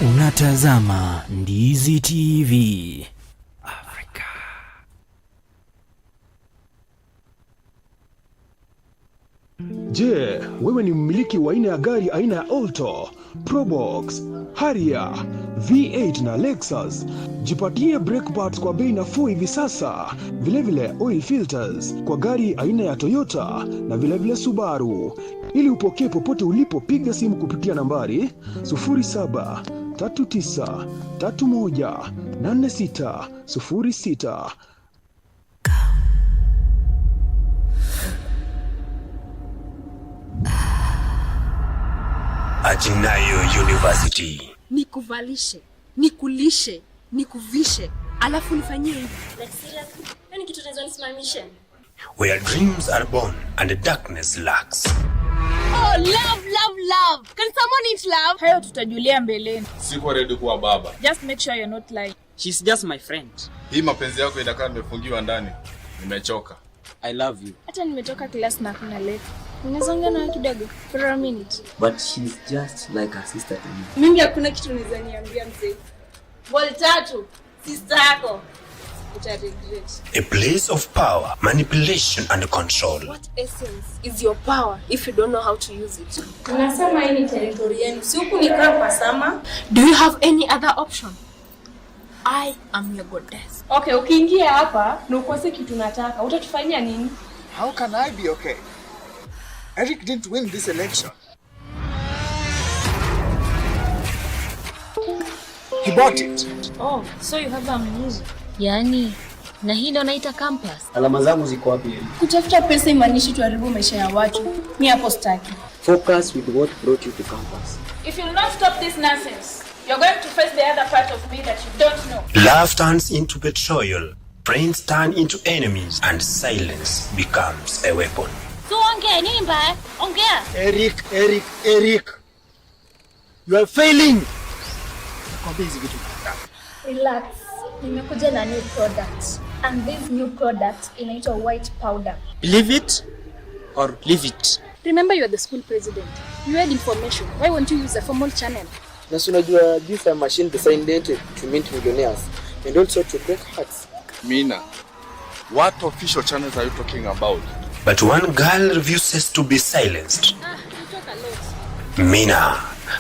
Unatazama Ndizi TV Africa. Je, wewe ni mmiliki wa aina ya gari aina ya Alto, Probox, Harrier, V8 na Lexus? Jipatie brake pads kwa bei nafuu hivi sasa. Vilevile oil filters kwa gari aina ya Toyota na vilevile Subaru. Ili upokee popote ulipo, piga simu kupitia nambari 0739318606. Ajinayo University. Nikuvalishe, nikulishe, nikuvishe, alafu nifanyie hivi. Like seriously? Yaani kitu tunaweza nisimamishe? Where dreams are born and darkness lurks. Oh, love, love, love. Can someone eat love? Hayo tutajulia mbeleni. Siko ready kuwa baba. Just make sure you're not lying. She's just my friend. Hii mapenzi yako inakaa nimefungiwa ndani. Nimechoka. I love you. Hata nimetoka class na kuna late. Unaweza ongea na kidogo for a minute? But she's just like a sister to me. Mimi hakuna kitu unaweza niambia mzee. Ball tatu, sister yako. A place of power, manipulation and control. What essence is your power if you don't know how to use it? Unasema hii ni territory yenu. Si huku ni campus ama? Do you have any other option? I am your goddess. Okay, ukiingia hapa na ukose kitu nataka, utatufanyia nini? How can I be okay? Eric didn't win this election. He bought it. Oh, so you have amnesia. Yani, na hii ndio naita campus. Alama zangu ziko wapi? Kutafuta pesa imanishi tuharibu maisha ya watu. Ni hapo staki. Focus with what brought you to campus. If you will not stop this nonsense, you're going to face the other part of me that you don't know. Love turns into betrayal, friends turn into enemies, and silence becomes a weapon. So ongea nini mbaya? Ongea. Eric. You are failing. Nakwambia hizi vitu. Relax. Nimekuja na new product. And this new product inaitwa white powder. Believe it or leave it. Remember you are the school president. You had information. Why won't you use a formal channel? Na unajua this a machine designed to mint millionaires and also to break hearts. Mina, what official channels are you talking about? But one girl refuses to be silenced. You talk a lot. Mina,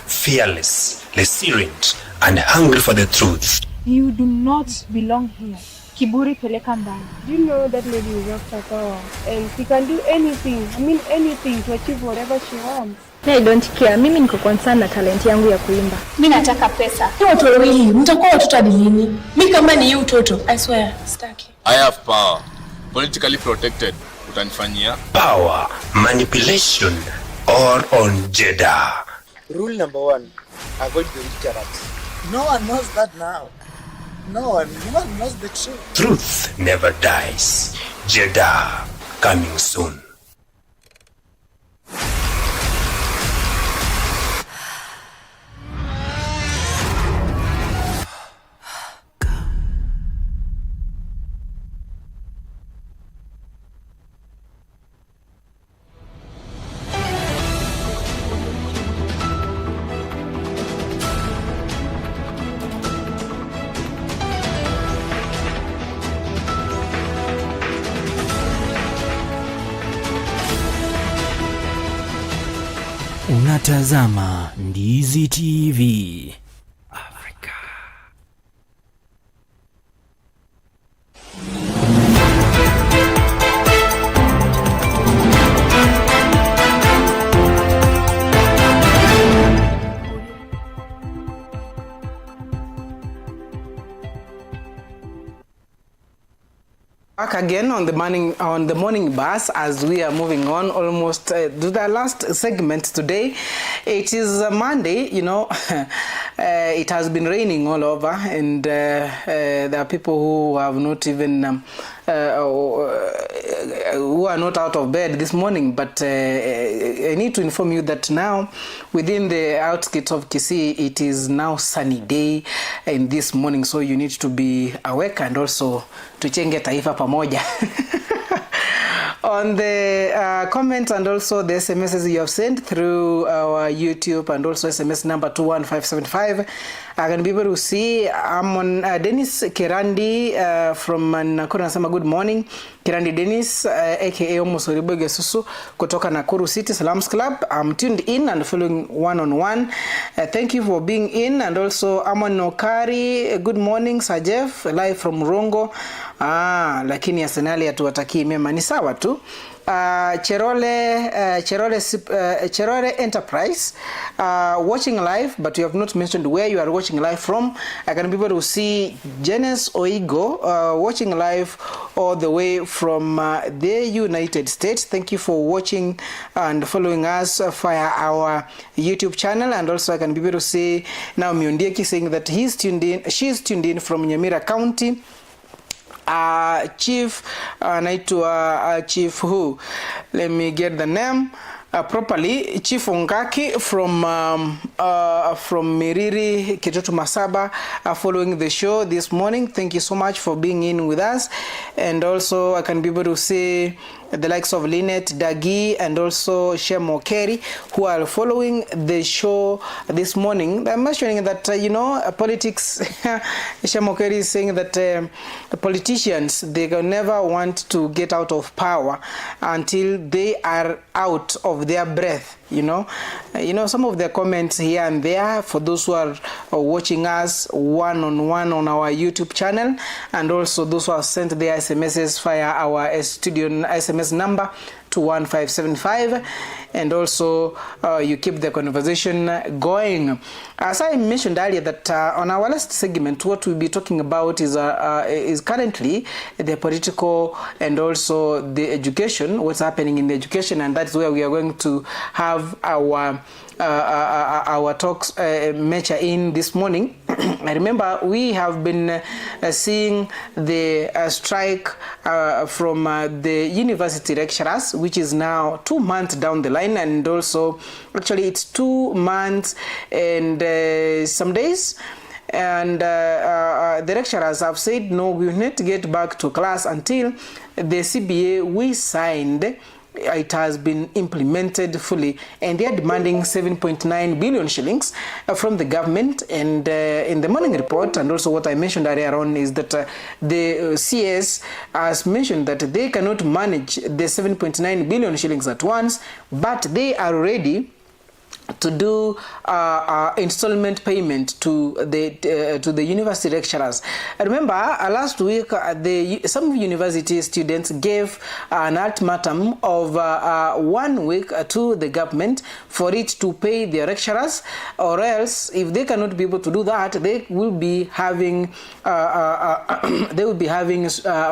fearless, resilient, and hungry for the truth. You do not belong here. Kiburi peleka mbali. Do you know that lady is after power? And she can do anything, anything to achieve whatever she wants. I don't care. Mimi niko concerned na talent yangu ya kuimba. Mimi nataka pesa. Ni watu wawili, mtakuwa watoto hadi lini? Mimi kama ni utoto, I swear, staki. I have power. Politically protected. Utanifanyia? Power, manipulation, or on Jeddah. Rule number 1, avoid the interrupts. No one knows that now. No one knows the truth. Truth never dies. Jeddah, coming soon. Unatazama Ndizi TV Africa. Back again on the morning bus as we are moving on almost to the last segment today. It is Monday, you know. It has been raining all over, and there are people who have not even who are not out of bed this morning. But I need to inform you that now within the outskirts of Kisii, it is now sunny day in this morning, so you need to be awake and also tuchenge taifa pamoja. On the comments and also the SMSs you have sent through our YouTube and also SMS number 21575, I can be able to see I'm on Dennis Kirandi from Nakuru. Nasema good morning Kirandi Dennis aka Omosoribo Gesusu kutoka Nakuru City Salams Club. I'm tuned in and following one-on-one. Thank you for being in. And also Amon Nokari, good morning Sir Geff, live from Rongo. Lakini Arsenal hatuwatakii mema, ni sawa tu. Cherole Enterprise watching live, but you have not mentioned where you are watching live from. I can be able to see Janice Oigo watching live all the way from the United States. Thank you for watching and following us via our YouTube channel. And also I can be able to see now Myondieki saying that she's tuned in from Nyamira County. Chief naitwa Chief who, let me get the name properly, Chief Ongaki from Miriri Kitoto Masaba, following the show this morning. Thank you so much for being in with us. And also I can be able to see the likes of Lynette Dagi and also Shemo Kerry who are following the show this morning. I'm mentioning that politics. Shemo Kerry is saying that the politicians, they can never want to get out of power until they are out of their breath. Some of the comments here and there for those who are watching us one-on-one on our YouTube channel, and also those who have sent their SMSs via our studio SMS number 21575, and also you keep the conversation going. As I mentioned earlier that on our last segment, what we'll be talking about is currently the political and also the education, what's happening in the education, and that's where we are going to have our talks measure in this morning. I remember we have been seeing the strike from the university lecturers, which is now 2 months down the line, and also actually it's 2 months and some days. And the lecturers have said no, we will not get back to class until the CBA we signed, it has been implemented fully, and they are demanding 7.9 billion shillings from the government. And in the morning report, and also what I mentioned earlier on, is that the CS has mentioned that they cannot manage the 7.9 billion shillings at once, but they are ready to do installment payment to the university lecturers. I remember last week some university students gave an ultimatum of 1 week to the government for it to pay their lecturers, or else if they cannot be able to do that, they will be having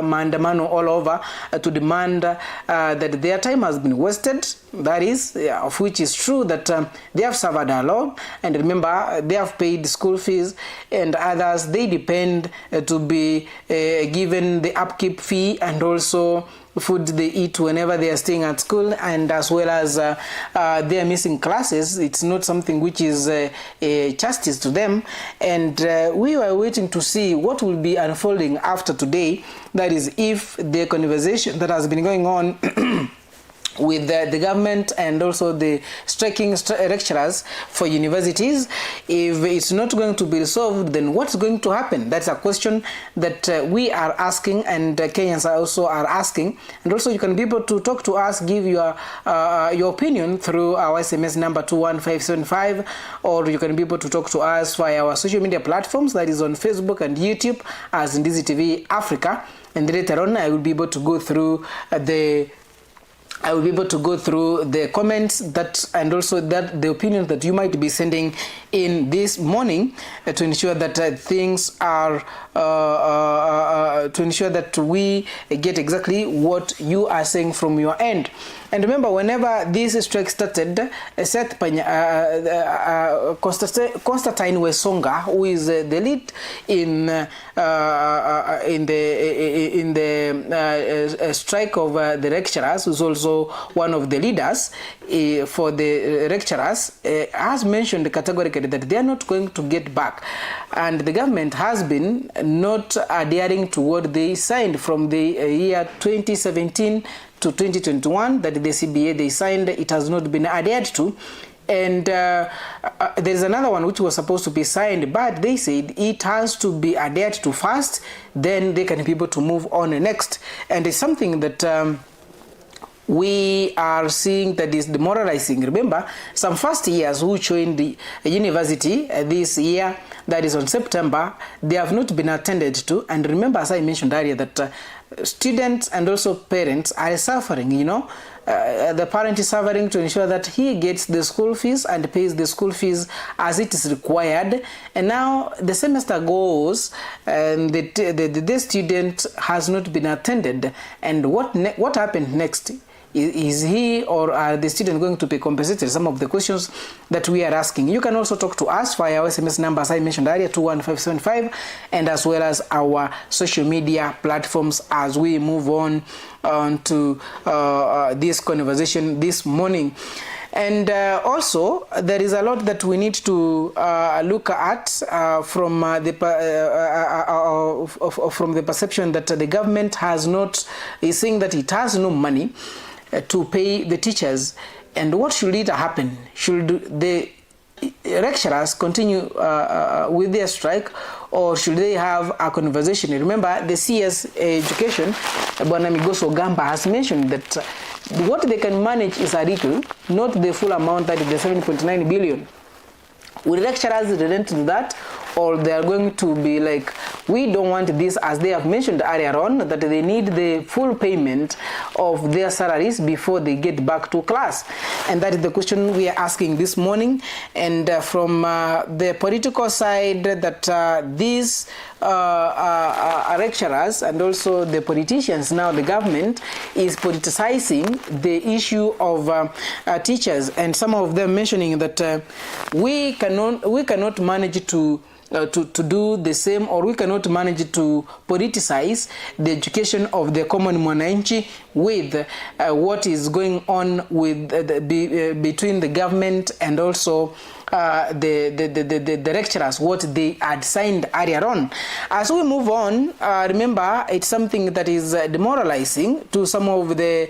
maandamano all over to demand that their time has been wasted. That is, of which is true, that they have suffered a lot, and remember they have paid school fees, and others they depend to be given the upkeep fee and also food they eat whenever they are staying at school, and as well as they are missing classes. It's not something which is a justice to them, and we were waiting to see what will be unfolding after today. That is, if the conversation that has been going on with the government and also the striking lecturers for universities. If it's not going to be resolved, then what's going to happen? That's a question that we are asking, and Kenyans also are asking. And also you can be able to talk to us, give your opinion through our SMS number 21575, or you can be able to talk to us via our social media platforms, that is on Facebook and YouTube as Ndizi TV Africa. And later on I will be able to go through the comments that, and also that the opinions that you might be sending in this morning to ensure that things are to ensure that we get exactly what you are saying from your end. And remember, whenever this strike started, Constantine Wesonga, who is the lead in the strike of the lecturers, who's also one of the leaders for the lecturers, has mentioned categorically that they are not going to get back, and the government has been not adhering to what they signed from the year 2017 to 2021, that the CBA they signed, it has not been adhered to. And there is another one which was supposed to be signed, but they said it has to be adhered to first, then they can be able to move on next. And it's something that we are seeing that is demoralizing. Remember, some first years who joined the university this year, that is on September, they have not been attended to. And remember, as I mentioned earlier, that students and also parents are suffering, you know. The parent is suffering to ensure that he gets the school fees and pays the school fees as it is required. And now the semester goes and the student has not been attended. And what happened next? Is he or are the student going to be compensated? Some of the questions that we are asking. You can also talk to us via our SMS number, as I mentioned earlier, 21575, and as well as our social media platforms as we move on to this conversation this morning. And also, there is a lot that we need to look at from the perception that the government is saying that it has no money to pay the teachers. And what should it happen? Should the lecturers continue with their strike, or should they have a conversation? Remember, the CS Education, Bwana Migoso Gamba, has mentioned that what they can manage is a little, not the full amount, that is the 7.9 billion. Will lecturers relent to that, or they are going to be like, we don't want this, as they have mentioned earlier on, that they need the full payment of their salaries before they get back to class? And that is the question we are asking this morning. And from the political side, that these lecturers and also the politicians, now the government, is politicizing the issue of teachers, and some of them mentioning that we cannot manage to do the same, or we cannot manage to politicize the education of the common mwananchi with what is going on with between the government and also the lecturers, what they had signed earlier on. As we move on, remember, it's something that is demoralizing to some of the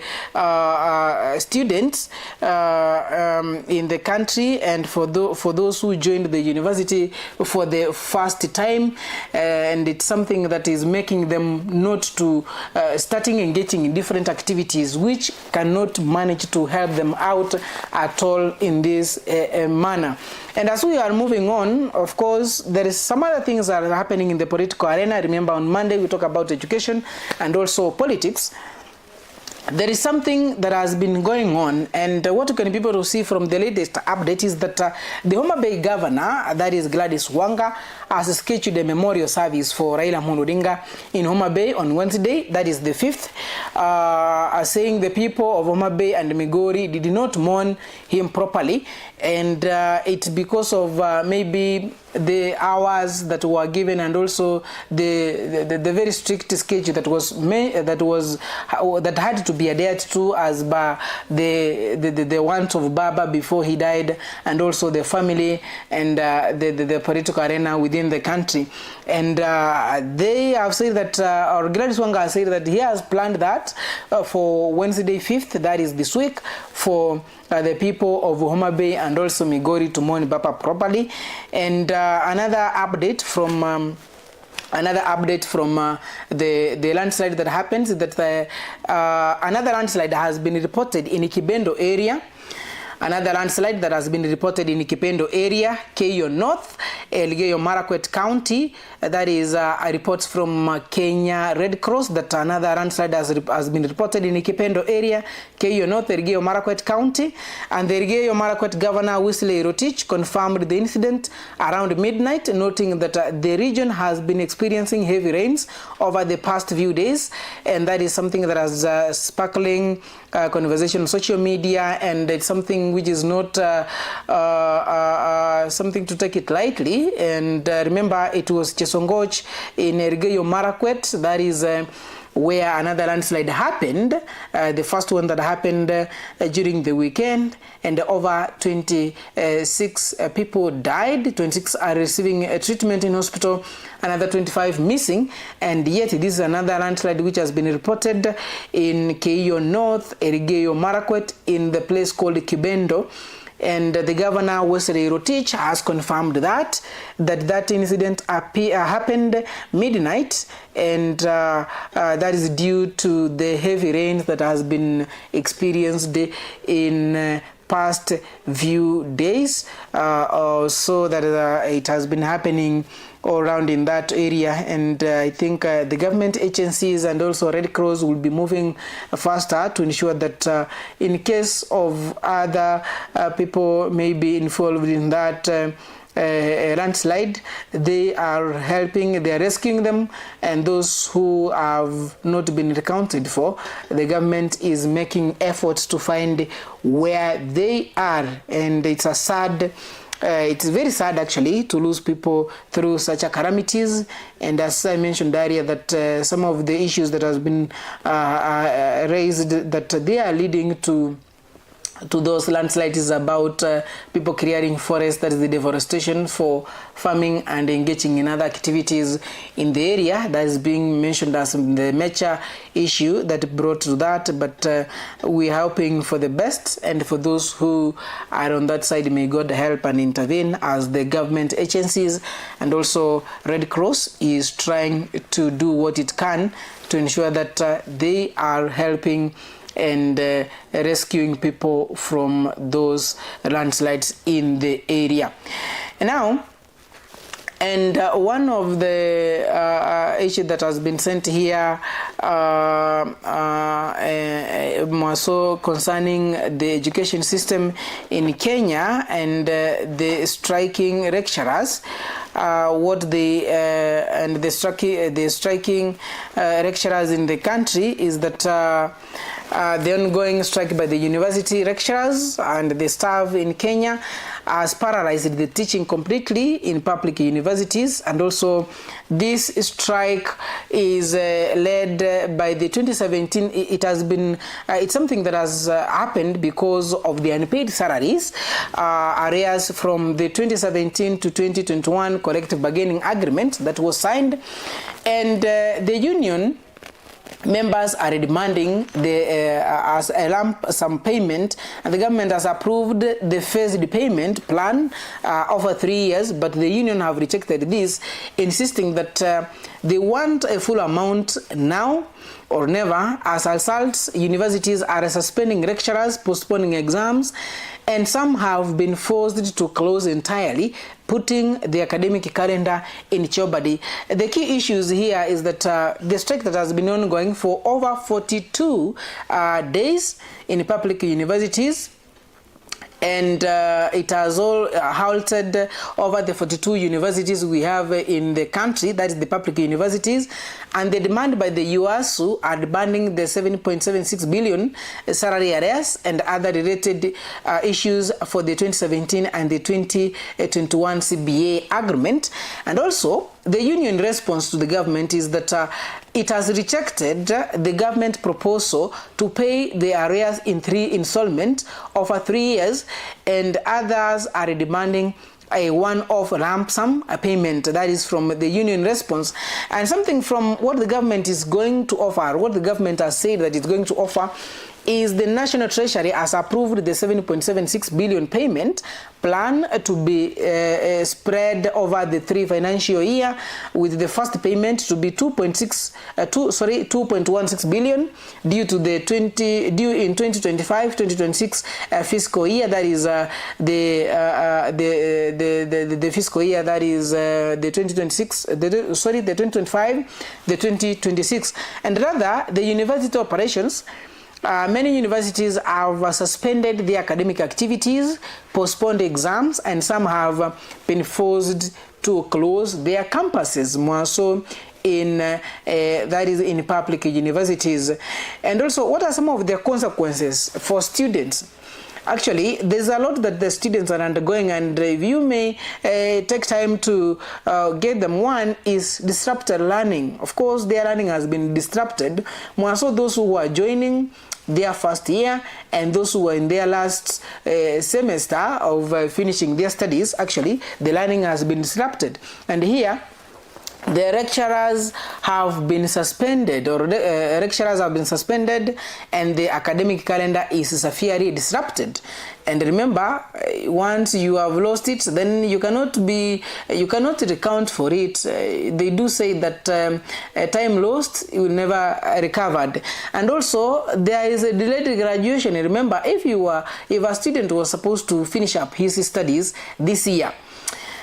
students in the country, and for those who joined the university for the first time, and it's something that is making them not to starting engaging in different activities which cannot manage to help them out at all in this manner. And as we are moving on, of course, there is some other things that are happening in the political arena. Remember, on Monday we talk about education and also politics. There is something that has been going on, and what you can be able to see from the latest update is that the Homa Bay governor, that is Gladys Wanga, has scheduled a memorial service for Raila Amolo Odinga in Homa Bay on Wednesday, that is the 5th, saying the people of Homa Bay and Migori did not mourn him properly, and it's because of maybe the hours that were given, and also the very strict schedule that had to be adhered to as by the want of Baba before he died, and also the family and the political arena within the country. And they have said that, or Gladys Wanga has said that he has planned that for Wednesday 5th, that is this week, for the people of Homa Bay and also Migori to mourn Baba properly. And another update from the landslide that happens is that another landslide has been reported in Kibendo area. Another landslide that has been reported in Kipendo area, Keio North, Elgeyo Marakwet County. That is a report from Kenya Red Cross that another landslide has been reported in Kipendo area, Keio North, Elgeyo Marakwet County. And the Elgeyo Marakwet Governor Wesley Rotich confirmed the incident around midnight, noting that the region has been experiencing heavy rains over the past few days. And that is something that has sparkling conversation on social media, and it's something which is not something to take it lightly. And remember, it was Chesongoch in Elgeyo Marakwet, that is where another landslide happened, the first one that happened during the weekend, and over 26 people died. 26 are receiving treatment in hospital, another 25 missing. And yet this is another landslide which has been reported in Keio North, Elgeyo Marakwet, in the place called Kibendo. And the governor, Wesley Rotich, has confirmed that incident happened midnight, and that is due to the heavy rain that has been experienced in past few days, so that it has been happening all around in that area. And I think the government agencies and also Red Cross will be moving faster to ensure that in case of other people may be involved in that landslide, they are helping, they are rescuing them, and those who have not been accounted for, the government is making efforts to find where they are. And it's a sad, it's very sad actually to lose people through such a calamities. And as I mentioned earlier, that some of the issues that has been raised, that they are leading to those landslides is about people clearing forests, that is the deforestation for farming and engaging in other activities in the area. That is being mentioned as the major issue that brought to that, but we are hoping for the best, and for those who are on that side, may God help and intervene, as the government agencies and also Red Cross is trying to do what it can to ensure that they are helping and rescuing people from those landslides in the area. Now, and one of the issues that has been sent here, more so concerning the education system in Kenya and the striking lecturers. What the striking lecturers in the country is that the ongoing strike by the university lecturers and the staff in Kenya has paralyzed the teaching completely in public universities. And also this strike is led by the 2017, it has been, it's something that has happened because of the unpaid salaries, arrears from the 2017 to 2021 collective bargaining agreement that was signed. And the union members are demanding as a lump sum payment, and the government has approved the phased payment plan over 3 years, but the union have rejected this, insisting that they want a full amount now or never, as a result, universities are suspending lecturers, postponing exams, and some have been forced to close entirely, putting the academic calendar in jeopardy. The key issues here is that the strike that has been ongoing for over 42 days in public universities and it has all halted over the 42 universities we have in the country, that is the public universities, and the demand by the UASU are demanding the 7.76 billion salary arrears and other related issues for the 2017 and the 2021 CBA agreement. And also, the union response to the government is that it has rejected the government proposal to pay the arrears in 3 installments over 3 years, and others are demanding a one-off lump sum payment. That is from the union response. And something from what the government is going to offer, what the government has said that it's going to offer, is the National Treasury has approved the 7.76 billion payment plan to be spread over the 3 financial year, with the first payment to be 2.16 billion due to the 2025-2026 fiscal year. That is the fiscal year that is the 2026, and rather the university operations. Many universities have suspended their academic activities, postponed exams, and some have been forced to close their campuses, more so in that is in public universities. And also, what are some of the consequences for students? Actually, there's a lot that the students are undergoing, and if you may take time to get them. One is disrupted learning. Of course, their learning has been disrupted. More so those who are joining their first year and those who are in their last semester of finishing their studies. Actually, the learning has been disrupted. And here, the lecturers have been suspended, or lecturers have been suspended, and the academic calendar is severely disrupted. And remember, once you have lost it, then you cannot recount for it. They do say that time lost, you will never recovered. And also, there is a delayed graduation. Remember, if a student was supposed to finish up his studies this year,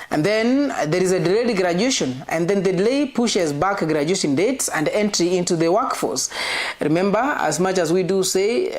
and then there is a delayed graduation, and then the delay pushes back graduation dates and entry into the workforce. Remember, as much as we do say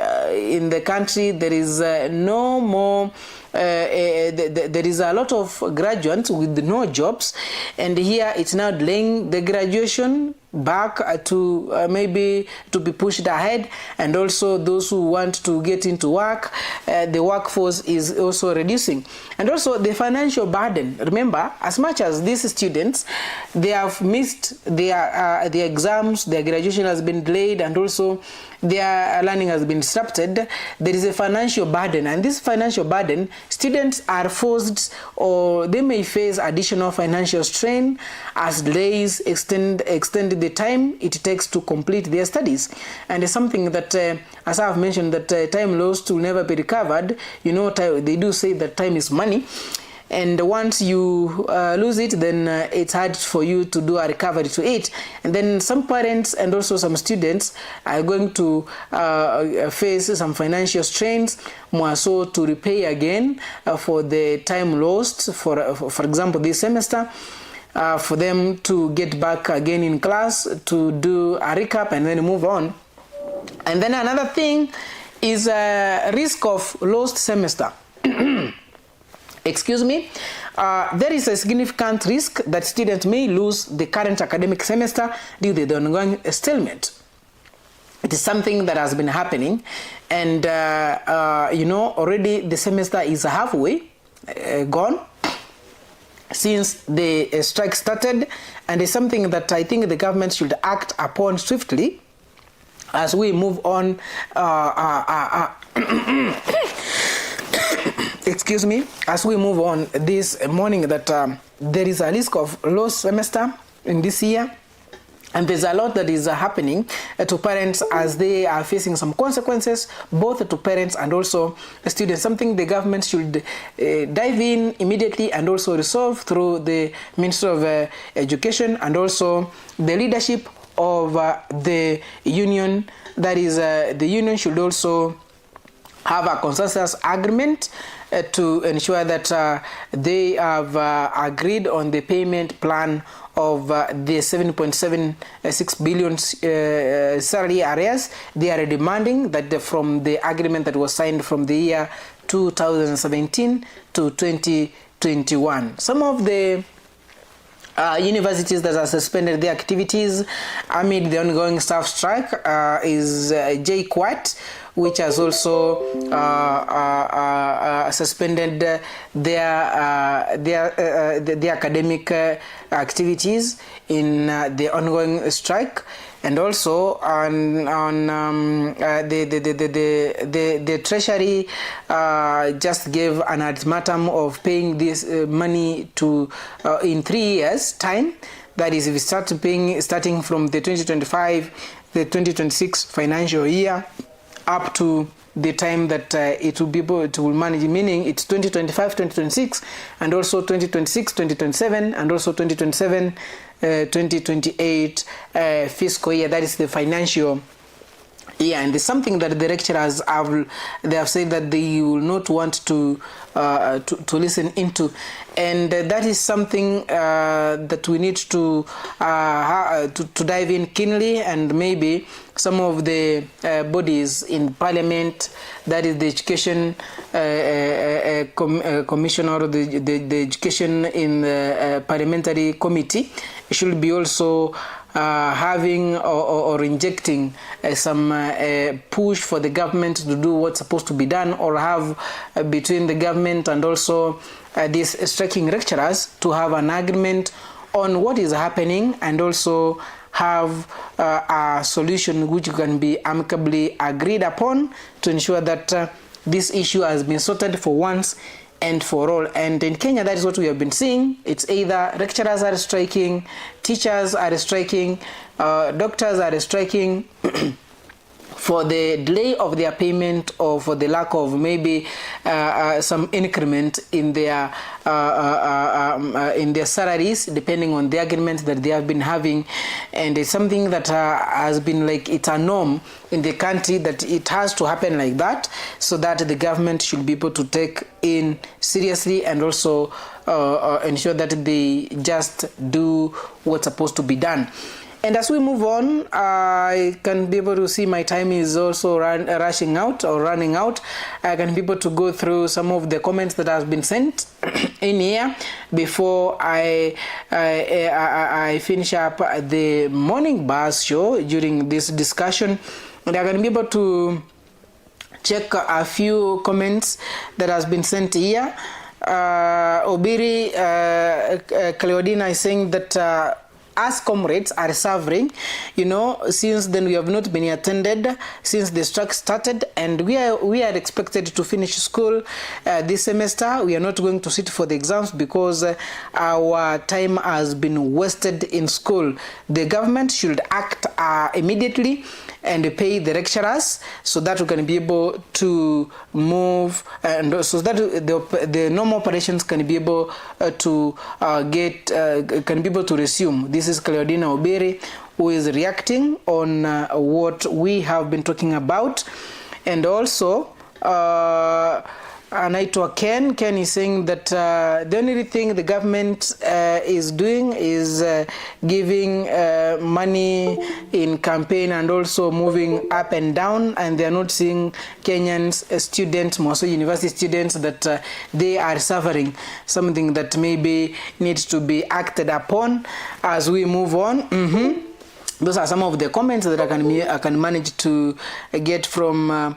in the country there is no more there is a lot of graduates with no jobs, and here it's now delaying the graduation back to maybe to be pushed ahead. And also those who want to get into work, the workforce is also reducing. And also the financial burden. Remember, as much as these students, they have missed their exams, their graduation has been delayed, and also their learning has been disrupted, there is a financial burden. And this financial burden, students are forced, or they may face additional financial strain as delays extend the time it takes to complete their studies. And it's something that, as I've mentioned, that time lost will never be recovered. You know, they do say that time is money. And once you lose it, then it's hard for you to do a recovery to it. And then some parents and also some students are going to face some financial strains, more so to repay again for the time lost, for example, this semester. For them to get back again in class, to do a recap and then move on. And then another thing is a risk of lost semester. Excuse me. There is a significant risk that students may lose the current academic semester due to the ongoing stalemate. It is something that has been happening, and you know, already the semester is halfway gone since the strike started, and it's something that I think the government should act upon swiftly as we move on. Excuse me, as we move on this morning, that there is a risk of lost semester in this year. And there's a lot that is happening to parents as they are facing some consequences, both to parents and also students. Something the government should dive in immediately and also resolve through the Ministry of Education and also the leadership of the union. That is, the union should also have a consensus agreement to ensure that they have agreed on the payment plan of the 7.76 billion salary arrears. They are demanding that from the agreement that was signed from the year 2017 to 2021. Some of the universities that have suspended their activities amid the ongoing staff strike is JKUAT, which has also suspended their academic activities in the ongoing strike. And also on the Treasury just gave an ultimatum of paying this money to in 3 years time. That is, if we start paying starting from the 2025, the 2026 financial year up to the time that it will be able to manage, meaning it's 2025, 2026, and also 2026, 2027, and also 2027, 2028 fiscal year. That is the financial year, and it's something that the lecturers have said that they will not want to listen into, and that is something that we need to dive in keenly, and maybe some of the bodies in Parliament, that is the Education Commission or the Education in the Parliamentary Committee, should be also having or injecting some push for the government to do what's supposed to be done, or have between the government and also these striking lecturers to have an agreement on what is happening, and also have a solution which can be amicably agreed upon to ensure that this issue has been sorted for once and for all. And in Kenya, that is what we have been seeing. It's either lecturers are striking, teachers are striking, doctors are striking for the delay of their payment, or for the lack of maybe some increment in their salaries, depending on the agreement that they have been having. And it's something that has been like, it's a norm in the country that it has to happen like that, so that the government should be able to take in seriously, and also ensure that they just do what's supposed to be done. And as we move on, I can be able to see my time is also running out. I can be able to go through some of the comments that have been sent in here before I finish up the morning buzz show during this discussion. And I can be able to check a few comments that has been sent here. Obiri Cleodina is saying that us comrades are suffering, since then we have not been attended since the strike started, and we are expected to finish school this semester. We are not going to sit for the exams because our time has been wasted in school. The government should act immediately and pay the lecturers, so that we can be able to move, and so that the normal operations can be able to resume. This is Cleodina Obiri, who is reacting on what we have been talking about. And also Anaitwa Ken is saying that the only thing the government is doing is giving money in campaign, and also moving up and down, and they are not seeing Kenyans students, mostly university students, that they are suffering, something that maybe needs to be acted upon as we move on. Those are some of the comments that I can manage to get from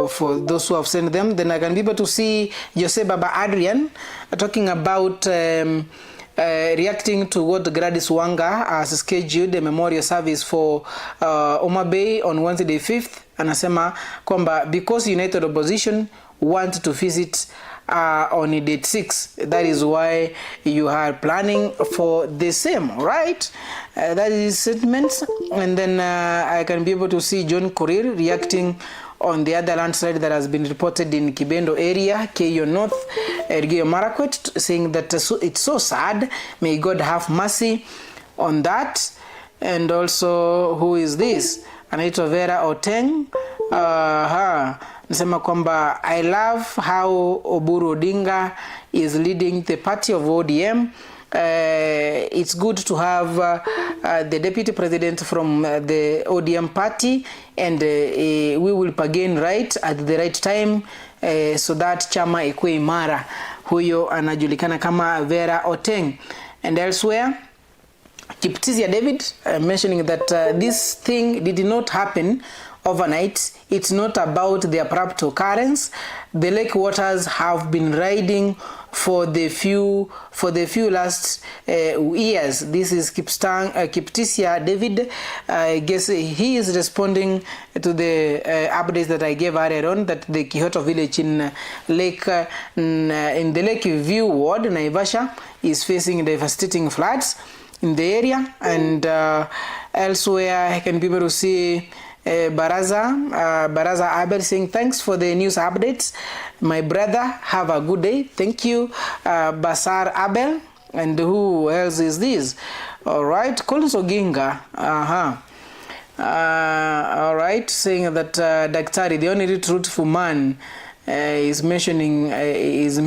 for those who have sent them. Then I can be able to see Jose Baba Adrian talking about reacting to what Gladys Wanga has scheduled a memorial service for Homa Bay on Wednesday 5th. Anasema kwamba because United Opposition want to visit on date 6, that is why you are planning for the same, right? That is statements. And then I can be able to see John Korir reacting on the other landslide that has been reported in Kibendo area, Keyo North, Elgeyo Marakwet, saying that it's so sad. May God have mercy on that. And also, who is this? Anaitwa Vera Oteng. Nasema kwamba I love how Oburu Odinga is leading the party of ODM. It's good to have the deputy president from the ODM party, and we will begin right at the right time so that chama ikuwe imara. Huyo anajulikana kama Vera Oteng. And elsewhere, Kiptisia David mentioning that this thing did not happen overnight. It's not about the abrupt occurrence. The lake waters have been riding for the few last years. This is Kiptisia David. I guess he is responding to the updates that I gave earlier on, that the Kihoto village in the Lake View ward, Naivasha, is facing devastating floods in the area. And elsewhere, I can be able to see Baraza Abel saying, thanks for the news updates, my brother, have a good day. Thank you, Basar Abel. And who else is this? All right, Collins Oginga. All right, saying that Daktari, the only truthful man, is mentioning, is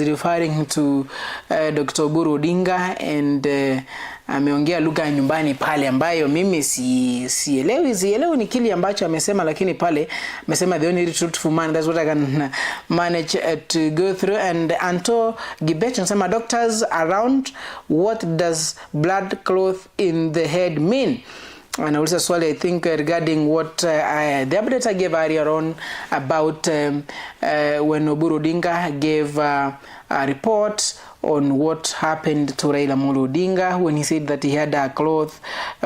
referring to Dr. Oburu Odinga, and ameongea lugha nyumbani pale ambayo mimi sielewi ni kile ambacho amesema, lakini pale amesema the only truthful man. That's what I can manage to go through. And Anto Gibet anasema, doctors around, what does blood cloth in the head mean? And also swali, I think, regarding what the update I gave earlier on about when Oburu Odinga gave a report on what happened to Raila Amolo Odinga when he said that he had a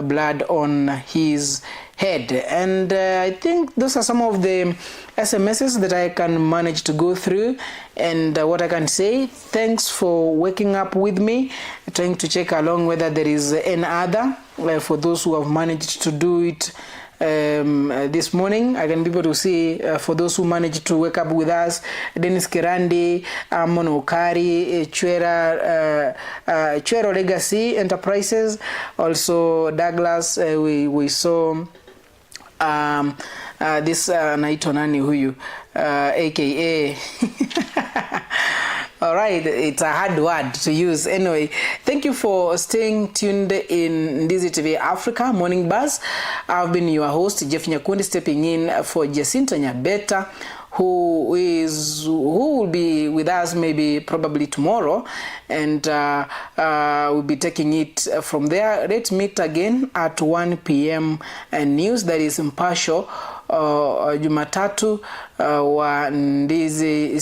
blood on his head. And I think those are some of the SMSs that I can manage to go through. And what I can say, thanks for waking up with me, trying to check along whether there is any other, for those who have managed to do it this morning. I can be able to see for those who managed to wake up with us, Dennis Kirandi, Mono Okari, Chwero Legacy Enterprises, also Douglas. We saw this naitwa nani huyu, aka all right, it's a hard word to use. Anyway, thank you for staying tuned in Ndizi TV Africa Morning Buzz. I've been your host, Geff Nyakundi, stepping in for Jacinta Nyabeta, who will be with us probably tomorrow, and we'll be taking it from there. Let's meet again at 1 p.m. news, that is impartial. Jumatatu wa Ndizi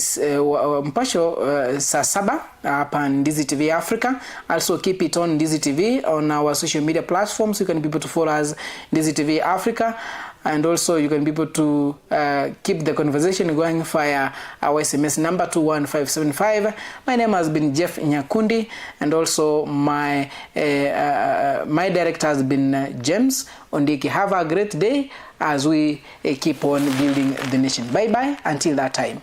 mpasho saa 7 hapa Ndizi TV Africa. Also keep it on Ndizi TV on our social media platforms. You can be able to follow us Ndizi TV Africa, and also you can be able to keep the conversation going via our SMS number 21575. My name has been Geff Nyakundi, and also my director has been James Ondiki. Have a great day as we keep on building the nation. Bye bye until that time.